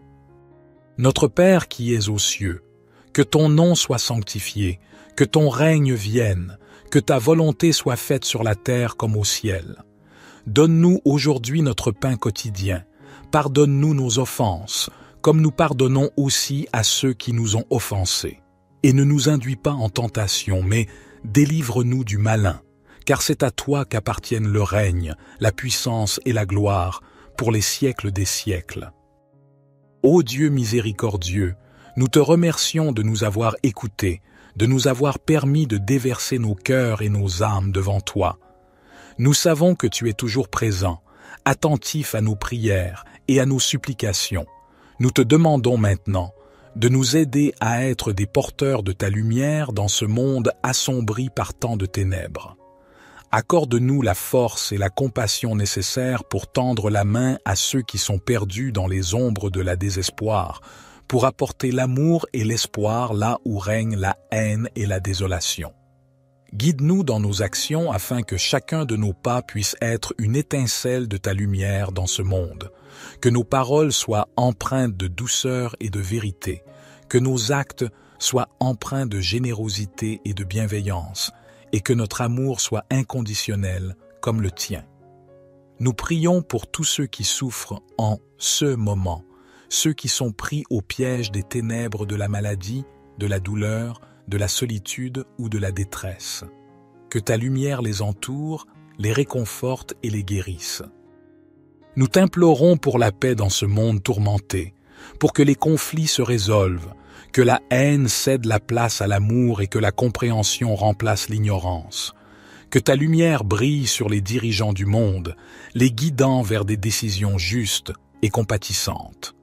Notre Père qui es aux cieux, que ton nom soit sanctifié, que ton règne vienne, que ta volonté soit faite sur la terre comme au ciel. Donne-nous aujourd'hui notre pain quotidien. Pardonne-nous nos offenses, comme nous pardonnons aussi à ceux qui nous ont offensés. Et ne nous induis pas en tentation, mais délivre-nous du malin, car c'est à toi qu'appartiennent le règne, la puissance et la gloire, pour les siècles des siècles. Ô Dieu miséricordieux, nous te remercions de nous avoir écoutés, de nous avoir permis de déverser nos cœurs et nos âmes devant toi. Nous savons que tu es toujours présent, attentif à nos prières et à nos supplications. Nous te demandons maintenant de nous aider à être des porteurs de ta lumière dans ce monde assombri par tant de ténèbres. Accorde-nous la force et la compassion nécessaires pour tendre la main à ceux qui sont perdus dans les ombres de la désespoir, pour apporter l'amour et l'espoir là où règne la haine et la désolation. Guide-nous dans nos actions afin que chacun de nos pas puisse être une étincelle de ta lumière dans ce monde, que nos paroles soient empreintes de douceur et de vérité, que nos actes soient empreints de générosité et de bienveillance, et que notre amour soit inconditionnel comme le tien. Nous prions pour tous ceux qui souffrent en ce moment, ceux qui sont pris au piège des ténèbres de la maladie, de la douleur, de la solitude ou de la détresse. Que ta lumière les entoure, les réconforte et les guérisse. Nous t'implorons pour la paix dans ce monde tourmenté, pour que les conflits se résolvent, que la haine cède la place à l'amour et que la compréhension remplace l'ignorance. Que ta lumière brille sur les dirigeants du monde, les guidant vers des décisions justes et compatissantes.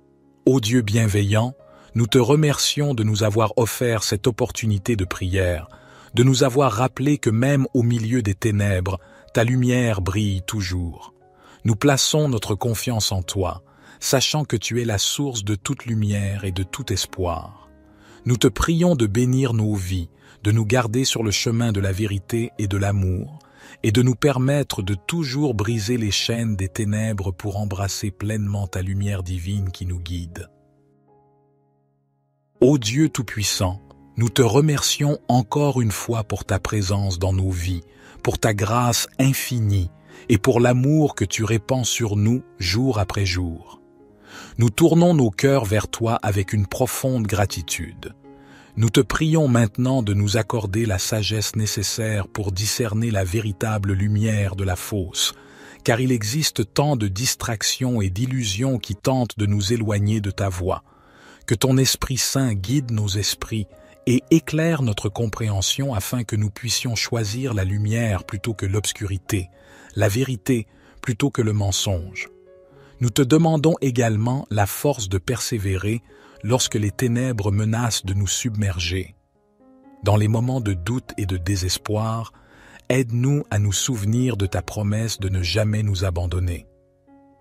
Ô Dieu bienveillant, nous te remercions de nous avoir offert cette opportunité de prière, de nous avoir rappelé que même au milieu des ténèbres, ta lumière brille toujours. Nous plaçons notre confiance en toi, sachant que tu es la source de toute lumière et de tout espoir. Nous te prions de bénir nos vies, de nous garder sur le chemin de la vérité et de l'amour, et de nous permettre de toujours briser les chaînes des ténèbres pour embrasser pleinement ta lumière divine qui nous guide. Ô Dieu Tout-Puissant, nous te remercions encore une fois pour ta présence dans nos vies, pour ta grâce infinie et pour l'amour que tu répands sur nous jour après jour. Nous tournons nos cœurs vers toi avec une profonde gratitude. Nous te prions maintenant de nous accorder la sagesse nécessaire pour discerner la véritable lumière de la fausse, car il existe tant de distractions et d'illusions qui tentent de nous éloigner de ta voie. Que ton Esprit Saint guide nos esprits et éclaire notre compréhension afin que nous puissions choisir la lumière plutôt que l'obscurité, la vérité plutôt que le mensonge. Nous te demandons également la force de persévérer lorsque les ténèbres menacent de nous submerger. Dans les moments de doute et de désespoir, aide-nous à nous souvenir de ta promesse de ne jamais nous abandonner.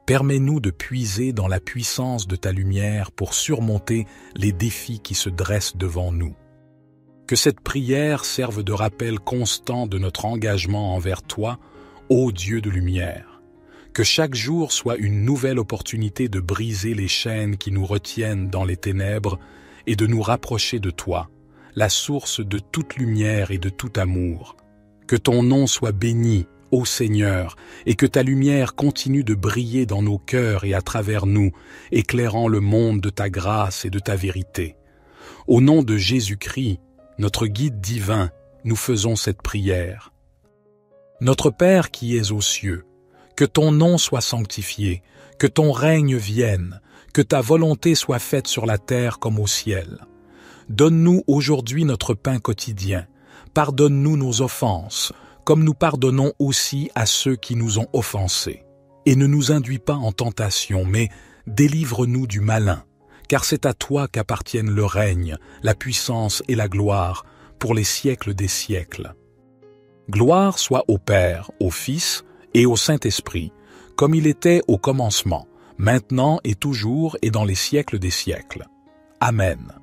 Permets-nous de puiser dans la puissance de ta lumière pour surmonter les défis qui se dressent devant nous. Que cette prière serve de rappel constant de notre engagement envers toi, ô Dieu de lumière. Que chaque jour soit une nouvelle opportunité de briser les chaînes qui nous retiennent dans les ténèbres et de nous rapprocher de toi, la source de toute lumière et de tout amour. Que ton nom soit béni, ô Seigneur, et que ta lumière continue de briller dans nos cœurs et à travers nous, éclairant le monde de ta grâce et de ta vérité. Au nom de Jésus-Christ, notre guide divin, nous faisons cette prière. Notre Père qui es aux cieux, que ton nom soit sanctifié, que ton règne vienne, que ta volonté soit faite sur la terre comme au ciel. Donne-nous aujourd'hui notre pain quotidien, pardonne-nous nos offenses, comme nous pardonnons aussi à ceux qui nous ont offensés. Et ne nous induis pas en tentation, mais délivre-nous du malin, car c'est à toi qu'appartiennent le règne, la puissance et la gloire, pour les siècles des siècles. Gloire soit au Père, au Fils et au Saint-Esprit, comme il était au commencement, maintenant et toujours et dans les siècles des siècles. Amen.